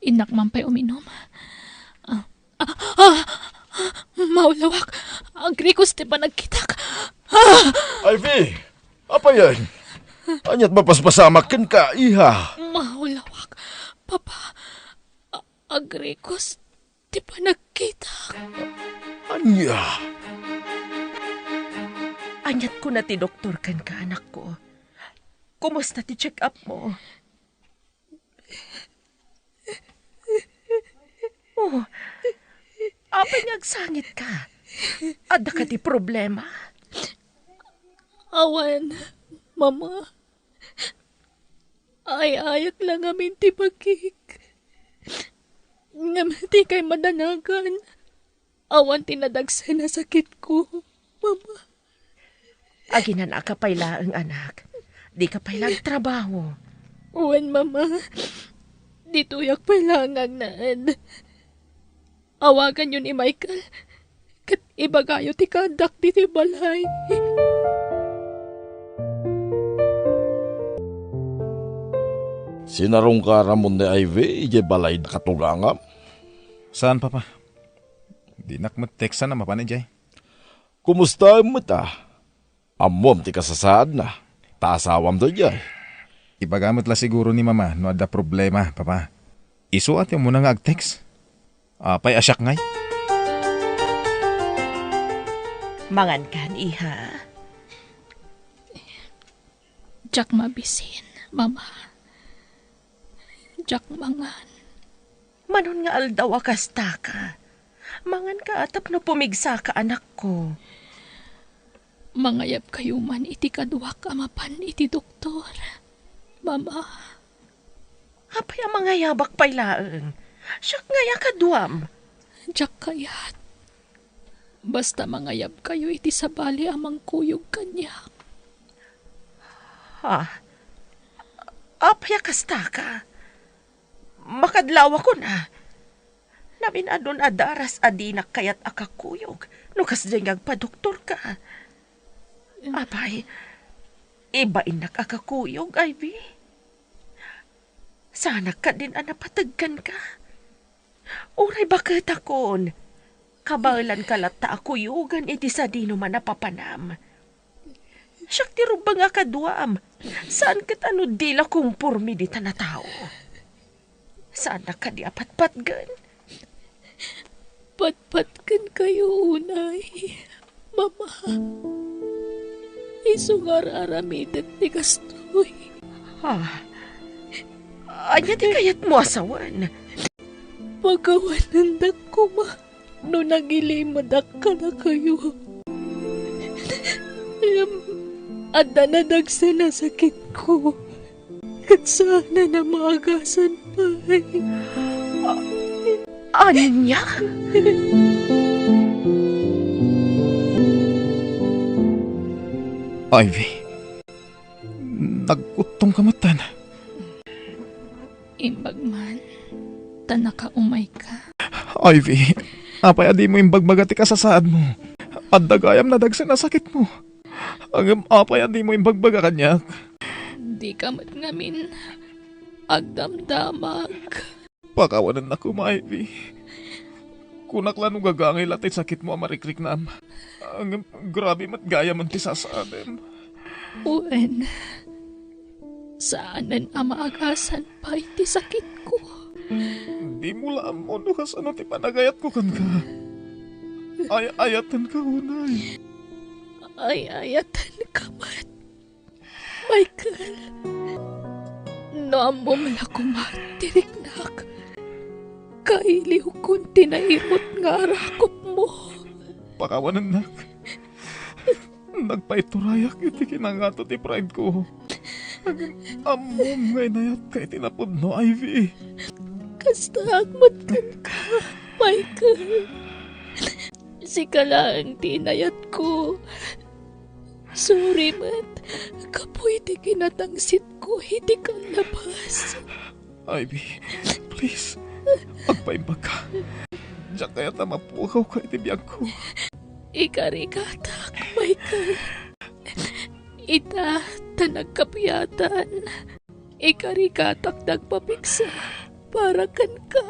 Speaker 2: Inak man pa'y uminom. Maulawak. Ang krikos ti pa nagkitak.
Speaker 7: Ivy, apa yan? Anyat mapaspasamakin ka, iha.
Speaker 2: Maulawak. Papa, agrikos ti pa nagkitak.
Speaker 7: Anya?
Speaker 12: Anyat ko na ti doktor kan ka, anak ko. Kumusta ti check up mo? Oh, apa niyagsangit ka? Ada ka ti problema?
Speaker 2: Awan, mama. Ay-ayak lang amin ti pagkik. Ngam ti kay madanagan. Awan tinadagsa na sakit ko, mama.
Speaker 12: Aginan ka payla ang anak. Di ka payla trabaho.
Speaker 2: Uwan, mama. Dito yak payla ang agnaan. Awagan yun ni Michael. Kat ibagayo ti kadak di ti balay.
Speaker 7: Sinarong ka ramon ni Ivy, ije balay na katugangam.
Speaker 13: Saan, papa? Di nakmateksa na mapanay,
Speaker 7: Kumusta mo ta? Amom ti kasasaad na. Taasawam to jay.
Speaker 13: Ipagamot la siguro ni mama no ada problema, papa. Isuat yung muna nga ag-text. Apay asyak ngay.
Speaker 12: Mangan kan, iha.
Speaker 2: Jak mabisin, mama. Jak mangan.
Speaker 12: Manon nga aldaw akasta ka. Mangan ka atap no pumigsa ka, anak ko.
Speaker 2: Mangayab kayo man iti kaduak amapan iti doktor. Mama.
Speaker 12: Apay ang mga yabak pailaeng. Siyak ngaya ka duam.
Speaker 2: Jak kayat. Basta mangayab kayo iti sabali amang kuyog kanya.
Speaker 12: Ha? Apay akasta ka. Makadlaw ako na. Namin adon adaras adinak kayat akakuyog. Nukas dyan agpa-doktor ka. Apay, ibain na kakakuyog, Ivy. Sana ka din anapatagkan ka. Uray bakit akon? Kabalan kalata ako yugan iti sa dino man napapanam. Siyak tirubang nga kaduam. Saan kat ano dila kumpurmi di na tao? Sana ka di apatpatgan?
Speaker 2: Patpatkan kayo, unay. Mama. Isungar aramitan ti kastoy.
Speaker 12: Ha? Anya di kayat mo asawan?
Speaker 2: Pagkawanandak ko ma. No nagilimadak ka na kayo. Ada na dagsa na sakit ko. Kat sana na maagasan pa.
Speaker 12: Anya?
Speaker 13: Ivy, nagutong kamatan.
Speaker 2: Imbag man, tanaka umay ka.
Speaker 13: Ivy, apay adi mo imbagbagati ka sa saad mo. At dagayam na dagsa na sakit mo. Ang apay adi mo imbagbaga kanyak.
Speaker 2: Di ka mat ngamin agdamdamag.
Speaker 13: Pakawanan na ko, Ivy. Kunak lang gagangay latay sakit mo amarikrik na am. Ang grabe mat gaya man ti sasadem.
Speaker 2: Uwen, saanan amaagasan pa iti sakit ko.
Speaker 13: Di mo lang mo no kas ano ti panagayat ko kan ka. Ay-ayatan ka, unay.
Speaker 2: Ay-ayatan ka mat. Michael, naam mo malakumat, tiriknak. Kailiw kung tinaimot nga arakop mo.
Speaker 13: Pakawanan nak. Nagpaiturayak iti kinangato ti pride ko. Amom ngay nayat kay tinapod no, Ivy.
Speaker 2: Kasta agmatkan ka, Michael. Si kalaang tinayat ko. Sorry, mat. Kapoy ti kinatangsit ko, hindi ka labas.
Speaker 13: Ivy, please. Agpaimbag ka. Diyan kaya mapukaw ka itibiyag ko.
Speaker 2: Ikarikatak, Michael. Ita, tanagkapiyatan. Ikarikatak nagpapiksa. Para kan ka.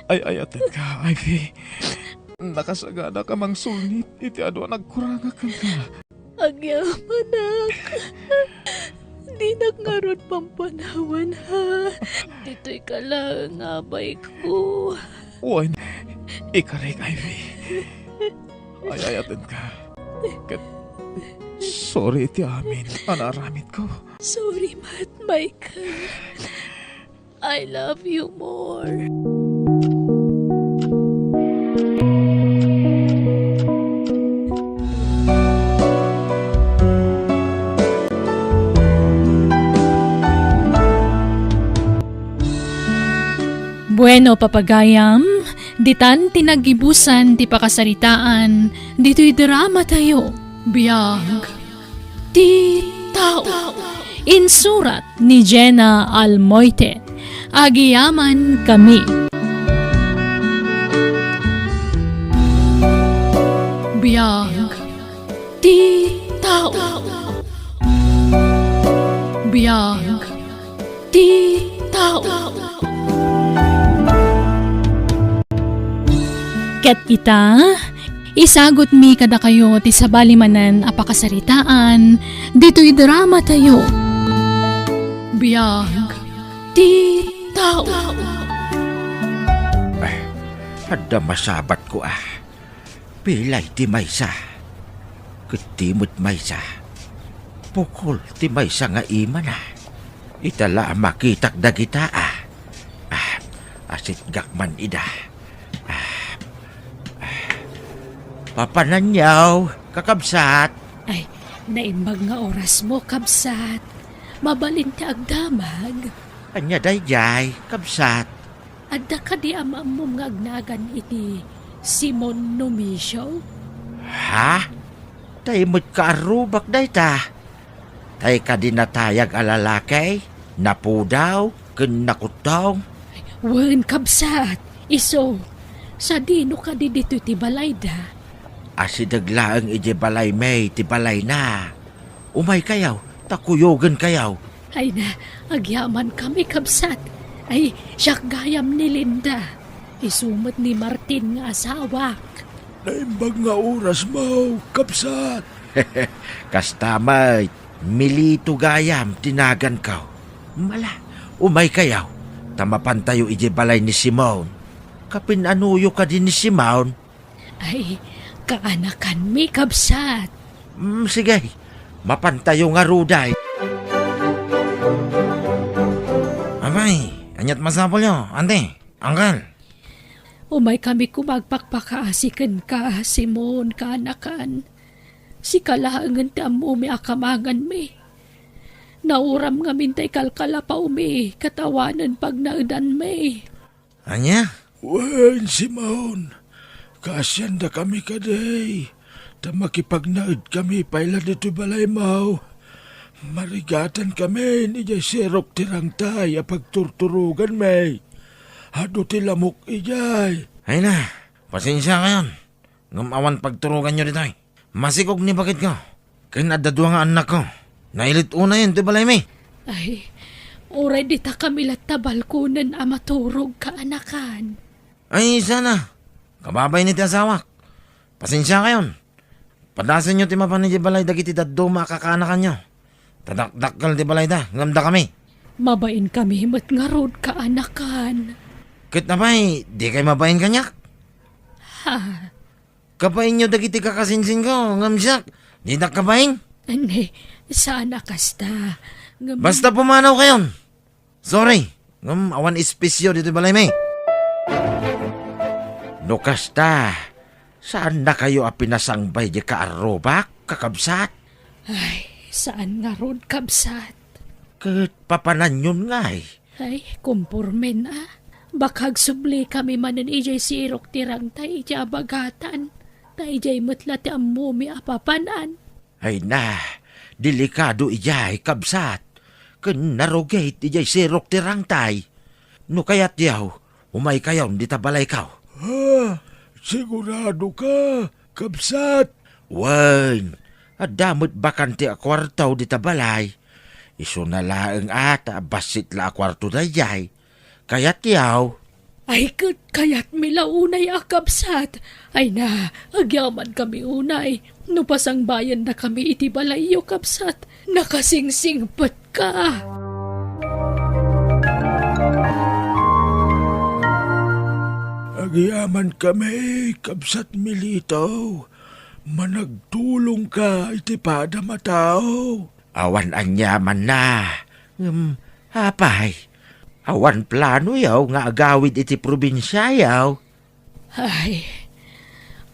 Speaker 13: Ay-ayatan ka, Ivy. Nakasagada ka mang sulnit. Iti ado nagkuranga ka ka.
Speaker 2: Agyaman di nagngarot pampanawan ha. Dito'y ka lang abay ko.
Speaker 13: Uwan, ikarik, Ivy. Ay-ayatan ka. Sorry iti amin. Anaramit ko.
Speaker 2: Sorry, Matt Michael. I love you more. Bueno, papagayam, ditan tinagibusan ti pakasaritaan, dito'y drama tayo, biyag, ti tao. Insurat ni Jenna Almoite, agiyaman kami. Biyag, ti tao. Biyag, ti tao. Ket ita, isagot mi kada kayo ti sabalimanan apakasaritaan, dito'y drama tayo. Biyag, ti tao.
Speaker 5: Hada masabat ko Pilay ti maysa. Ketimut maysa. Pukul ti maysa nga ima na. Itala makitak dagita asit gakman ida. Papananyaw, kakabsat.
Speaker 8: Ay, naimbag nga oras mo, kabsat. Mabalin ti agdamag.
Speaker 5: Anya dayjay, kabsat.
Speaker 8: Adda ka di amam mo nga agnagan iti Simon Numisyo?
Speaker 5: Ha? Taimot ka arubak day ta. Tay ka dinatayag alalakay, napudaw, kinakutaw.
Speaker 8: Wen kabsat, iso, sa dino ka di dito ti balay da.
Speaker 5: Asidaglaang ije balay may ti balay na. Umay kayaw, takuyogan kayaw.
Speaker 8: Ay na, agyaman kami kabsat. Ay, siyak gayam ni Linda. Isumot ni Martin nga asawak.
Speaker 14: Naimbag nga oras mo, kabsat.
Speaker 5: Kastamay, milito gayam, tinagan ka. Mala, umay kayaw. Tamapan tayo ije balay ni Simon. Kapinanuyo ka din ni Simon.
Speaker 8: Ay, kaanakan mi kabsat.
Speaker 5: Sige, mapantayo nga ruday.
Speaker 6: Abay, anyat masapol nyo, ante, angkal.
Speaker 8: Umay kami kumagpakpakaasikan ka, Simon, kaanakan. Si kalahangan ti amu mi akamangan mi. Nauram nga mintay kalkala pa umi, katawanan pag naudan mi.
Speaker 6: Anya?
Speaker 14: Wen, Simon. Kasyan da kami kaday. Ta makipagnaid kami paila dito balay mau. Marigatan kami ni jay serok tirang tay pagturturugan may. Hado ti lamok ijay.
Speaker 6: Ay na, pasensya kayon. Ngamawan pagturugan nyo dito. Masikog ni bakit ko. Kaya nadadwa nga anak ko. Nailit una yun, di balay may.
Speaker 8: Ay, oray di ta kami latabal kunan amaturog kaanakan.
Speaker 6: Ay, sana. Kababay ni ti asawak. Pasensya kayon. Padasan nyo ti mapan ni balay dagiti daddo makakaanakan nyo. Tadakdakal ti balay da, ngamda kami.
Speaker 8: Mabain kami himot nga road kaanakan.
Speaker 6: Kit na ba'y, di kayo mabain kanyak?
Speaker 8: Ha?
Speaker 6: Kapain nyo dagiti kakasinsin ko, ngamsyak. Di na kapain?
Speaker 8: Ane, sana kasta.
Speaker 6: Basta pumanaw kayon. Sorry, awan espesyo dito balay may.
Speaker 5: No kasta, saan na kayo pinasangbay di kaarobak, kakabsat?
Speaker 8: Ay, saan nga road kabsat?
Speaker 5: Kat papanan yun nga
Speaker 8: Ay, kumpurmen Bakag subli kami manan ijay sirok tirang tay ijay bagatan. Tay ijay mutla ti amumi apapanan.
Speaker 5: Ay na, delikado ijay, kabsat. Kun narugate ijay sirok tirang tay. No kayat yaw, umay kayaw di tabalay kaw.
Speaker 14: Ha? Sigurado ka, kabsat?
Speaker 5: Wan, adamot bakante a kwartaw di tabalay. Iso na laeng ata basit la a kwarto da jay. Kayat yaw.
Speaker 8: Ay kayat mila unay akabsat. Ay na, agyaman kami unay. No pasang bayan na kami iti balayo kabsat. Nakasingsingpat ka.
Speaker 14: Agyaman kami, kabsat militaw. Managtulong ka iti pada matao.
Speaker 5: Awan anyaman na. Hapay. Awan plano yaw nga agawid iti probinsya yaw.
Speaker 8: Ay,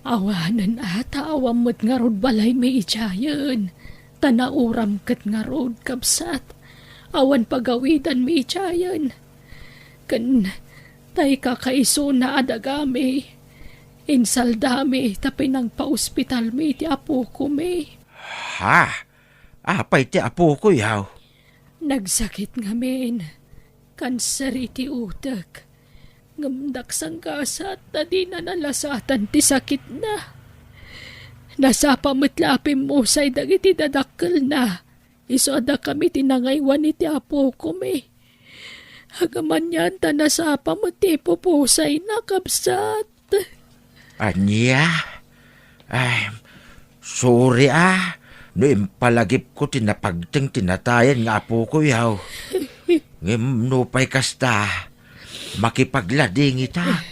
Speaker 8: awanan ata awamot nga rod balay may itsayan. Tanauram kat nga rod kabsat. Awan pagawidan may itsayan. Kan tay kakaiso na adagami. Insaldami tapi nang pa-ospital mi ti apo ko mi.
Speaker 5: Ha? Apay ti apo ko yaw.
Speaker 8: Nagsakit nga men. Kanser iti utak. Ngamdak sang kasat na di na nalasatan ti sakit na. Nasapa matlapim mo say dagiti dadakkel na. Isoda kami tinangaywan iti apo ko mi. Hagaman yan ta nasapa mo ti pupusay na kabsat.
Speaker 5: Anya? Ay, sorry No impalagip ko tinapagteng tinatayan nga apo ko yaw. Ngem no pa'y kasta, makipaglading ita.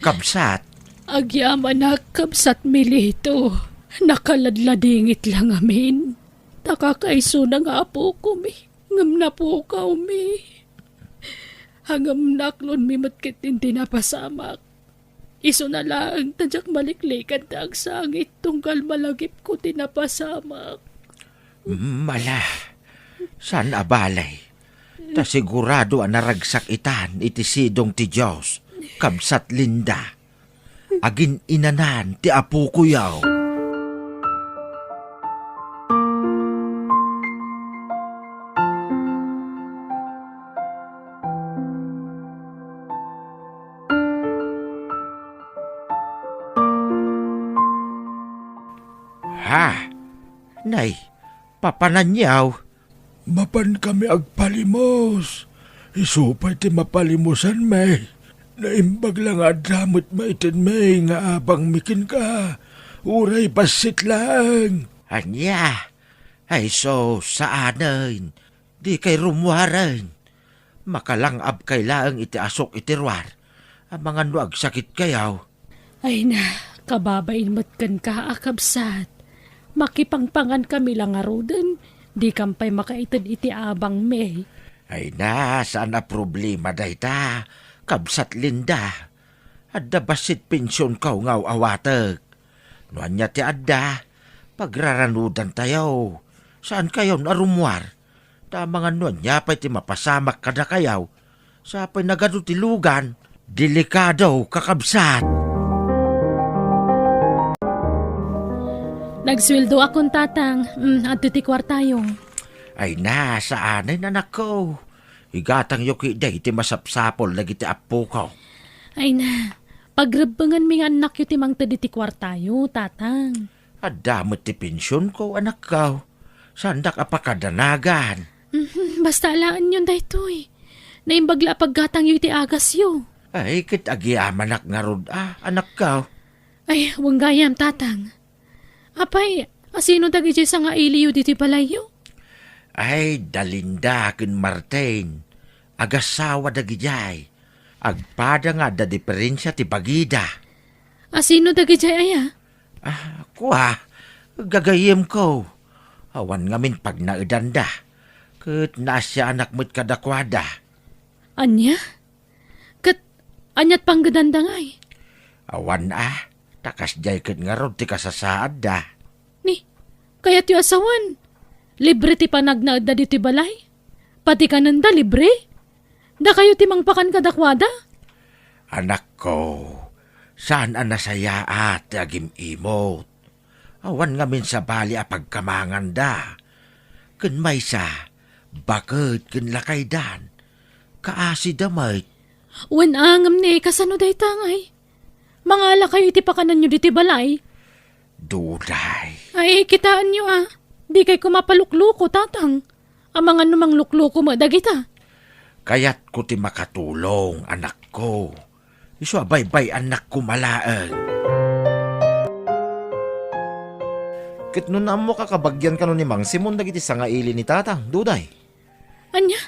Speaker 5: Kabsat,
Speaker 8: Agyaman na kabsat milito. Nakaladladingit lang amin. Takakaiso na nga po ko mi. Ngam na po ka mi. Hangam naklon mi matkit hindi napasamak. Iso na lang tadyak maliklikan ta ang sangit tunggal malagip ko tinapasamak.
Speaker 5: mala, san abalay? Ta sigurado ang naragsak itan iti sidong ti Diyos, kabsat Linda. Agin inanan ti apo ko yaw. Ha? Nay, papananyaw.
Speaker 14: Mapan kami agpalimos. Isupay ti mapalimusan may. Naimbag lang adamot maitin may nga abang mikin ka. Uray pasit lang.
Speaker 5: Anya? Ay so, saanin? Di kay rumwaran. Makalangab kay laang iti asok iti ruwar. Ang mga nuag sakit kayaw.
Speaker 8: Ay na, kababain matkan ka akabsat. Makipangpangan kami lang arudan. Di kampay makaitid iti abang may.
Speaker 5: Ay na, saan na problema dayta? Kabsat Linda. Adda basit pensyon kaw ngaw awatag. Nuan niya ti adda. Pagraranudan tayo. Saan kayo narumwar? Tamang nuan niya pa'y ti mapasamak kada kayaw. Sa pa'y nagado ti lugan. Delikado kakabsat.
Speaker 8: Nagsweldo akong tatang. Adto ti kwartayo.
Speaker 5: Ay na, saan ay nanak ko? Igatang yuki day ti masapsapol lagi ti apo ko.
Speaker 8: Ay na, pagrabangan mi nga anak yu ti mang tadi ti kwartayo, tatang.
Speaker 5: Adamot ti pensyon ko, anak ko. Sandak apakadanagan.
Speaker 8: Basta alaan yun daytoy. Naimbagla paggatang yu ti agas yu.
Speaker 5: Ay, kit agiamanak nga rod, anak ko.
Speaker 8: Ay, huwag gayam, tatang. Apay, asino dagi sa nga iliyo diti palayo?
Speaker 5: Ay, Dalinda ken Martin. Agasawa dagi jay. Agpada nga da diferensya ti bagida.
Speaker 8: Asino dagi aya?
Speaker 5: Kuha, gagayem ko. Awan ngamin pag naedanda. Ket nasya anak mo't kadakwada.
Speaker 8: Anya? Ket, anyat panggadanda ngay?
Speaker 5: Awan takas jay ket nga rod ti kasasaad da.
Speaker 8: Ni, kayat yu asawan. Libre ti panagnaad da diti balay? Pati kananda libre? Da kayo ti mangpakan kadakwada?
Speaker 5: Anak ko, saan ang nasaya at agim imot? Awan ngamin sa bali a pagkamangan da. Kun may sa, bakit kun lakay dan? Kaasi damay.
Speaker 8: Wen angam ni kasano day tangay? Mangala kayo iti pakanan nyo diti balay?
Speaker 5: Duday.
Speaker 8: Ay, kitaan nyo Di kay kumapalukluko, tatang. Ang mga numang lukluko mo, dagita.
Speaker 5: Kaya't ko ti makatulong, anak ko. Iso abay-bay anak ko malaang. Kit nun mo kakabagyan ka nun ni Mang Simon dagiti sangaili ni tatang, duday.
Speaker 8: Anya?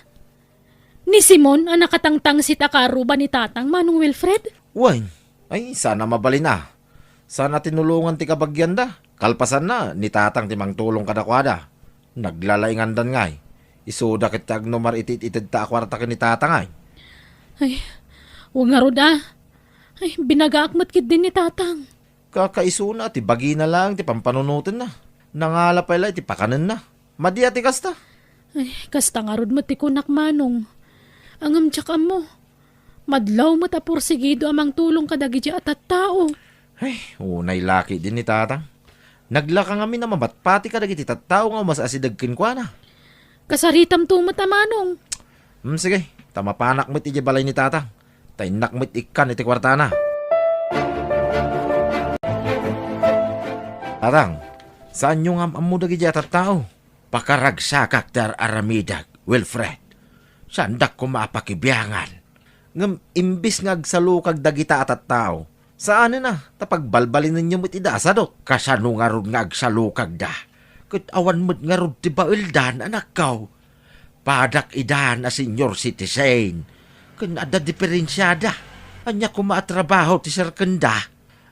Speaker 8: Ni Simon, ang nakatangtang si Takaruba ni tatang, Manong Wilfred?
Speaker 6: Wan, ay sana mabali na. Sana tinulungan ti kabagyan da. Kalpasan na, ni tatang ti mangtulong kadakwada. Naglalaingan dan ngay. Isuda kit agnomar itid ta akwarta ni tatang ay.
Speaker 8: Ay, huwag nga roda. Ay, binagaakmat kit din ni tatang.
Speaker 6: Kakaisuna, ti bagi na lang, ti pampanunutin na. Nangala pala, ti pakanan na. Madiya ti kasta.
Speaker 8: Ay, kasta nga rod mo ti kunak manong. Angam tsak mo. Madlaw mo ta porsigido amang tulong kadagiti at tao.
Speaker 6: Ay, unay laki din ni tatang. Naglaka nga mi na mabatpati ka dagiti tattao nga mas asidagkin kwa na.
Speaker 8: Kasaritam tumot amanong.
Speaker 6: Sige, tamapanak mo't iti balay ni tatang. Tainak mo't ikan iti kwartana. Tatang, saan yung amu dagiti tattao? Pakaragsakak dar aramidag, Wilfred. Sandak ko maapakibiyangan. Ngam imbis ngagsalukag dagita at tattao. Saan na, tapagbalbalin ninyo mo't idasadot. Kasano nga ron nga agsalukag da. Kat awan mo't nga ron ti baildan, anak kaw. Padak idan a senior citizen. Kan ada diferensyada.
Speaker 5: Anya ko maatrabaho ti Sir Kenda.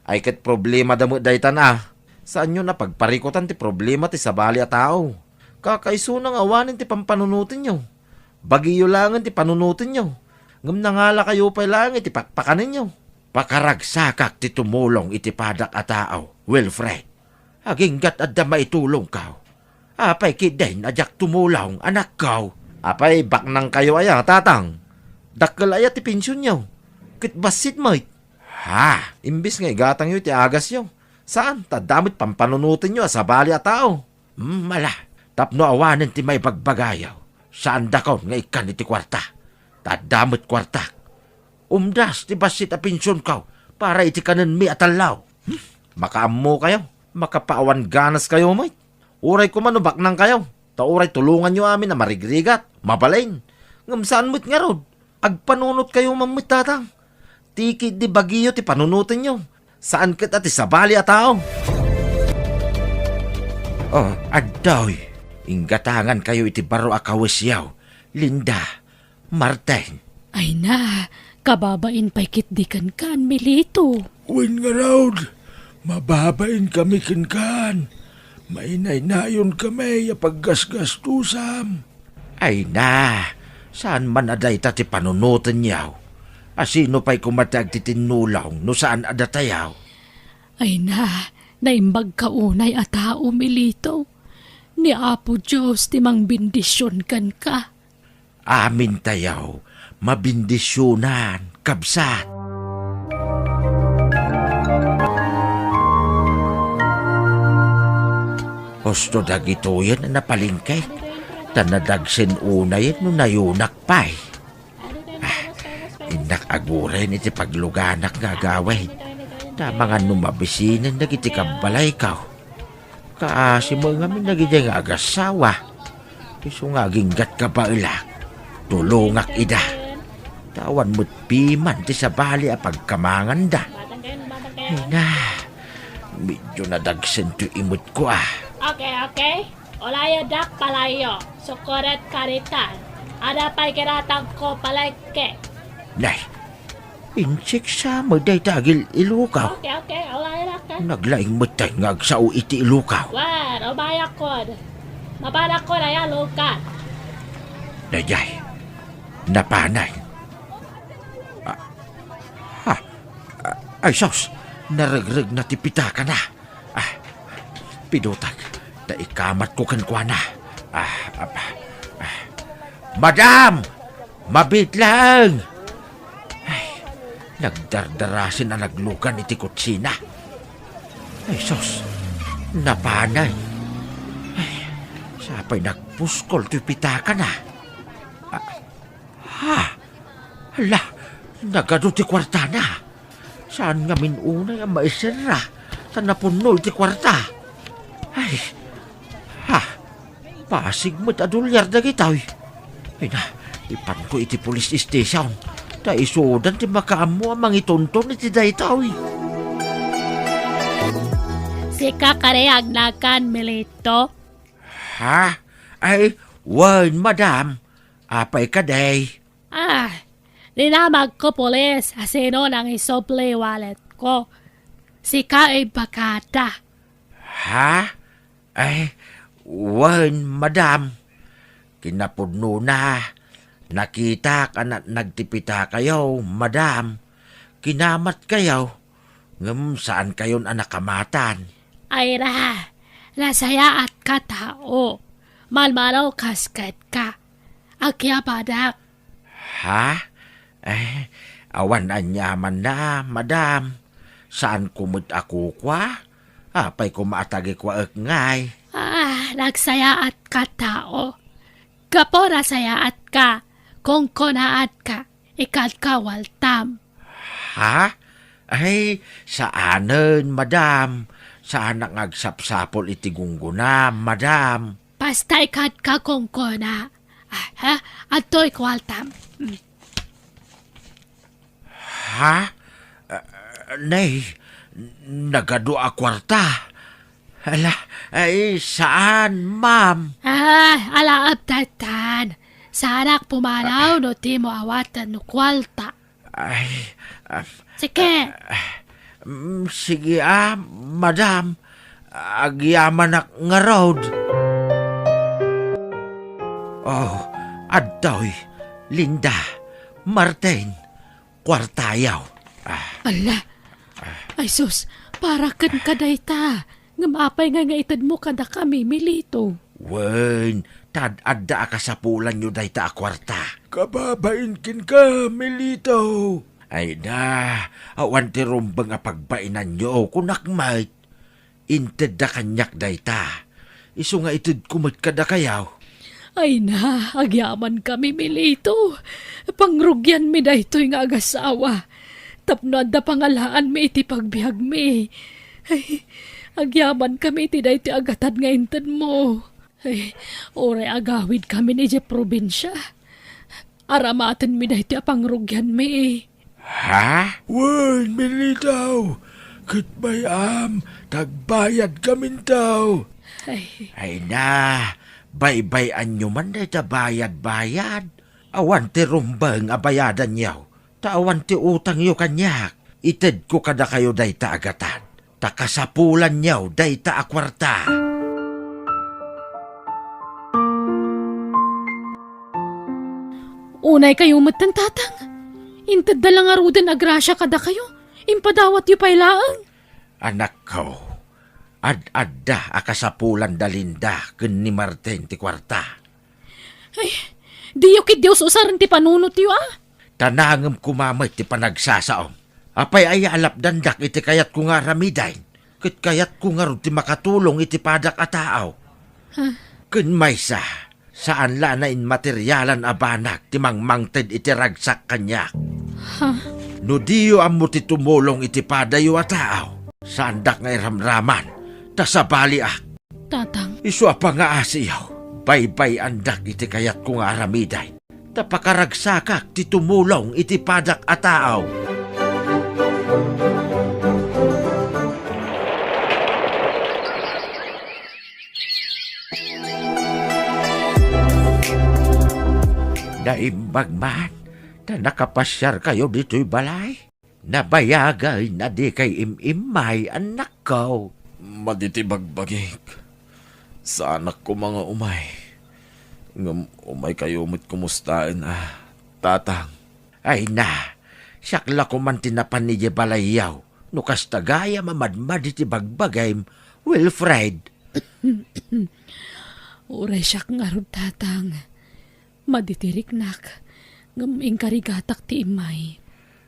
Speaker 5: Ay kat problema damo daytan Saan nyo na pagparikotan ti problema ti sabali a tao? Kakaiso nang awanin ti pampanunutin nyo. Bagiyo langan ti panunutin nyo. Ngam nangala kayo pa lang iti pakpakanin nyo. Pakaragsakak ti tumulong iti padak a tao, Wilfred. Aginggat adda maitulong kaw. Apay kidain ajak tumulong anak kaw. Apay baknang kayo aya tatang. Dakkel aya ti pensyon nyo. Kit basit mo Ha, imbis nga igatang yo ti agas yo. Saan? Tadamit pampanunutin nyo sa bali a tao. Mala, tapno awanin ti may bagbagayaw. Saan dakaw nga ikan iti kwarta. Tadamit kwarta. Umdas ti basit a pensyon kaw para iti kanan mi atalaw. Makaammo kayo. Makapaawan ganas kayo, mate. Uray ko manubak nang kayo. Tauray tulungan nyo amin na marigrigat, mabalain. Ngam saan mo't nga rod? Agpanunot kayo mamit tatang. Tikid di bagiyo ti panunutin nyo. Saan kat ati sabali a tao? Oh, adoy. Inggatangan kayo iti baro akawesyaw. Linda, Martin.
Speaker 8: Ay na, kababain pa'y kitdikan kan, Milito.
Speaker 14: Uwin nga raod. Mababain kami kinkan. Mainay-nayon kami paggasgastusam.
Speaker 5: Ay na, saan man aday ti panunutin yaw? Asino pa'y kumatag ti tinulaw no saan adatayaw?
Speaker 8: Ay na, naimbag kaunay a tao, Milito. Ni Apo Diyos ti mang bindisyon kan ka.
Speaker 5: Amin tayaw, mabindisyonan, kabsat. Gusto dagito yan na napalingkay. Tanadagsin unay no nayunak pa'y. Inak aguren iti pagluganak nga gawin. Na mga numabisinan nagiti kabalay kaw. Kaasi mo nga min nagiti nga agasawa. Iso nga ginggat ka ba ilak. Tulungak ida. Tawan mo't piman ti sabali a pagkamangan da. Ay na, medyo nadagsin to imot ko
Speaker 8: Okay. Olaya dak palayo. Sukuret karitan. Ada pa'y kiratang ko palayke.
Speaker 5: Nay, insik sa mo day tagil ilukaw.
Speaker 8: Okay. Olaya dak.
Speaker 5: Naglaing mo tayo nga agsao iti ilukaw.
Speaker 8: Wan, obayak ko. Mabanak ko na yan, lukan.
Speaker 5: Dayay, napanay. Ay sos, naragrag na tipita ka na. Pinutag, naikamat ko kankwa na. Madam! Mabit lang! Ay, nagdardarasin na naglukan iti kutsina. Ay sos, napanay. Ay, sapay nagpuskol tipita ka na. Hala, nagano ti kwarta na. Saan nga minunay ang maisira sa napunol ti kwarta? Ay, pasig mo't adulyar na gitaw. Ay na, ipan ko iti police station. Ta isudan ti makaamo ang mangitonton iti daytaw.
Speaker 8: Si kakareag na kan, Milito.
Speaker 5: Ha? Ay, wan, madam. Apay ka day.
Speaker 8: Dinamag ko polis asino nang isople wallet ko. Si Kae Bakata.
Speaker 5: Ha? Ay, wan, madam. Kinapudno na. Nakita ka na nagtipita kayo, madam. Kinamat kayo. Ngam saan kayon anakamatan?
Speaker 8: Ay ra, nasaya at katao. Malmalaw kaskat ka. Akya padak.
Speaker 5: Ha? Eh, awan anyaman na, madam. Saan kumut ako kwa? Apay kumatagi kwa ngay.
Speaker 8: Nagsaya at katao. Kapora saya at ka. Kung konaat ka, ikat ka waltam.
Speaker 5: Ha? Ay, saanen, madam? Saan ang agsapsapol iti gungguna, madam?
Speaker 8: Basta ikat ka kung kona. Ato'y kwaltam.
Speaker 5: Ha? Nay, nagado a kwarta. Ala, ay, saan, ma'am?
Speaker 8: Alaap tatan. Sanak pumalaw no ti mo awatan no kwalta.
Speaker 5: Ay,
Speaker 8: Sige.
Speaker 5: sige madam. Agyaman nga road. Oh, adtoy, Linda, Martin, kwartayaw.
Speaker 8: Ala. Ay sus, para kan kaday ta. Ngamapay nga itad mo kada kami, Milito.
Speaker 5: Wen, tad adda ka sa pulan nyo day ta kwarta.
Speaker 14: Kababainkin ka, Milito.
Speaker 5: Ay na, awan ti rumbang a pagbainan nyo, kunakmait. Inted da kanyak day ta. Iso nga itid kumit ka da kayaw.
Speaker 8: Ay na, agyaman kami, Milito. Pangrugyan mi daytoy nga agasawa. Tapno da pangalaan mi iti pagbiag mi. Ay, agyaman kami iti dayti agatad nga inted mo. Ay, oray agawid kami ni je probinsya. Aramaten mi dayti pangrugyan mi.
Speaker 5: Ha?
Speaker 14: Wen, Milito. Kitbayam, tagbayad kamin daw.
Speaker 5: Ay na, baybayan nyo man day ta bayad-bayad. Awan ti rumbang abayadan yaw. Tawan ti utang yo kanyak. Ited ko kada kayo day ta agatan. Takasapulan yaw day ta akwarta.
Speaker 8: Unay kayo matantatang. Intad da lang arudan agrasya kada kayo. Impadawat yu pailaan.
Speaker 5: Anak ko, ad-adda akasapulan da Linda ken ni Martin ti kwarta.
Speaker 8: Ay, di yu kit Diyos usaran ti panunot yu
Speaker 5: Tanangem kumamay ti panagsasaom. Apay ay alapdandak iti kayat ko nga ramidain. Ket kayat ko nga ron ti makatulong iti padak a tao. Ken maysa, saan la na in materyalan a banak ti mangmangted iti ragsak kanyak. No diyo ammo ti tumulong iti padayo a tao. Sandak nga iramraman, tasabali ak.
Speaker 8: Tatang.
Speaker 5: Isu pa nga asiyaw, baybay andak iti kayat ko nga aramiday. Tapakaragsakak ti tumulong iti padak a tao. Naimbag man, na nakapasyar kayo dito'y balay. Nabayagay na di kay imimay anak ko.
Speaker 7: Maditibagbagik. Sa anak ko mga umay. Ngam umay kayo mo't kumustain tatang.
Speaker 5: Ay na, siyakla ko man tinapan ni balayaw. No kastagaya mamadmad iti bagbagay, Wilfred.
Speaker 8: Uray siyak nga ron tatang. Maditirik nak. Ngam ingkarigatak ti imay.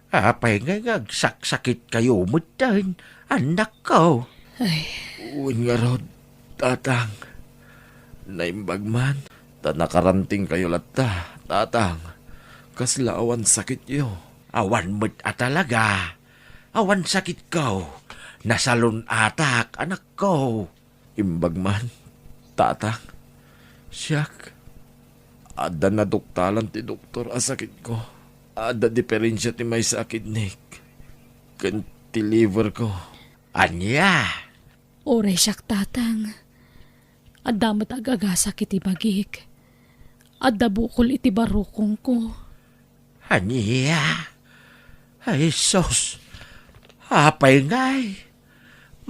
Speaker 5: Apay nga ngagsaksakit kayo mutan, anak ko.
Speaker 8: Ay.
Speaker 7: Uwin nga rod, tatang. Naimbag man, nakaranting kayo latta, tatang. Kasla awan sakit yo.
Speaker 5: Awan mo't talaga. Awan sakit ko. Nasalon atak, anak ko.
Speaker 7: Imbag man, tatang. Siyak. Ada na doktalan ti doktor a sakit ko. Ada diferensya ti may sakit nik. Kan ti liver ko.
Speaker 5: Anya?
Speaker 8: Oray siyak tatang. Adamat agagasak iti bagik. Adda bukol iti barukong ko.
Speaker 5: Anya? Ay sos. Hapay ngay.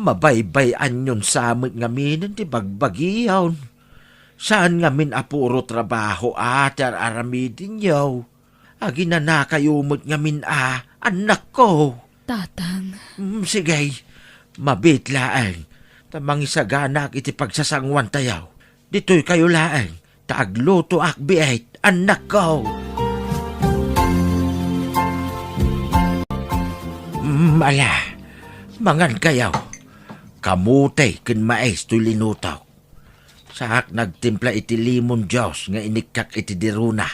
Speaker 5: Mabaybayan yun sa amin ngamin ti bagbagiyaw. Saan ngamin apuro trabaho atar aramidin yaw. Agi na nakayumot ngamin anak ko.
Speaker 8: Tatang.
Speaker 5: Sige, mabitlaan. Tamang isaganak iti pagsasangwan tayaw. Dito'y kayo laang. Taagluto akbiait, anak ko. Ala, mangan kayaw. Kamutay ken mais to'y linutaw. Saak nagtimpla iti limon Diyos nga inikak iti diruna.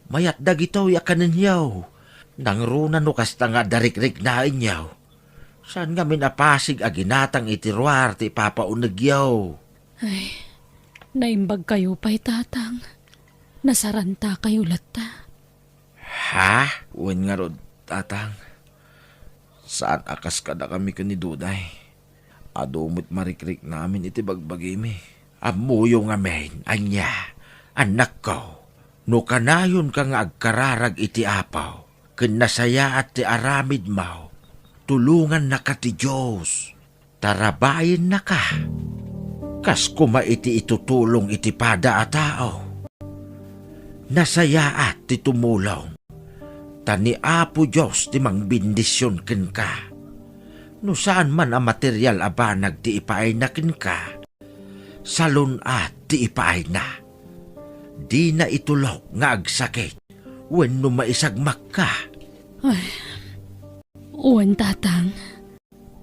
Speaker 5: Mayat dagitaw yakanin yaw. Nang runa no kasta nga darik-rik na inyaw. Saan nga minapasig aginatang iti ruar ti papaunag yaw.
Speaker 8: Ay, naimbag kayo pa'y tatang. Nasaranta kayo latta.
Speaker 7: Ha? Uwan nga rod, tatang. Saan akas kada kami kaniduday? Adumot marikrik namin iti bagbagimi.
Speaker 5: Amuyo nga men, anya, anak ko. No kanayon ka nga agkararag iti apaw. Kinasaya at ti aramid mo, tulungan na ka ti Diyos. Tarabayin na ka. Kas kuma iti itutulong iti pada a tao. Nasaya at ti tumulong. Tani Apo Diyos ti mangbindisyon ken ka. No saan man ang material abanag ti ipaay na ken ka. Salon at ti ipaay na. Di na itulok nga agsakit. Wen no maisagmak ka.
Speaker 8: Ay, uwan tatang.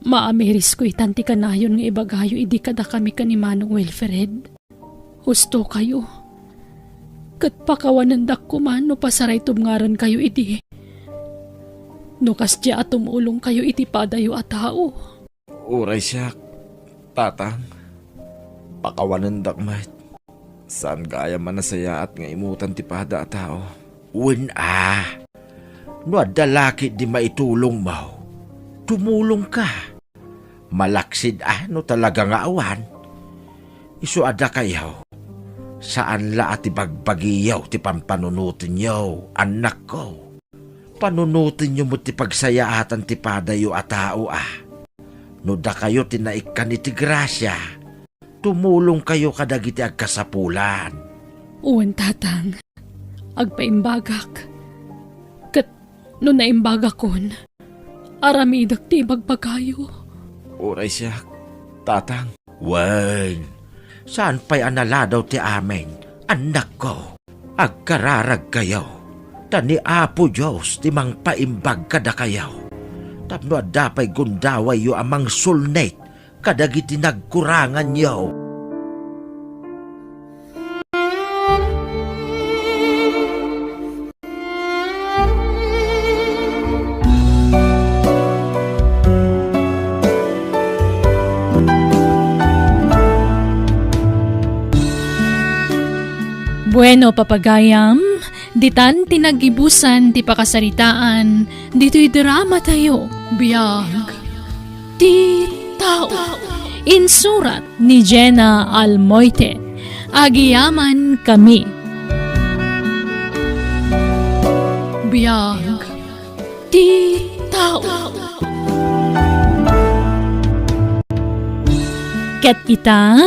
Speaker 8: Maamiris ko itanti kanayon nga ibagayo idi kada kami kani Manong Wilfred. Husto kayo. Kat pakawanandak ko man no pasaray tumngaran kayo idi. No kasya at tumulong kayo iti padayo at tao.
Speaker 6: Uray siya, tatang. Pakawanandak mat. Saan gaya man nasaya at nga imutan ti pada at tao.
Speaker 5: Wen no adalaki di maitulong mo. Tumulong ka. Malaksid no talaga nga awan. Isu ada kayo. Saan la at ibagbagiyaw ti pampanunutin niyo, anak ko. Panunutin niyo mo ti pagsayaatan ti padayo at tao No da kayo tinaikan iti grasya. Tumulong kayo kadagiti agkasapulan.
Speaker 8: Uwan tatang. Agpaimbagak. Kat no naimbagakon. Aramidak ti magbagayo.
Speaker 6: Uray siya, tatang.
Speaker 5: Wen, saan pa'y analadaw ti amin, anak ko? Agkararag kayo. Tani Apo Diyos ti mang paimbag kada kayo. Tapno adapay gundaway yo amang sulnet kadagiti nagkurangan yo.
Speaker 2: Bueno, papagayam, ditan tinagibusan ti pakasaritaan, dito'y drama tayo, biyag, ti tao. Insurat ni Jenna Almoite, agiyaman kami. Biyag, ti tao. Ket ita,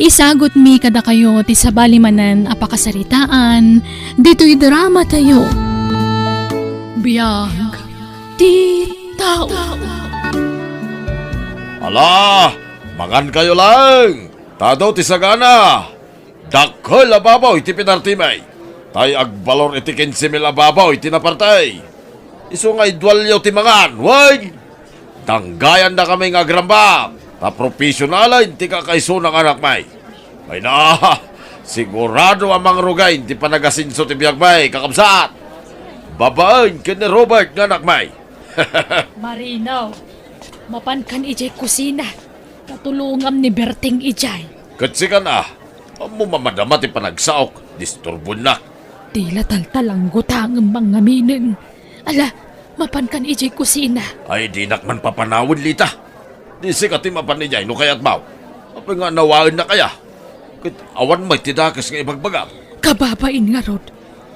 Speaker 2: isagot mi kada kayo ti sabalimanan a pakasaritaan, dito'y drama tayo. Biyag, ti tao.
Speaker 7: Ala, mangan kayo lang. Tadaw ti sagana. Dakol ababaw iti pinartimay. Tay agbalor iti 15,000 ababaw iti napartay. Isu nga idwalyaw ti mangan. Wag! Tanggayan na kami nga agrambak. Ta profesionala inti ka kaiso ng anak may. Ay na, sigurado amang rugay inti panagasinso ti biyagmay kakabsat. Babaan ken ni Robert nga anak may.
Speaker 8: Marinaw, mapankan ijay kusina. Katulungam ni Berting ijay.
Speaker 7: Katsikan amo mamadama ti panagsaok, disturbon na.
Speaker 8: Tila taltalang gutang ang mga minin. Ala, mapankan ijay kusina.
Speaker 7: Ay di nakman papanawin lita. Di sikat ti mapanijay no kayat baw. Apa nga nawaan na kaya? Kit awan may tidakas nga ibagbagam.
Speaker 8: Kababain nga rod.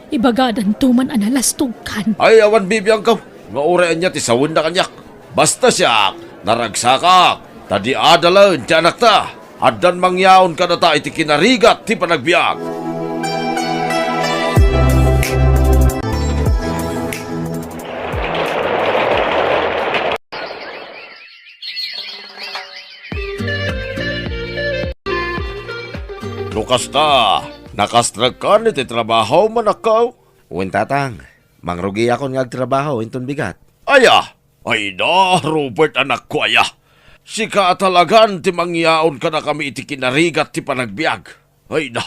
Speaker 8: Ibagadan tuman analastugkan.
Speaker 7: Ay awan bibiyang ka. Nga oraan niya ti sawin na kanyak. Basta siya naragsakak. Tadi adalan ti anak ta. Adan mangyaon ka na ta iti kinarigat ti panagbiag. Lukas ta, nakastrag ka ni ti trabaho manakaw.
Speaker 6: Uwin tatang, mangrugi ako nga agtrabaho, inton bigat.
Speaker 7: Aya, ay na, Robert anak ko aya. Sika talagan ti mangyaon ka na kami iti kinarigat ti panagbiag. Ay na,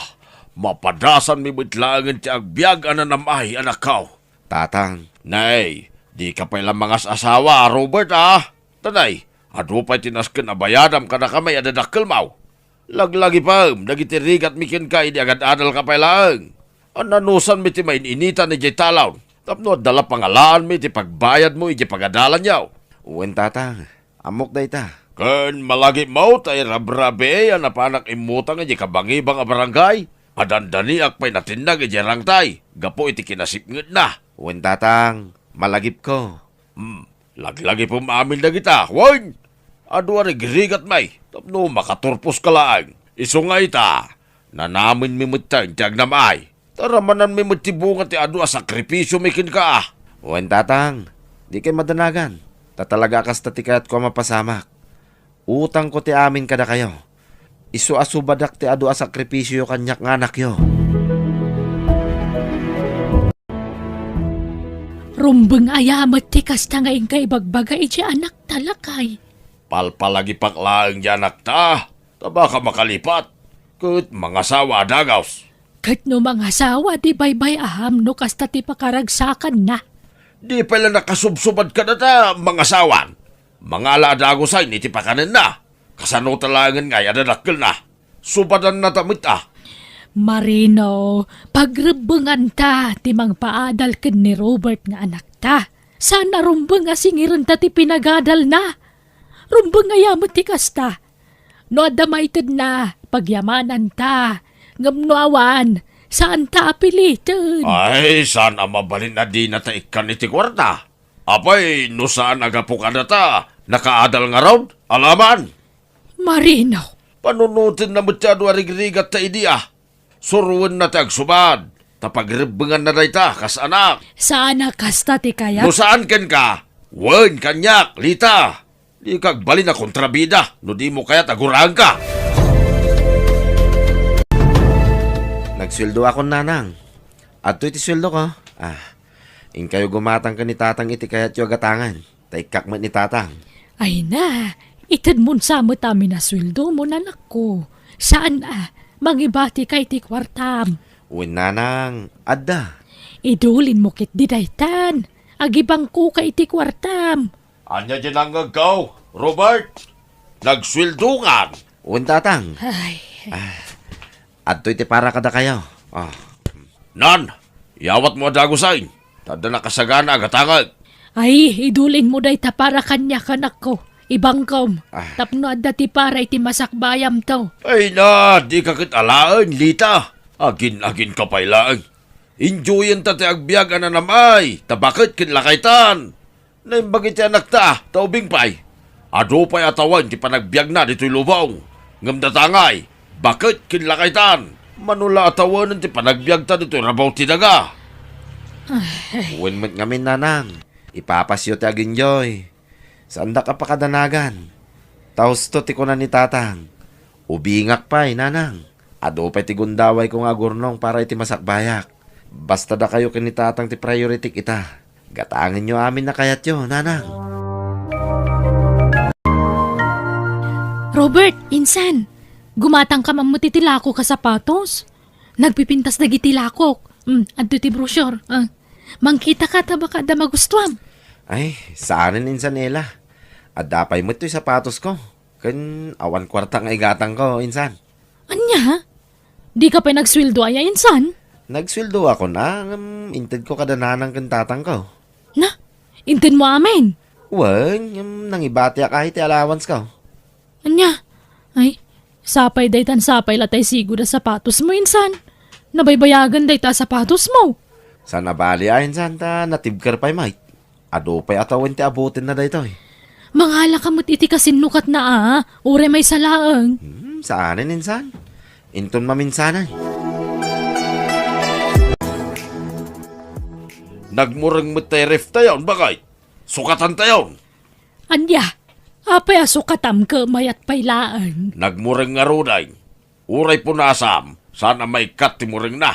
Speaker 7: mapadasan mi bitlangan ti agbiag ananamay anak ko.
Speaker 6: Tatang.
Speaker 7: Nay, di ka pa ilang mga asawa, Robert Tanay, adu pa'y tinasken abayadam ka na kami adadakkel mau. Laglagi pa, nagitirigat mikin ka, hindi agad adal ka pa lang. Ang nanusan mi ti maininitan ni Jay Talaw. Tapno dala pangalaan mi ti pagbayad mo, iti pagadalan yaw.
Speaker 6: Uwin tatang, amok day ta.
Speaker 7: Kan malagi mo tay rabrabe, yan na panak imutang iti kabangibang a barangay. Madandaniak pa'y natinag iti rangtay. Gapo iti kinasipngit na.
Speaker 6: Uwin tatang, malagip ko.
Speaker 7: Laglagi po maamin na kita, Wayne. Ado ari girigat may, tapno makaturpos ka lang. Isungay ta, na namin mimutang tiyag na may. Taramanan mimutibungan ti ado a sakripisyo mikin ka.
Speaker 6: Wen tatang, di kay madanagan. Tatalaga kas tatikayat ko mapasamak. Utang ko ti amin kada kayo. Isu asubadak ti ado a sakripisyo kanyak nga anak yo.
Speaker 8: Rumbeng ayamat ti kasta nga ingkay bagbagay iti anak talakay.
Speaker 7: Palpalagi paklaang yanak ta, taba ka makalipat. Kat mga sawa dagaws.
Speaker 8: Kat no mga asawa di baybay aham no kasta ti pakaragsakan na.
Speaker 7: Di pala nakasubsubad ka na ta, mga sawan. Mga aladagosay ni ti pakanin na. Kasano talangan nga yadadakil na. Subadan na tamit ah.
Speaker 8: Marino, pagrebengan ta ti mangpaadal ken ni Robert nga anak ta. Sana rumbeng nga singiran ta ti pinagadal na. Rumbeng nga yamot ti kasta. No adamaited na, pagyamanan ta. Ngam no awan, saan ta apilitan?
Speaker 7: Ay, saan mabalin na di na ta ikan iti kwarta? Apay, no saan agapo ka na ta? Nakaadal nga raw? Alaman?
Speaker 8: Marino.
Speaker 7: Panunutin na masyado arigrigat ta idi ah. Suruan na ta agsubad. Tapagrebengan na day ta, kas anak.
Speaker 8: Sana kasta ti kaya?
Speaker 7: No saan ken ka? Wen, kanyak, lita. Di kag bali na kontrabida, no di mo kaya tagurang ka.
Speaker 6: Nagsweldo ako nanang. At iti sweldo ko. In kayo gumatang ka ni tatang iti kayat yung agatangan. Taikakmat ni tatang.
Speaker 8: Ay na, itad mo sa mo tami na sweldo mo nanak ko. Saan mangibati kay ti kwartam.
Speaker 6: Uwin nanang, adda.
Speaker 8: Idulin mo kit didaytan. Agibang ko kay ti kwartam.
Speaker 7: Anya dyan ang gagaw, Robert? Nagswildungan.
Speaker 6: Uwin tatang.
Speaker 8: Ay.
Speaker 6: Adto iti para kada kayo.
Speaker 7: Nan, yawat mo adagusain. Tada nakasagana agatangag.
Speaker 8: Ay, idulin mo day ta para kanya kanak ko. Ibang kom. Tapno adda ti para iti masakbayam to.
Speaker 7: Ay na, di ka kit alaan, Lita. Agin-agin ka pailaan. Enjoyin ta ti agbiag na namay. Tabakit kinlakaitan. Naimbagit ti anak ta, taubing pay. Ado pa'y atawan ti panagbiag na dito'y lubong. Ngamdatangay, bakit kinlakaitan? Manula atawan ti panagbiag ta dito'y rabaw ti daga.
Speaker 6: Uwin mo't ngamin nanang. Ipapasyo ti aginjoy. Saan da ka pa kadanagan? Taos to ti ko na ni tatang. Ubingak pa'y nanang. Ado pa'y ti gundaway ko nga gurnong para iti masakbayak. Basta da kayo kinitatang ti priority kita. Gatangin nyo amin na kayat yun, nanang.
Speaker 8: Robert, insan. Gumatang ka mamutitilako ka sapatos. Nagpipintas na gitilakok. Adto ti brochure. Mangkita ka ta baka da magustuhan.
Speaker 6: Ay, saanin insan nila. Adapay mo ito'y sapatos ko. Kan awan kwarta nga igatang ko, insan.
Speaker 8: Anya? Di ka pa nagsweldo ay insan?
Speaker 6: Nagsweldo ako na. Inted ko kadananang kantatang ko.
Speaker 8: Na? Inted mo amin?
Speaker 6: Wan, nangibati kahit allowance ko.
Speaker 8: Anya? Ay, sapay daytan sapay latay siguro sapatos mo insan. Nabaybayagan dayta sapatos mo.
Speaker 6: Sana bali ayin santa natibkar pa'y mait. Ado pa'y atawin ti abutin na dayto eh.
Speaker 8: Mangala ka mo't iti kasinukat na ure may salaang.
Speaker 6: Saanin insan? Inton maminsanan.
Speaker 7: Nagmurang mo tayo ref tayon, bagay? Sukatan tayon.
Speaker 8: Anya, apay sukatam ka mayat pailaan.
Speaker 7: Nagmurang nga ruday. Uray po nasam, sana may kat ti murang na.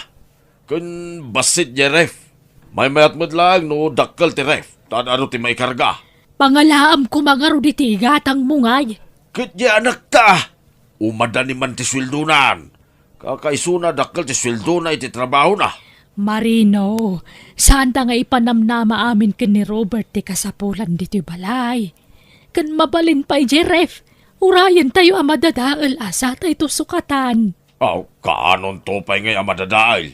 Speaker 7: Kun basit niya ref. May mayat mo lang no dakkel ti ref. Tadano ti may karga.
Speaker 8: Pangalaam ko mga ruditi gatang mungay.
Speaker 7: Kit niya anak ta. Umada ni man ti swildunan. Kakaisuna dakkel ti swilduna iti trabaho na.
Speaker 8: Marino, saan ta nga ipanamnama amin ken ni Robert ti kasapulan dito balay. Kan mabalin pa'y Jeref, urayan tayo amadadaal asa tayo sukatan.
Speaker 7: Kaanon to pa'y ngay amadadaal.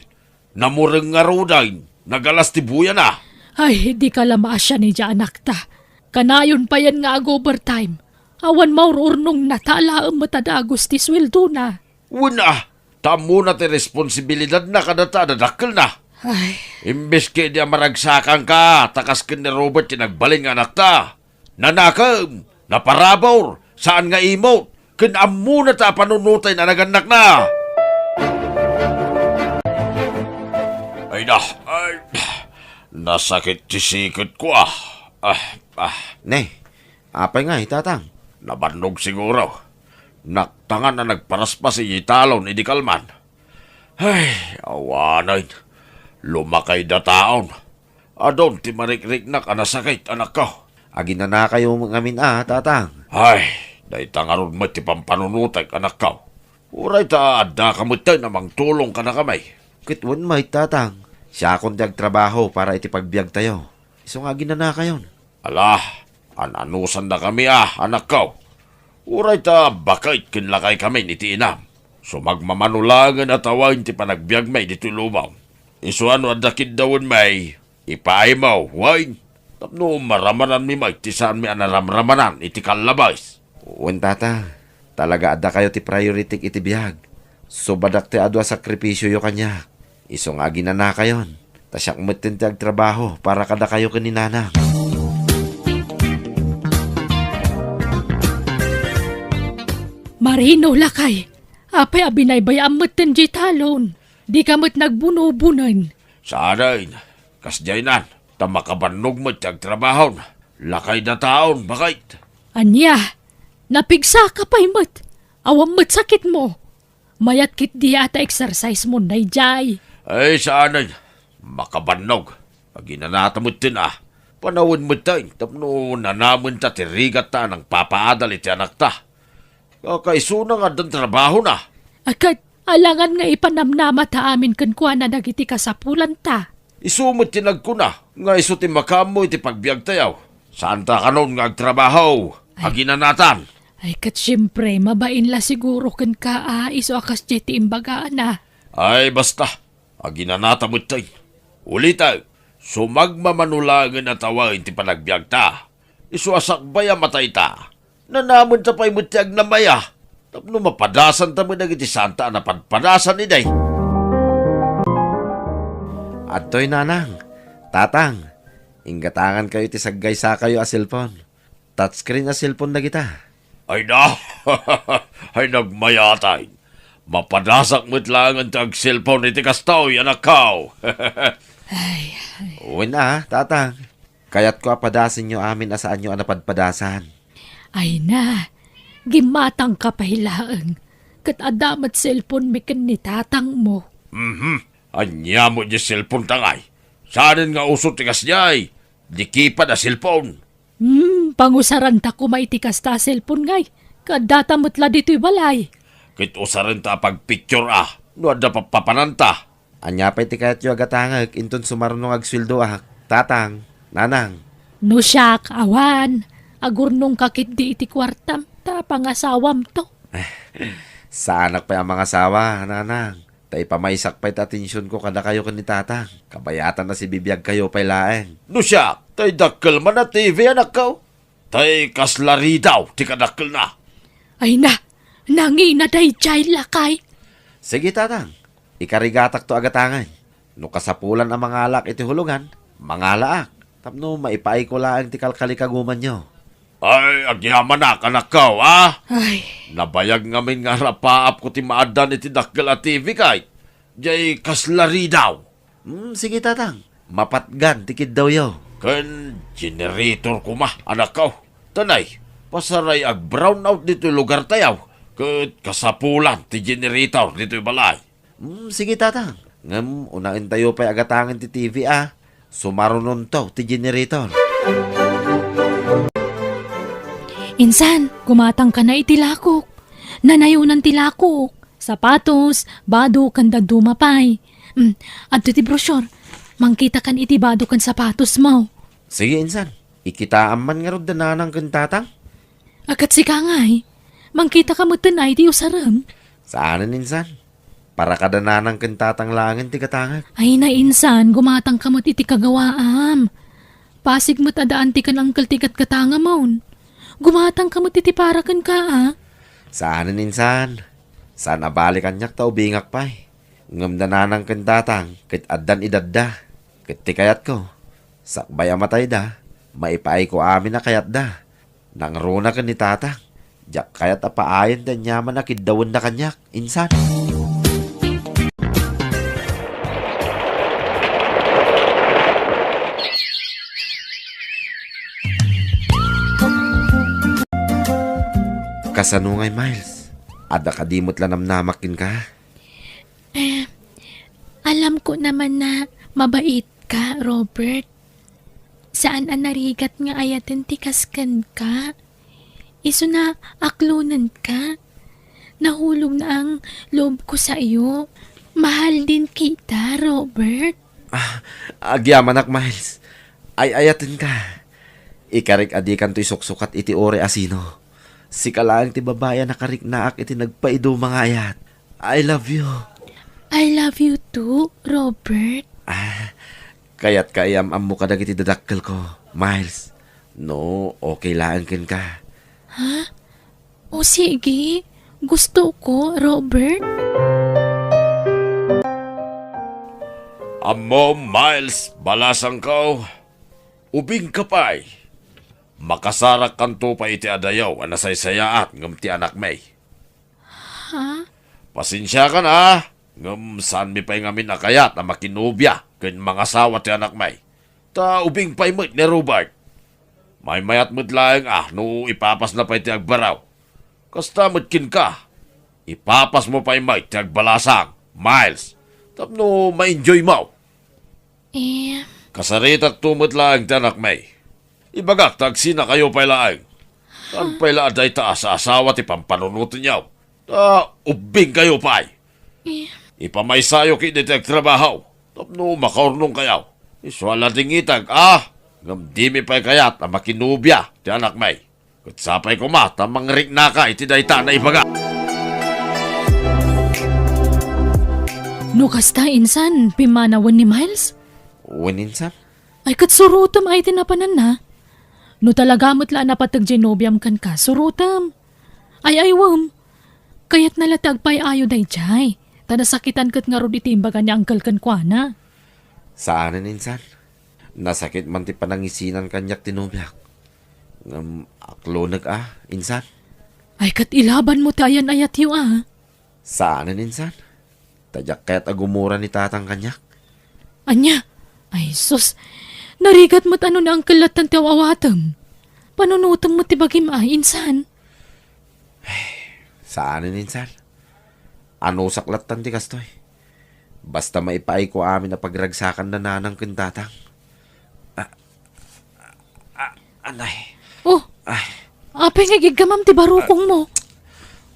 Speaker 7: Namureng nga ruday, nagalas ti buya na.
Speaker 8: Ay, di ka lamasya ni anak ta. Kanayon pa yan nga overtime. Awan maururnong natala ang matadagos ti sweldo na.
Speaker 7: Una, tamo na ti responsibilidad na kadata dadakkel na.
Speaker 8: Ay,
Speaker 7: Imbes kay di maragsakan ka, takas kin ni Robert yung nagbaling nga anak ta. Nanakam, naparabor, saan nga imo? Kinamo na ta panunutay na naganak na. Ay na, ay, nasakit tisikot ko
Speaker 6: Ne, apay nga, tatang.
Speaker 7: Nabanog siguro. Naktangan na nagparaspas si Italon, hindi kalman. Ay, awanay. Lumakay da taon. Adon, ti marik-rik na ka nasakit, anak ko.
Speaker 6: Agin na kayo ngamin tatang.
Speaker 7: Ay, dahi tangaron mo ti pampanunutay, anak ko. Uray ta, adda ka mo tayo namang tulong ka na kamay.
Speaker 6: Kitwan may tatang. Siya akong trabaho para itipagbiag tayo. Isong agin na kayon.
Speaker 7: Ala, ananusan na kami anak ko. Uray ta, bakit kinlakay kami ni ti inam. So magmamanulangan at awain ti panagbiag may dito lumaw. Iso ano adakid dawon may, ipaay mo, wine. Tapno maramanan mi may, ti saan mi anaramramanan, iti kalabais.
Speaker 6: Uwan tata, talaga ada kayo ti priority iti biyag. So badak ti adwa sakripisyo yo kanya. Iso nga ginana kayon. Tasyak mutin ti agtrabaho para kada kayo kaninanang.
Speaker 8: Marino lakay. Apay abinaybayaan mo't di talon. Di ka mo't nagbuno-bunan.
Speaker 7: Saanin, kasjaynan, tamakabanog mo tiyag trabaho. Lakay na taon, bakit?
Speaker 8: Anya, napigsa ka pa'y mo't. Awam mo't sakit mo. Mayat kit di ata exercise mo na jay.
Speaker 7: Ay, saanin, makabanog. Pag inanata mo din panawin mo tayo, tapno nanamun ta tirigat ta ng papaadal iti anak ta. Kakaisuna nga dan trabaho na.
Speaker 8: Agad, alangan nga ipanamnama ta amin kankwa na nagiti kasapulan ta.
Speaker 7: Isumot tinag ko na, nga iso ti makamo iti pagbiag tayaw. Saan ta kanon nga agtrabaho? Aginanatan.
Speaker 8: Ay kat siyempre, mabain la siguro kan ka iso akas jeti imbagaan na.
Speaker 7: Ay basta, aginanata mo tayo. Uli tayo, sumagmamanulangan na tawain ti panagbiag ta. Iso asakbaya matay ta. Nanamon ta pa'y mutiag na maya. Tapno mapadasan ta mo nagiti santa na padpadasan ni day.
Speaker 6: Adtoy nanang, tatang, inggatangan kayo ti saggay sa kayo a cellphone. Touchscreen a cellphone na kita.
Speaker 7: Ay na, ay nagmayatay. Mapadasak mo't lang ang tag cellphone iti kastaw, anak kao.
Speaker 6: Uwin tatang. Kaya't ko apadasin nyo amin asaan nyo napadpadasan.
Speaker 8: Ay na, gimatang kapahilaang. Kat adamat cellphone mikan ni tatang mo.
Speaker 7: Anya mo di cellphone tangay. Saanin nga usot tikas niyay. Di kipa na cellphone.
Speaker 8: Pangusaran ta kumaitikas ta cellphone ngay. Kadata mo't la dito'y balay.
Speaker 7: Kit usarin ta pagpicture no ada papananta.
Speaker 6: Anya pa iti kayat yung agatangag, inton sumarunong agswildo tatang, nanang.
Speaker 8: No siyak, awan. Agurnong kakit di iti kwartam, ta pangasawam to.
Speaker 6: Sa anak pa yung mga asawa, nanang. Tay pamaysak pa iti atensyon ko kada kayo ni tatang. Kabayatan na si bibiyag kayo pa'y laeng.
Speaker 7: No siya, tay dakkel man na TV anak ko. Tay kaslari daw, ti kadakkel na.
Speaker 8: Ay na, nangi na day jay lakay.
Speaker 6: Sige tatang, ikarigatak to agatangan. No kasapulan ang mga alak iti hulugan, mga laak. Tapno maipaay ko lang ti kalkalikaguman nyo.
Speaker 7: Ay, agyaman na, anak ko,
Speaker 8: Ay.
Speaker 7: Nabayag ngamin nga rapaap ko ti maadan iti dakkel a TV kay. Jay kaslari daw.
Speaker 6: Sige tatang, mapatgan, tikid daw yo.
Speaker 7: Ken generator ko anak ko. Tanay, pasaray ag brown out dito lugar tayaw. Ket kasapulan ti generator dito balay.
Speaker 6: Sige tatang, ngam unain tayo pa'y agatangan ti TV Sumarunon to ti generator.
Speaker 8: Insan, kumatang ka na itilakok. Nanayunan tilakok. Sapatos, bado kan dumapay. At ti brosyor, mangkita kan iti bado kan sapatos mo.
Speaker 6: Sige insan, ikitaan man nga rod dananang kan tatang.
Speaker 8: Akat si kangay, mangkita ka mo tanay ti usaram.
Speaker 6: Saanan insan? Para kadananang kan tatang langin ti katangag.
Speaker 8: Ay na insan, gumatang ka mo't iti kagawaam. Pasig mo't adaan ti kan angkal ti katanga mo. Gumatang ka mo't iti para kan ka
Speaker 6: Saanan insan? Sana balikan nyak ta ubingak pa'y. Ngam na nanang kan tatang, kit addan idadda. Kit tikayat ko, sakbay amatay da, maipaay ko amin na kayat da. Nang runa kan ni tatang, jak kayat apaayan da nyaman na kidawan na kanyak, insan. Kasano ngay, Miles? Ada kadimot lanam namakin ka?
Speaker 2: Alam ko naman na mabait ka, Robert. Saan ang narigat nga ayatin tikaskan ka? Iso na aklunan ka. Nahulog na ang loob ko sa iyo. Mahal din kita, Robert.
Speaker 6: Agyaman ak, Miles. Ay ayatin ka. Ikarik adikan to'y suksukat iti ore asino. Si kalaang ti babaya nakarik naak iti nagpaido mga ayat. I love you.
Speaker 2: I love you too, Robert.
Speaker 6: Kaya't kayam-am mo kadag iti dadakkel ko, Miles. No, okay lang kin ka.
Speaker 2: Ha? O sige, gusto ko, Robert.
Speaker 7: Amo, Miles, balasang kao. Ubing kapay. Makasarak kanto pa iti adayaw, anasaysayaat, ngam ti anak may.
Speaker 2: Ha?
Speaker 7: Pasensya ka na, ngam saan mi pa'y ngamin akayat na makinubya, kin mga asawa ti anak may. Ta ubing pa'y mo't ni Robert. May mayat mo't laeng no ipapas na pa'y ti agbaraw. Kasta mo't kin ka. Ipapas mo pa'y may ti agbalasang, Miles. Tapno ma-enjoy mo. Kasaritat tumot laeng ti anak may. Ibagak tagsi na kayo pa'y laeng. Saan pa'y laaday taas sa asawa ti pampanunutin niyaw. Ta ubing kayo pa'y. Ipamaysayo kinitag trabaho. Tapno makaurnong kayaw. Iswala dingitag, ngam di mi pa'y kayat na makinubya ti anak may. Kutsapay ko tamang rik na ka iti dayta na ibaga.
Speaker 2: No kasta insan, pimanawan ni Miles?
Speaker 6: Insan?
Speaker 2: Ay katsurutam ay tinapanan na. No talaga mo't na patag genobiam kan ka, surutam. Ay wam. Kayat nalatag pa'y ayo day jay. Tanasakitan kat nga ro iti imbaga niya angkal kan kwa na.
Speaker 6: Saanan, insan? Nasakit man ti panangisinan kanyak tinubyak. Ngam aklonag insan?
Speaker 2: Ay kat ilaban mo tayan ayat yu
Speaker 6: Saanan, insan? Tadyak kaya't agumura ni tatang kanyak?
Speaker 2: Anya? Ay sus, narigat mo't ano na ang kalatan ti awawatam. Panunutam mo ti bagim insan?
Speaker 6: Saanan, insan? Ano saklatan ti kastoy? Basta maipaay ko amin na pagragsakan na nanang kintatang. Anay.
Speaker 2: Oh, apay nga gigamam ti barukong mo.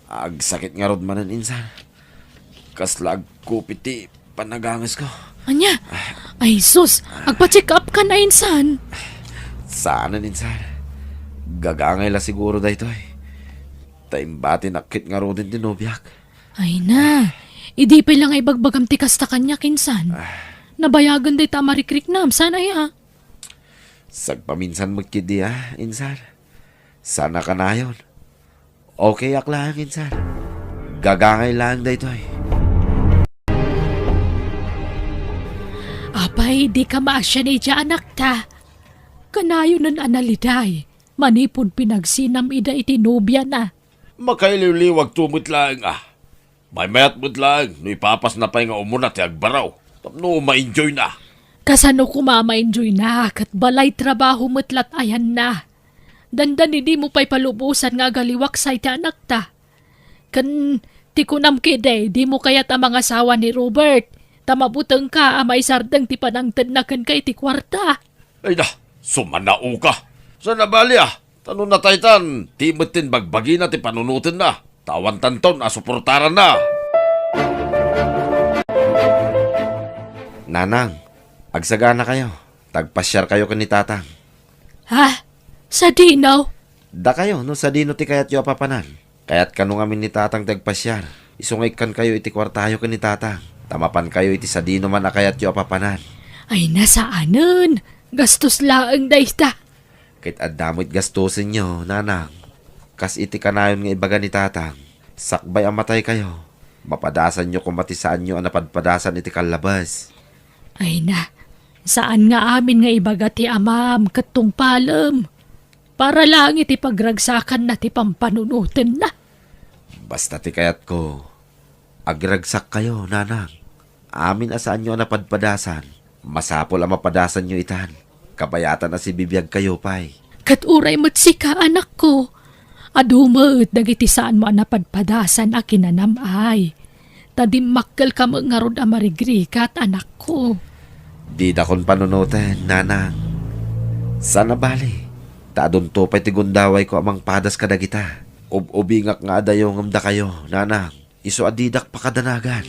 Speaker 6: Agsakit nga rod manan, insan. Kaslag kupit ti panagangas ko.
Speaker 2: Anya? Ay sus, agpa-check up ka na insan.
Speaker 6: Saanan, insan? Gagangay la siguro da ito eh. Taimbati nakit nga rodin tinubyak.
Speaker 2: Ay na, idi pa lang ay bagbagam ti kasta kanya kinsan. Nabayagan day tamarikrik nam, sana
Speaker 6: Sagpaminsan magkidi insan. Sana ka na yun. Okay ak lang, insan. Gagangay lang da ito eh.
Speaker 8: Apay, di ka maasya ni anak ta. Kanayo nun analiday. Manipod pinagsinam ida iti nobya na.
Speaker 7: Makailiwliwag tumot lang May mayat mo't lang, no ipapas na pa'y nga umuna ti agbaraw. Tapno ma-enjoy na.
Speaker 8: Kasano ko mama-enjoy na, kat balay trabaho mo't ayan na. Dandan hindi mo pa'y palubusan nga galiwak sa iti anak ta. Kan ti kunam kide, di mo kayat ang mga asawa ni Robert. Tamabutang ka, amay sardang ti panangtad na kan ka iti kwarta.
Speaker 7: Ay na, sumanao ka. Sa nabali tanong na taytan, timutin bagbagi na ti panunutin na. Tawan tanton, asuportaran na.
Speaker 6: Nanang, agsagana kayo. Tagpasyar kayo ni tatang.
Speaker 8: Ha? Sa dinaw?
Speaker 6: Da kayo, no sa dino ti kayat yu apapanan. Kayat kanong amin ni tatang tagpasyar. Isungay kan kayo iti kwartayo ni tatang. Tamapan kayo iti sa dino man akayat yu apapanan.
Speaker 8: Ay nasaanan? Gastos laang dayta.
Speaker 6: Kahit adamot gastusin nyo, nanang. Kas iti kanayon nga ibaga ni tatang. Sakbay ang matay kayo. Mapadasan nyo kung matisaan nyo ang napadpadasan iti kalabas.
Speaker 8: Ay na, saan nga amin nga ibaga ti amam katong palam? Para lang iti pagragsakan na ti pampanunutin na.
Speaker 6: Basta ti kayat ko, agragsak kayo, nanang. Amin asaan nyo ang napadpadasan. Masapol ang mapadasan nyo itan. Kabayatan na si bibiyag kayo, pay.
Speaker 8: Katuray mo't sika, anak ko. Adumat, dagiti saan mo napadpadasan a kinanamay. Tadimakkel ka mo nga rod amarigrikat, anak ko.
Speaker 6: Di da kon panunutin, nanang. Sana bali. Taadon to pa'y tigundaway ko amang padas kadagita. Ubingak nga adayo ngamda kayo, nanang. Iso adidak pakadanagan.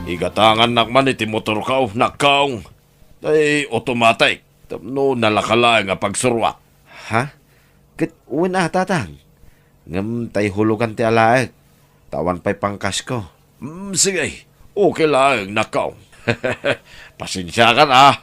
Speaker 7: Igatangan nakman iti motor kaw, nakaw. Ay, automatic. No, nalakala nga pagsurwa.
Speaker 6: Ha? Kit uwi na, tatang. Ngam tay hulugan ti alaeg. Tawan pa'y pangkas ko.
Speaker 7: Sige, okay lang, nakaw. Pasensya ka na.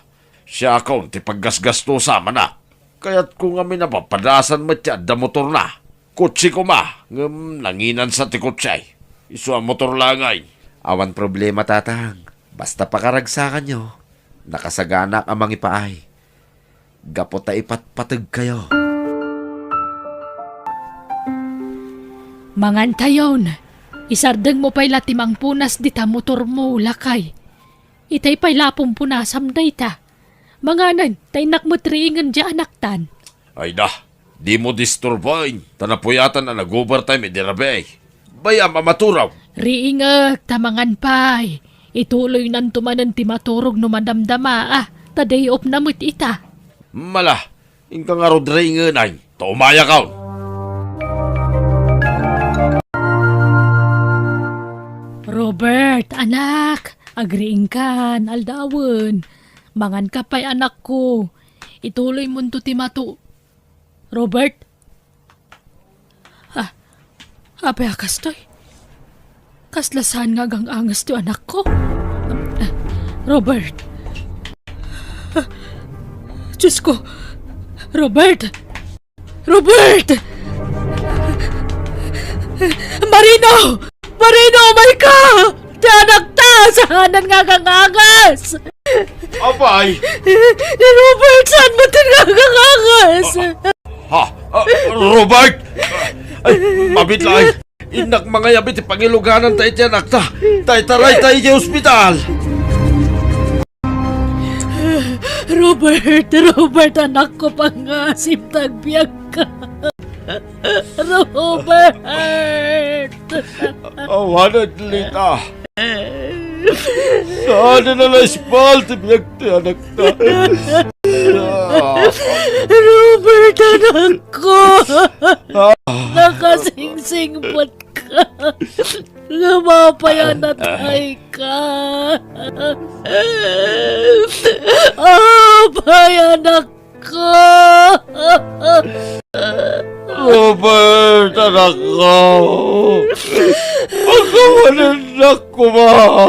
Speaker 7: Siya ako, ti paggasgasto sama na. Kaya't kung kami napapadasan mo tiyan da motor na. Kutsi ko ma, ngam nanginan sa ti kutsay. Isu ang motor langay.
Speaker 6: Awan problema, tatang. Basta pakaragsakan nyo. Nakasaganak ang mga ipaay. Gapot ta ipatpatag kayo.
Speaker 8: Mangan tayon, isardeng mo pa'y latimang punas di ta motor mo, lakay. Itay pa'y lapong punasam na ita. Manganan, tay nakmutriingan di anaktan.
Speaker 7: Ay da, di mo disturbain. Tanapuyatan na nag-overtime idirabay. Bayam amaturaw.
Speaker 8: Riingag, tamangan pa'y. Ituloy nan tumanan ti maturog no madamdama taday op namut ita.
Speaker 7: Mala, ingka nga rodringan ay, taumaya ka.
Speaker 8: Robert, anak, agriing kan, aldawon. Mangan ka pa'y anak ko. Ituloy mo to ti matu. Robert? Apay akas to'y. Kaslasan nga gang angas to anak ko. Robert. Diyos ko. Robert. Robert! Marino! Marino, umay ka! Di anak ta! Sahanan nga gang angas!
Speaker 7: Abay!
Speaker 8: Ni Robert, saan mo gang angas?
Speaker 7: Robert! Ay, mabitlay! Inak mga yabit, pangiluganan tayo tiyan, akta. Taray tayo sa ospital.
Speaker 8: Robert, anak ko pangasip, tagbiyak ka. Robert!
Speaker 7: Awanan lita. Saan na na-espal, tibiyag ti anak ta.
Speaker 8: Robert, anak ko! Nakasingsingpot ka. Namapayanatay ka. Payanak ko.
Speaker 7: Robert, anak ko. Pagkawanan ko ba?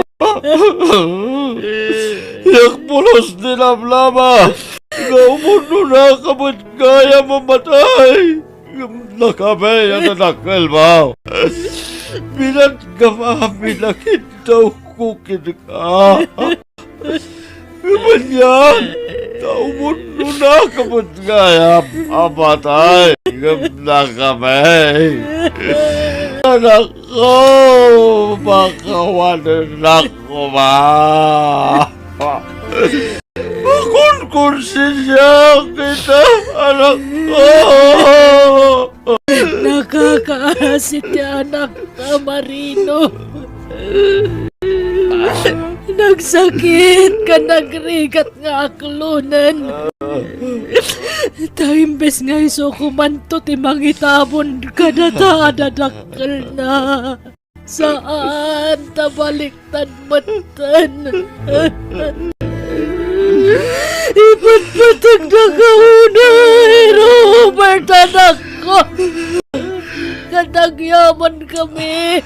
Speaker 7: Yakpulos din ang lama. Naumuno na kamot kaya mamatay. Nakabay ang anakal mo. Bilat ka mami na kintaw kukin ka. Kamanyan, naumuno na kamot kaya mamatay. Nakabay. Anak ko, makawanan ako ba? Konsensya kita, anak ko.
Speaker 8: Nakakaasit ya anak ka, Marino. Nagsakit ka, nagrigat nga aklunan. Taimbes nga iso kumanto ti mangitabon ka na taadadakal na. Saan tabaliktad matan? Ipatpatag na kaunay, Robert, anak ko. Kadagyaman kami.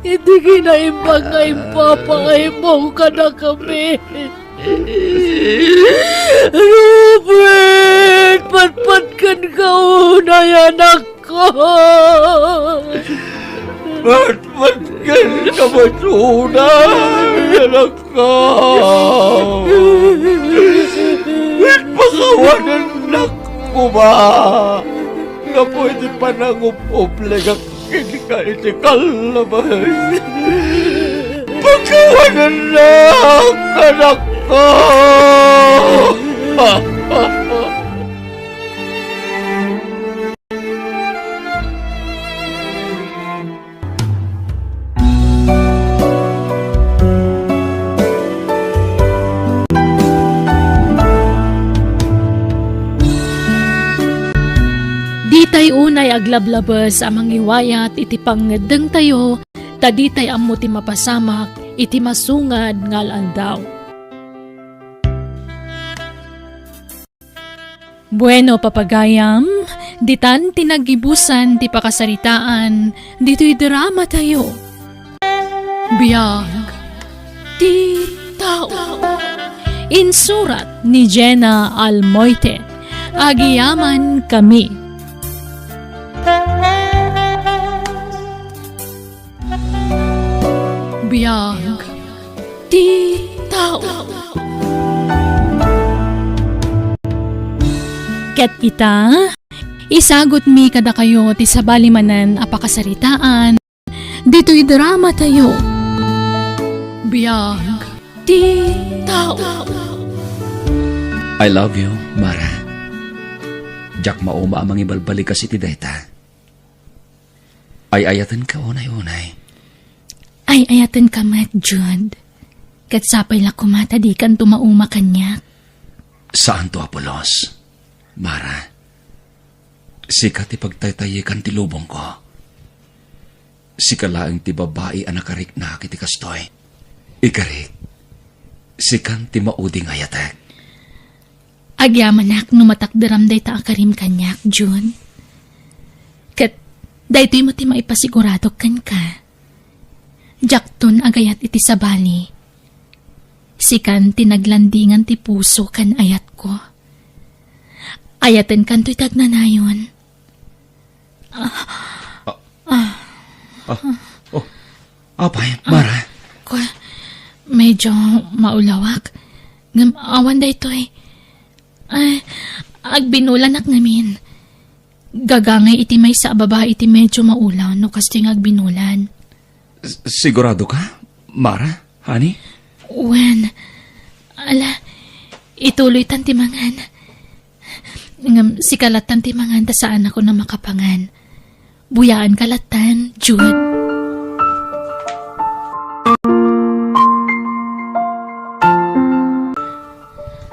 Speaker 8: Hindi kinaimbang nga impapakay mo ka na kami. Robert, patpat kan kaunay, anak ko.
Speaker 12: ko. Ba't ganyan ka matunan, anak ko? Ba't pakawanan anak ko ba? Nga pwede pa nangupuble ka kinikaitikal naman. Pagkawanan lang, anak ko!
Speaker 8: Ditay unay aglablabas amang iwayat iti pangnedeng tayo, taditay ammo ti mapasamak iti masungad ngal aldaw. Bueno papagayam, ditan tinagibusan ti pakasaritaan, dito'y drama tayo. Biyag ti tao. Insurat ni Jenna Almoite, agiyaman kami. Biyag ti tao. Ket ita, isagot mi kada kayo ti sabalimanan apakasaritaan, dito'y drama tayo. Biyag ti tao.
Speaker 4: I love you, Mara. Jak mauma amang ibalbalik kasi ti dayta. Ay ayatan ka unay-unay.
Speaker 2: Ay ayatan ka mat, Jude. Kat sapay la kumata di kan tumauma kanyak.
Speaker 4: Saan to, Apolos? Mara, sikat ipagtaytayi kan ti lubong ko. Sikalaang ti babae anakarik na kiti kastoy. Ikarik, sikan ti mauding ayatek.
Speaker 2: Agyamanak numatakdaram day ta akarim kanyak, June. Kat daytoy mo ti maipasigurado kan ka. Jakton agayat iti sabali. Sikan tinaglandingan ti puso kan ayat ko. Ayaten kan to'y tagnanayon.
Speaker 4: Apay, Mara.
Speaker 2: Medyo maulawak. Awan da ito'y. Agbinulan ak namin. Gagangay iti may sa baba iti medyo maulaw no kasting agbinulan.
Speaker 4: Sigurado ka, Mara? Honey?
Speaker 2: Wen, ala, ituloy tantimangan. Si kalatan timangan ta saan ako na makapangan. Buyaan kalatan, Jude.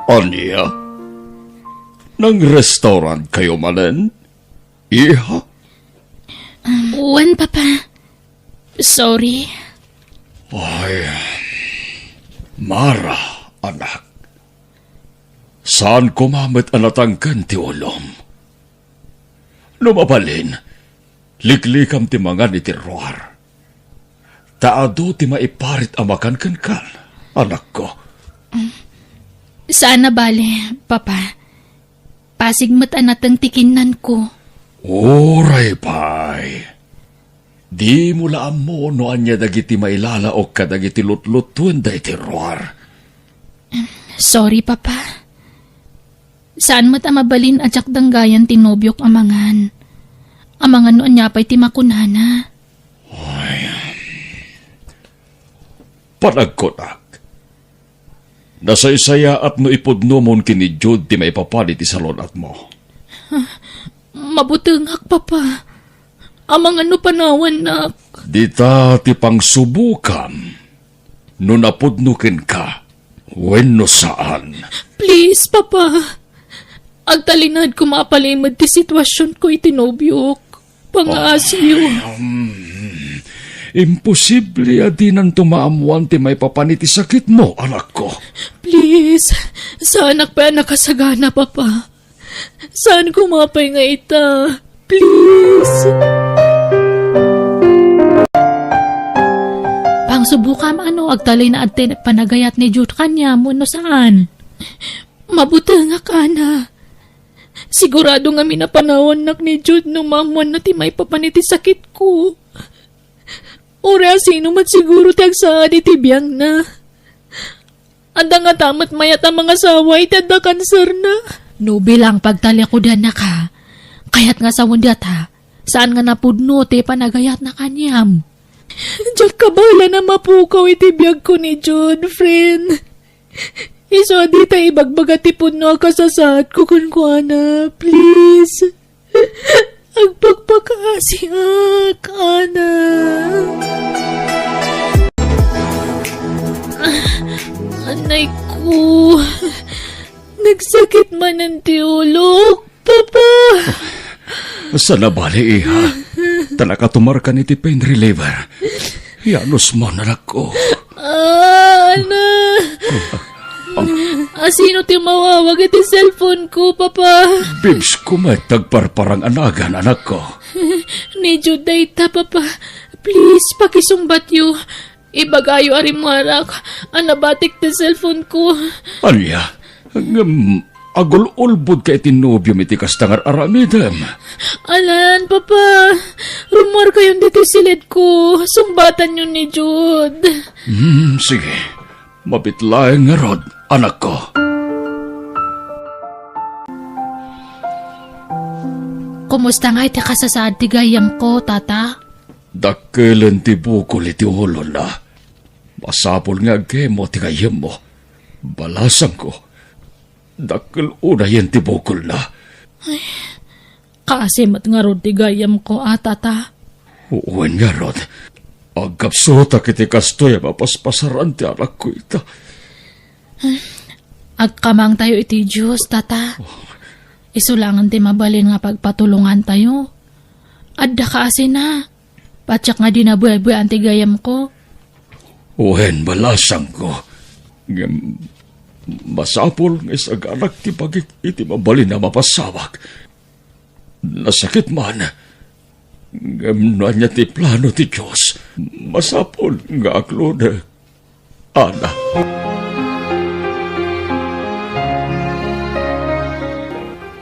Speaker 7: Anya? Nang restaurant kayo manen? Iha?
Speaker 2: Wen, Papa. Sorry.
Speaker 7: Ay, Mara, anak. Saan kumamit anatangkan ti ulom? Numabalin, liklikam ti mangan iti roar. Taado ti maiparit amakan kan, anak ko.
Speaker 2: Saan na bale, Papa? Pasigmat anatang tikinan ko.
Speaker 7: Oray, pay. Di mula mo no anya dagiti mailala o kadagiti lutlutun da iti roar.
Speaker 2: Sorry, Papa. Saan mat amabalin at danggayan tinobyok amangan? Amangan no anya pa'y timakunana.
Speaker 7: Ay. Panagkonak. Nasaysaya at no ipudno mon kini Jude ti may papalit isalon at mo.
Speaker 2: Mabutengak, Papa. Amang ano panawan na.
Speaker 7: Dita ti pangsubukan. No napudnukin ka. Wenno saan.
Speaker 2: Please, Papa. Agtalinad ko mapalimad ti sitwasyon ko itinobyok. Pangaasiyo.
Speaker 7: Imposible adinan tumaamuan ti may papaniti sakit mo, anak ko.
Speaker 2: Please, saan pa nakasagana, Papa? Saan kumapay nga ita? Please. Pangsubukam ano, agtalay na atin panagayat ni Jude kanya mo no saan? Mabuti nga ka na. Sigurado nga minapanawon nak ni Jude no mamuan na ti may papaniti sakit ko. Ora sino mat siguro ti agsaad iti biyang na. Anda nga tamat mayat ang mga saway ti adda kanser na. No bilang pagtalya ko dan na ka. Kayat nga sa wundat ha. Saan nga napudno ti panagayat na kanyam. Diyak kabala na mapukaw iti biyag ko ni Jude, friend. Iso di tayo ibagbaga ti pudno kasasaad ko kunkwana, please. Agpagpakaasiak, ana. Anay ko. Nagsakit man ang tiulok, Papa.
Speaker 4: Sa nabali, iha. Talaka tumarka ni ti pain reliever. Yanos mo na ko.
Speaker 2: Ana. Sino ti mawawag iti cellphone ko, Papa?
Speaker 4: Bibs ko tagparparang anagan, anak ko.
Speaker 2: Ni Jude dayta, Papa. Please, pakisungbat yu. Ibagayo arimarak. Anabatik ti cellphone ko.
Speaker 4: Alya, agul-ulbud ka itinubyo iti kastangar aramidem.
Speaker 2: Alan, Papa. Rumor kayong dito silid ko. Sumbatan yun ni Jude.
Speaker 4: Sige. Mabitlaeng nga rod, anak ko.
Speaker 2: Kumusta nga iti kasasaad ti gayam ko, tata?
Speaker 4: Dakkelan ti bukol iti ulo na. Masapol nga agkemo ti gayam mo. Balasan ko. Dakkel unayan ti bukol na.
Speaker 2: Ay, kaasimat nga rod ti gayam ko, tata.
Speaker 4: Uwan nga rod. Agkapsota kiti kastoy mapaspasaran ti anak ko ita.
Speaker 2: Agkamang tayo iti Diyos, tata. Isulangan ti mabalin nga pagpatulungan tayo. Adda ka asin na. Patsak nga dinabuhay-buhay ang tigayam ko.
Speaker 4: Uwen balasang ko. Masapol nga isaganak ti pagik iti mabalin na mapasawag. Nasakit man. Ngamna niya ti plano ti Diyos. Masapol nga aklod. Ana.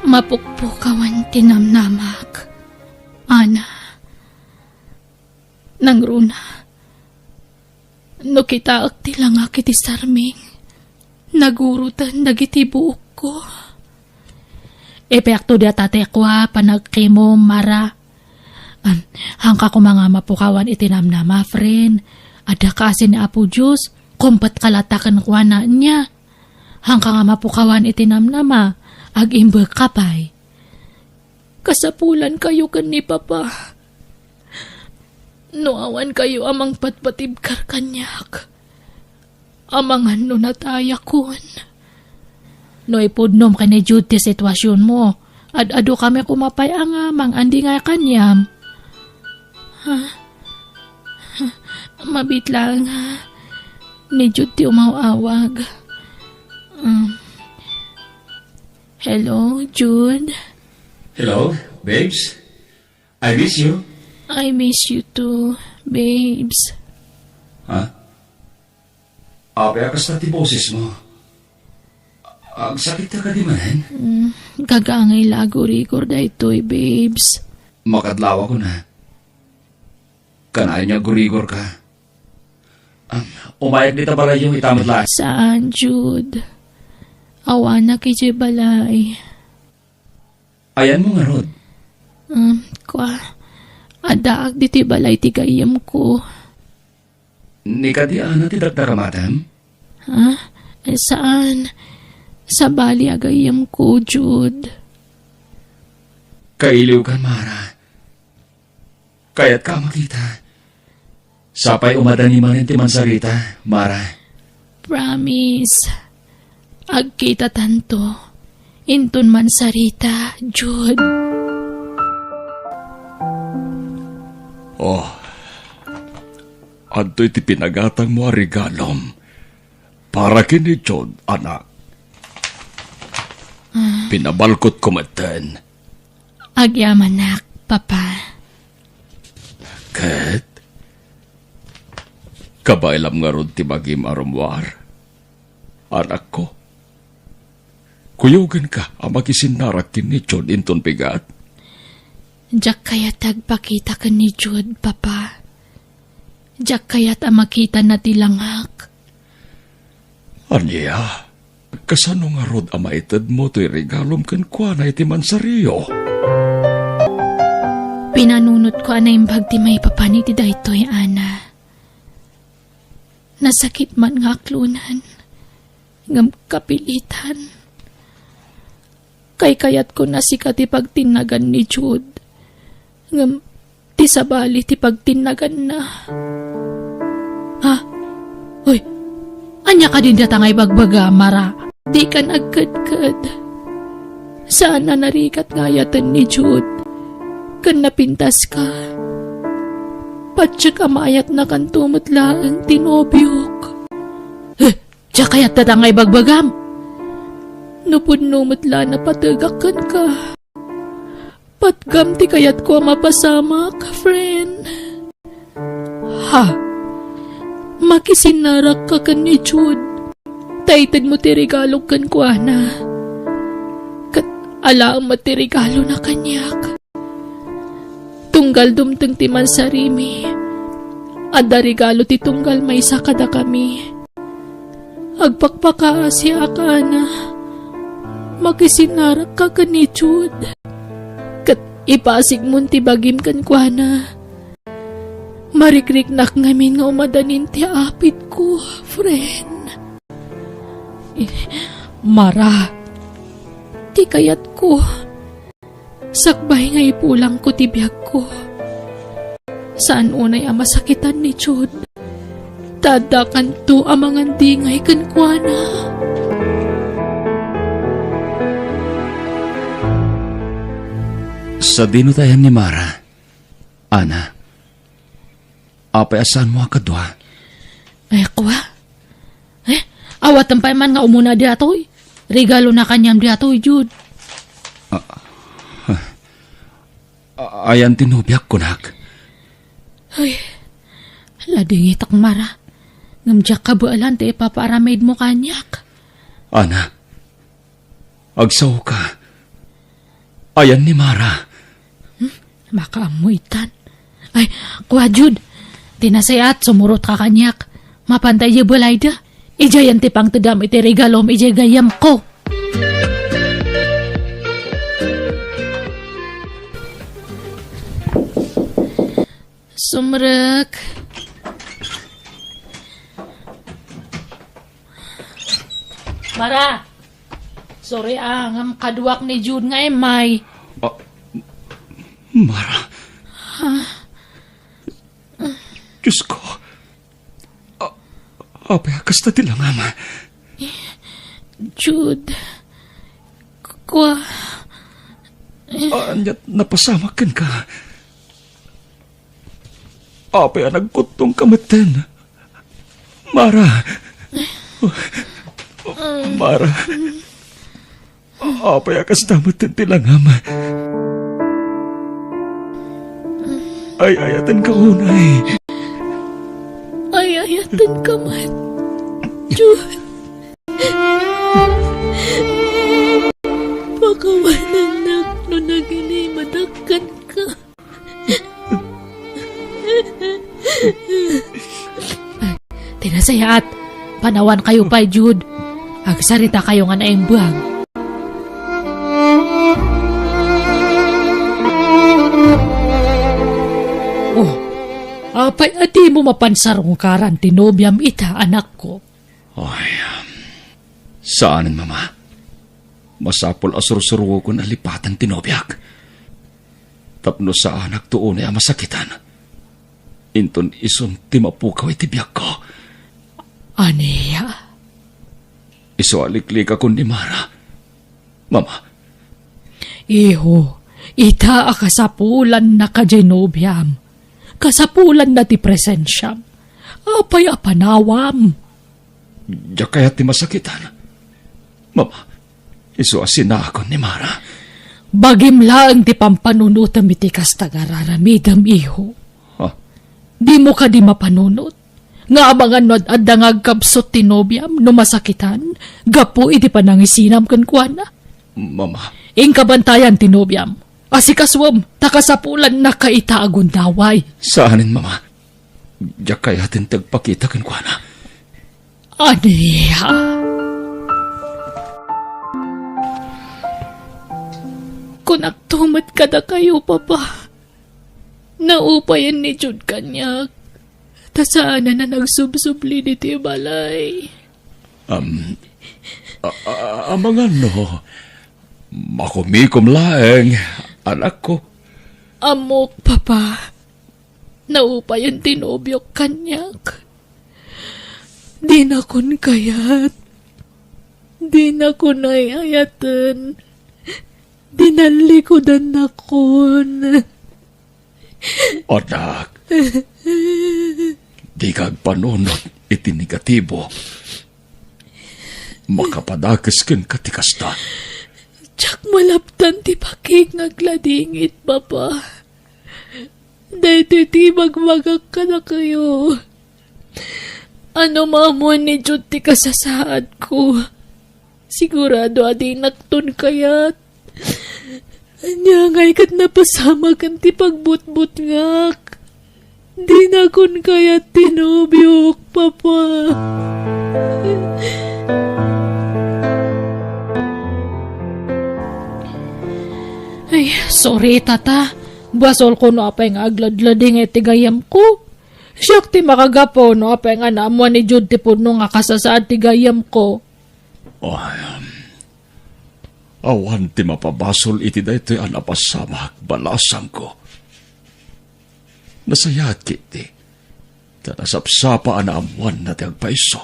Speaker 2: Mapukpukawan tinamnamak. Ana. Nangruna. No kita akti lang akiti sarming. Nagurutan dagiti buok ko. Epekto di atatekwa panagkimo mara. Hangka ko mga mapukawan itinamnama, friend. Ada kasi ni Apo Diyos, kumpat kalatakan kwa na niya. Hangka nga mapukawan itinamnama, ag-imbag kapay. Kasapulan kayo kan ni Papa. Noawan kayo amang patpatibkar kanyak. Amangan no nataya kun. No ipudnom ka ni Jude ti sitwasyon mo. Ad-ado kami kumapay ang amang andi nga kanyam. Mabit lang ha. Ni Jude ti umawawag. Hello, Jude?
Speaker 4: Hello, babes? I miss you.
Speaker 2: I miss you too, babes.
Speaker 4: Ha? Ape, akas na ti boses mo. Ang sakit ka di man?
Speaker 2: Gagangay lago-rigor da ito'y, babes.
Speaker 4: Makadlawa ko na. Kanayon niya gurigor ka. Umayag dito balay yung itamad lahat.
Speaker 2: Saan, Jude? Awana kay balay.
Speaker 4: Ayan mo nga, Rod.
Speaker 2: Adaag di ti balay ti gayam ko.
Speaker 4: Ni ka di ana ti dagdaramatam?
Speaker 2: Ha? Saan? Sa bali agayam ko, Jude.
Speaker 4: Kailiw ka, Mara. Kaya't ka makita. Sapay umadani manin ti mansarita, Mara.
Speaker 2: Promise. Agkita tanto. Intun mansarita, Jude.
Speaker 4: Oh. Anto'y ti pinagatang mo regalom. Para kini Jude, anak. Pinabalkot ko matan.
Speaker 2: Agyamanak, Papa.
Speaker 4: Kat? Kabailam nga ron ti magim arumwar. Anak ko. Kuyogan ka, ang makisinarak kin ni John inton pigat.
Speaker 2: Jak kayat tagpakita ka ni Jude, Papa. Jak kayat ang makita na tilanghak.
Speaker 4: Anya, kasano nga rod ang maitad mo to'y regalom kan kwa na iti mansaryo?
Speaker 2: Pinanunot ko anay bagti may papaniti daytoy, Ana. Nasakit man nga aklunan, ngam kapilitan. Kay kayat ko na sikat ipagtinagan ni Jude, ngam ti sabali ti pagtinagan na. Ha? Uy, anya ka din datangay bagbaga, Mara. Di ka nagkadkad. Sana narikat ngayatan ni Jude. Kan napintas ka. Patsyak amayat na kan tumutla ang tinobyok. Tiyak kayat datangay bagbagam. Napudnumutla na patagakan ka. Patgam ti kayat ko mapasamak, friend. Ha? Makisinarak ka kan ni Jude. Taitad mo ti regalo kan ko, Ana. Kat alaang mo ti regalo na kanyak. Tunggal dumteng ti mansarimi. Ada regalo ti tunggal may sakada kami. Agpakpaka siya ka, Ana. Makisinarak ka kan ni Jude. Kat ipasig mo ti bagim kan ko, Ana. Marikrik-nak ngamin nga umadanin ti apit ko, friend. Mara, ti kayat ko. Sakbay nga ipulang ko ti biyag ko. Saan unay ang masakitan ni Jude? Tadakan to ang mga dingay kankwana.
Speaker 4: Sa dinutayan ni Mara, Ana, apay asan mo akadwa?
Speaker 2: Ay, kwa? Awatan pa man nga umuna di atoy. Regalo na kanyang di atoy, Jude.
Speaker 4: Ayan tinubyak ko, nak.
Speaker 2: Ay, ladingit ak Mara. Ngamjak ka bualan ti ipapaaramid mo kanyak.
Speaker 4: Ana, agsaw ka. Ayan ni Mara.
Speaker 2: Makaamuitan. Ay, kwa Jude. Tinasayat, sumurot ka kanyak. Mapantay yung balay da. Ijayan ti pang tedam iti regalom ijay gayam ko. Sumrek. Mara. Sorry ngam kaduak ni Jude nga may.
Speaker 4: Mara. Diyos ko. Apay akas na tilang ama.
Speaker 2: Jude. Kwa.
Speaker 4: Anyat napasamakan ka. Apay nagkutong kamatan. Mara. Mara. Apay akas namatan tilang ama. Ay ayatan ka unay.
Speaker 2: Ay ayatan ka man. Jude. Pakawanan no nagini madakkan ka. Tinasayat, panawan kayo pa, Jude. Agsarita kayo nga na buwag. Oh, apay ati mo mapansarong karan tinobyam ita, anak ko.
Speaker 4: Ay, saanin, Mama? Masapol asur-suruo ko na lipatan tinobyak. Tapno sa anak tuon ay masakitan. Inton ison timapukaw iti biyak ko.
Speaker 2: Aniya?
Speaker 4: Iso aliklik ako ni Mara. Mama.
Speaker 2: Iho, ita akasapulan na ka genobiam. Kasapulan na ti presensyam. Apay apanawam.
Speaker 4: Diya kaya ti masakitan. Mama, iso asina ako ni Mara.
Speaker 2: Bagim lang ti pampanunutam iti kas tagararamidam, iho.
Speaker 4: Ha?
Speaker 2: Di mo ka di mapanunot.
Speaker 8: Nga abangan no at dangag kapsot tinobyam no masakitan, gapo iti panangisinam kan kuana.
Speaker 4: Mama,
Speaker 8: Ing kabantayan tinobyam, asikaswam, takasapulan na kaita agundaway.
Speaker 4: saanin mama? Diyak kaya atin tagpakita kan kwa na.
Speaker 8: Aniya. Kung nagtumat ka na kayo, Papa, naupayan ni Jud kanyak. Tasana na nagsubsubli ni Tibalay.
Speaker 4: Amangan no, makumikom laeng, anak ko.
Speaker 8: Amok, Papa. Naupayan tinobyok kanyak. Di na kun kayat. Di na kun ayayatan. Dinalikodan na kun.
Speaker 4: Anak, di kag panunod iti negatibo. Makapadakas ken katikasta.
Speaker 8: Tsak malaptan ti pakik ngagladingit, Papa. Dahil ti magmagak ka na kayo. Ano maamuan ni Jud ti kasasaad ko. Sigurado adi naktun kayat. Anya ngay kat napasama kan ti pagbutbut ngak. Di na kun kayat tinobyok, Papa. Ay, sorry, tata. Basol ko no apay nga agladlading iti gayam ko. Siyak ti makagapo no apay nga naamuan ni Jud ti puno nga kasasaad ti gayam ko.
Speaker 4: Awan ti mapabasol iti daytoy anapasamak balasang ko. Nasayat kiti. Tanasapsapa anaamuan na ti agpaiso.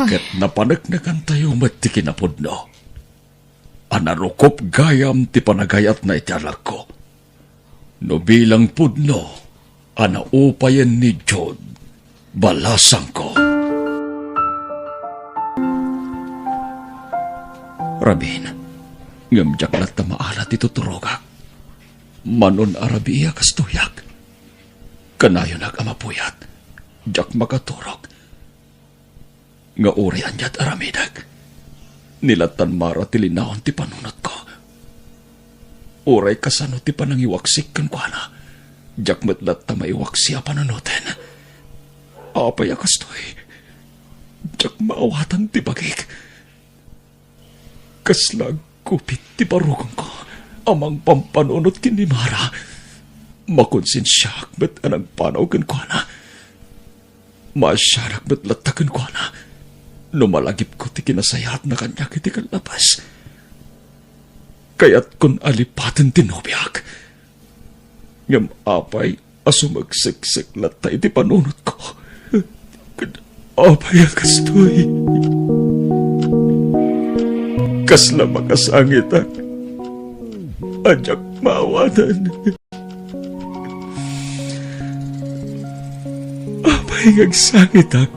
Speaker 4: Ket napanagnagan tayo mati kinapudno. Anarukop gayam ti panagayat na iti anak ko. No bilang pudno, anaupayan ni Jud, balasang ko. Rabin, ngamjak na tamaalat ito turogak. Manon arabiya kastuyak. Kanayon agamapuyat, jak makaturog. Nga uri anjat aramidag. Nilatan mara tilinawon ti panunot ko. Uray kasano ti panangiwaksik kan kwa na. Jak matlat ta maiwaksi a panunutin. Apay akastoy. Jak maawatan ti bagik. Kaslag kupit ti barugang ko. Amang pampanunot kini Mara. Makonsensyak bet anang panaw kan kwa na. Masyarak bet latakan kwa na. Numalagip ko ti kinasayat na kanya kiti kalabas. Kaya't kun alipatan tinubyak. Ngam apay asumagsiksik latay ti panunot ko. Apay akastoy. Kasla makasangitan. Ajak maawanan. Apay ngagsangitan.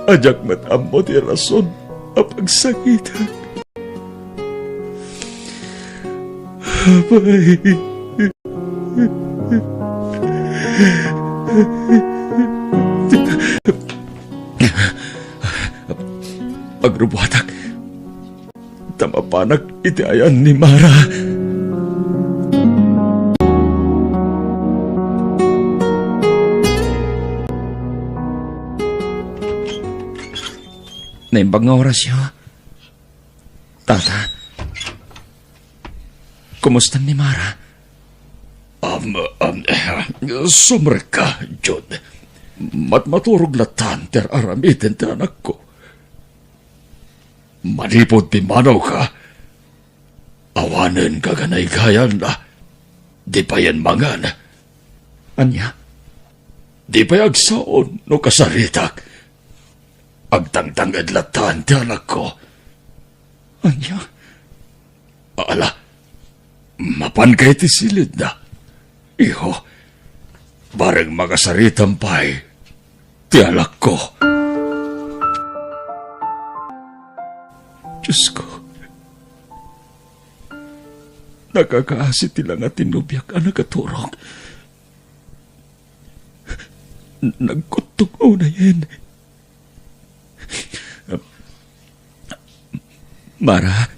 Speaker 4: Ajak matammo ti rason apagsangitan. Apay. Agrubuhatak. Tamapanak iti ayan ni Mara. Naimbang nga oras yun. Tata, kumusta ni Mara? Sumre ka, Jud. Matmaturog latan ter aramitin ter anak ko. Manipod ti manaw ka. Awanen ka ganay gayan na. Di pa yan mangan. Anya? Di pa yagsaon no kasaritak. Agtangtang adlatan ti anak ko. Anya? Ala, mapan kay ti silid na. Iho, bareng makasaritampay ti anak ko. Diyos ko, nakakaasi tila nga tinubyak ang nagaturong. nagkutok una yan. Mara,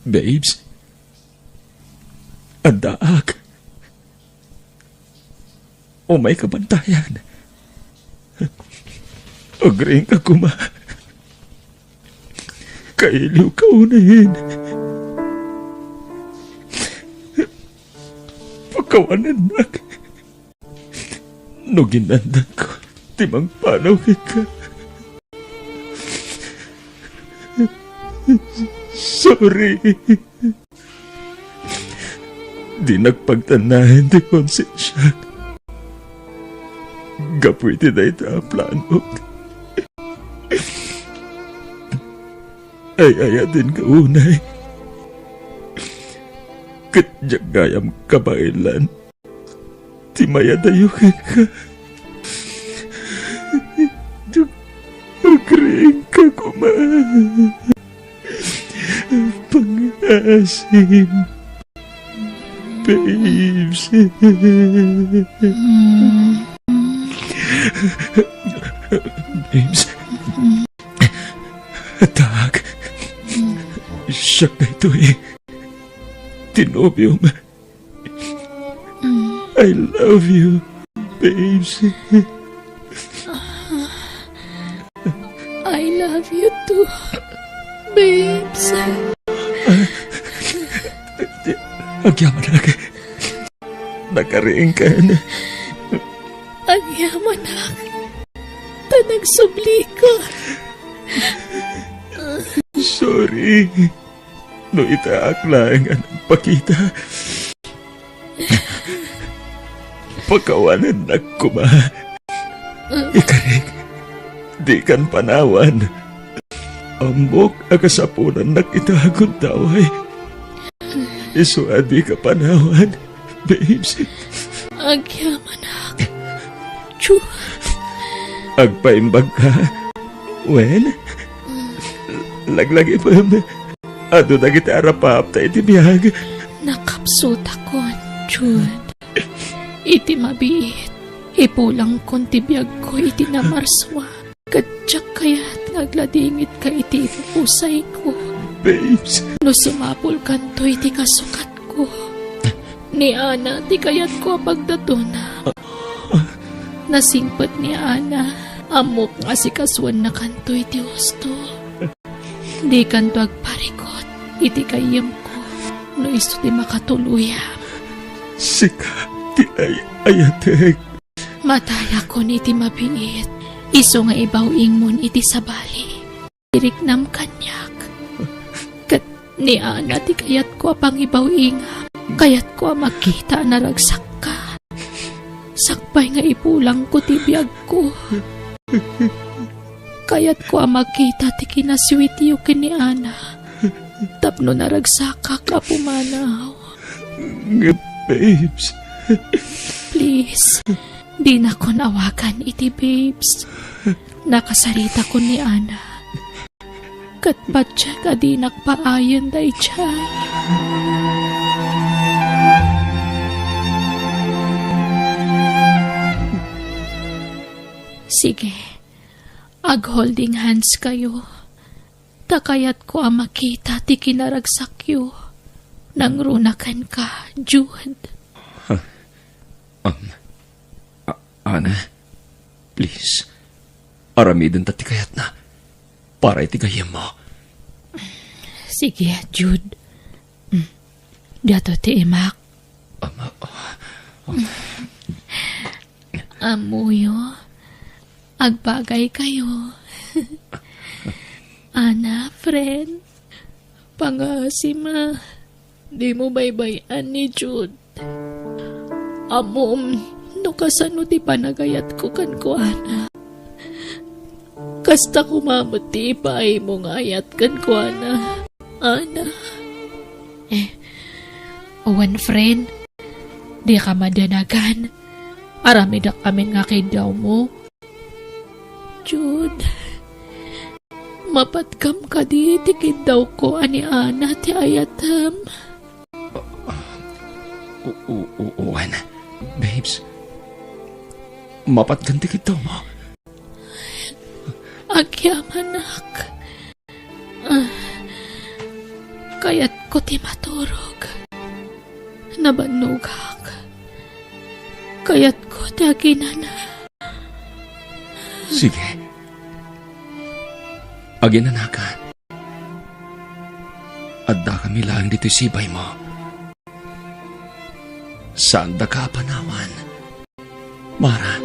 Speaker 4: babes, andaak. O may kabantayan. Agring ka kuma. Kailiw ka unahin. Pagkawanan na. No ginandan ko, timang panaw ka. Sorry. Di nagpagtanahin di konsensya. Gapwede na ito ang plano. Ay din ka unay. Katyagayam kabailan. Timaya tayo ka. Agring ka kuma. Pangasim. Babes. Babes. Atak. Siyak na ito eh. Tinobyo mo. I love you, babes.
Speaker 1: I love you too, babes.
Speaker 4: Agyaman ako. Nakariing ka na.
Speaker 1: Agyaman ako. Tanagsubli ko.
Speaker 4: Sorry. No itaak lang ang pakita. Pagkawanan na kuma. Ikarig. Di kan panawan. Ambok akasapunan na kitagod taway. Isuadi ka panawan, babes.
Speaker 1: Agyaman ako. Chu.
Speaker 4: Agpaimbag ka. When? Laglagi pa ado na kita arapap tayo tibiyag.
Speaker 1: Nakapsot ako, Jude. Iti mabiit. Ipulang kong tibiyag ko iti namarswa. Kadyak kaya't nagladingit ka iti usay ko.
Speaker 4: Babes.
Speaker 1: No sumapul kanto iti kasukat ko. Ni Ana, ti kayat ko pagdatuna. Nasingpat ni Ana. Amok nga si kaswan na kanto iti husto. Di kanto agparikot, iti kayem ko, no iso di makatuluyam.
Speaker 4: Sika, ti ayatek.
Speaker 1: Mataya ko ni iti mabiit, iso nga ibawing mon iti sabali. Iriknam kanyak. Kat ni Ana ti kayat ko apang ibawingam, kayat ko makita na ragsak ka. Sakpay nga ipulang ko ti biyag ko. Kayat ko makita ti kinaswitiyo kini Ana. Tapno naragsaka ka pumanaw.
Speaker 4: Babes.
Speaker 1: Please, di na ko nawakan iti babes. Nakasarita ko ni Ana. Katpatya ka di nakpaayon day chay. Sige. Ag-holding hands kayo. Takayat ko ang makita ti kinaragsakyo. Nang runakan ka, Jude.
Speaker 4: Ana, please. Aramidin ta ti kayat na. Para iti kayam mo.
Speaker 1: Sige, Jude. Dato ti imak. Amuyo. Agbagay kayo. Ana, friend. Pangasima. Di mo baybayan ni Jude. Amom, no kasano ti panagayat ko kan ko, Ana. Kasta kumamuti pa ay mong ayat kan ko, Ana. Ana. Owan, friend. Di ka madanagan. Aramidak amin nga kay daw mo. Jude, mapatkam ka di tikid daw ko ani Ana ti ayatam.
Speaker 4: Uwan, babes. mapatganti kita mo.
Speaker 2: Agyamanak. Kaya't ko ti maturog. Nabanugak. Kaya't ko ti aginana.
Speaker 4: Sige. Aginanakan. Adda kami lang dito'y sibay mo. Saan da ka panawan? Mara.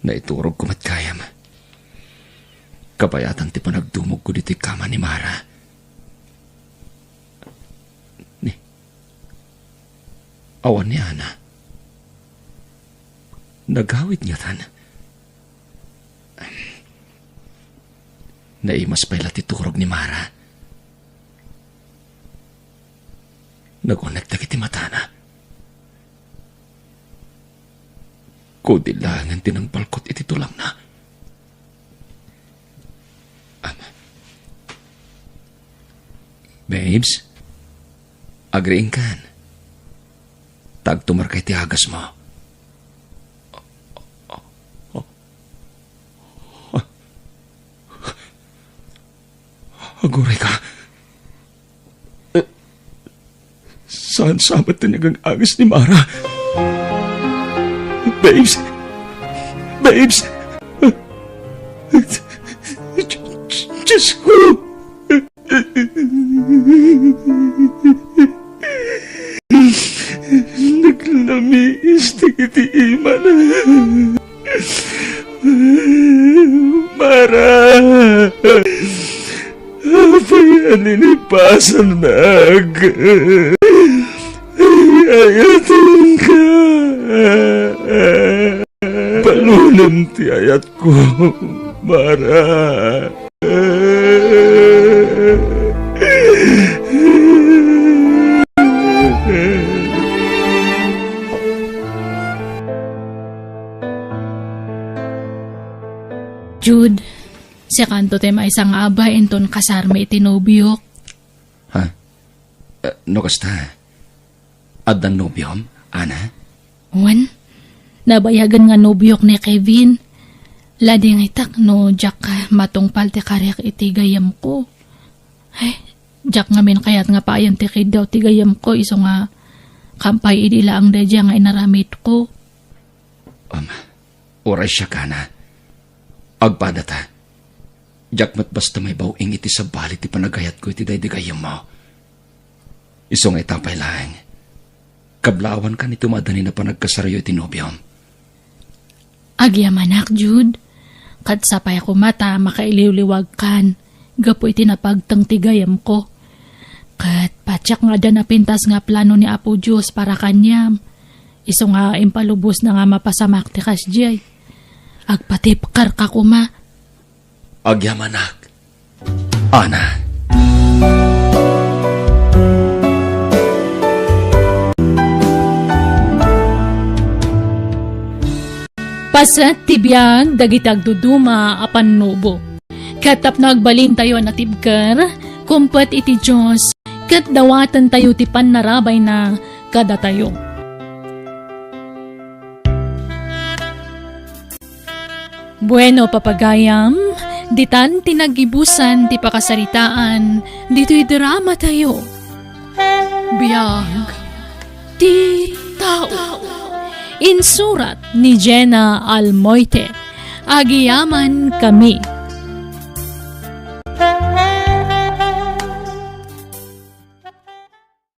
Speaker 4: Naiturog ko matkayam. Kabayatan ti panagdumog ko dito'y kama ni Mara. Awan ni Ana. Nagawid niya tan. Naimas pa'y latiturog ni Mara. Nagunag dagiti matana. Kudilangan tinang balkot iti tulang na. Babes, agreeing kan. Tagtumar kay tiagas mo. Aguray ka. Saan sabat na niyagang agis ni Mara? Babes! Babes! Diyos ko! Naglamiis na kiti iman. Mara! Apay aninipasan nag. Ayatin ka. Balunan ti ayat ko, Mara.
Speaker 2: Jude, si kanto tayo maisang abay enton kasarma itinobiyok.
Speaker 4: Ha? No kasta? Addan nobyom, Ana?
Speaker 2: Wan, nabayagan nga nobyok ni Kevin. Lading itak no, Jack matong palte karek itigayam ko. Ay, Jack ngamin kayat nga paayan tikid daw tigayam ko iso nga kampay idila ang dadya nga inaramit ko.
Speaker 4: Oras siya ka na. Agpadata. Jack mat basta may bawing iti sa balit ti panagayat ko iti daydigayam mo. Iso nga itapay lang. Kablawan ka ni tumadani na panagkasarayo iti nobyom.
Speaker 2: Agyamanak, Jude. Katsapay ako mata, makailiwliwag kan. Gapo iti napagtang tigayam ko. Kat patsak nga da napintas nga plano ni Apo Diyos para kanyam. Iso nga impalubos na nga mapasamak ti kasjay. Agpatipkar ka kuma.
Speaker 4: Agyamanak. Ana.
Speaker 2: Pasat tibiyag dagitag duduma apan nubo. Katap nagbalin tayo natibkar, kumpet iti Diyos, kat dawatan tayo ti panarabay na kada tayo. Bueno, papagayam, ditan tinagibusan ti pakasaritaan, dito'y drama tayo. Biyag, ti tao. Insurat ni Jenna Almoite. Agiyaman kami.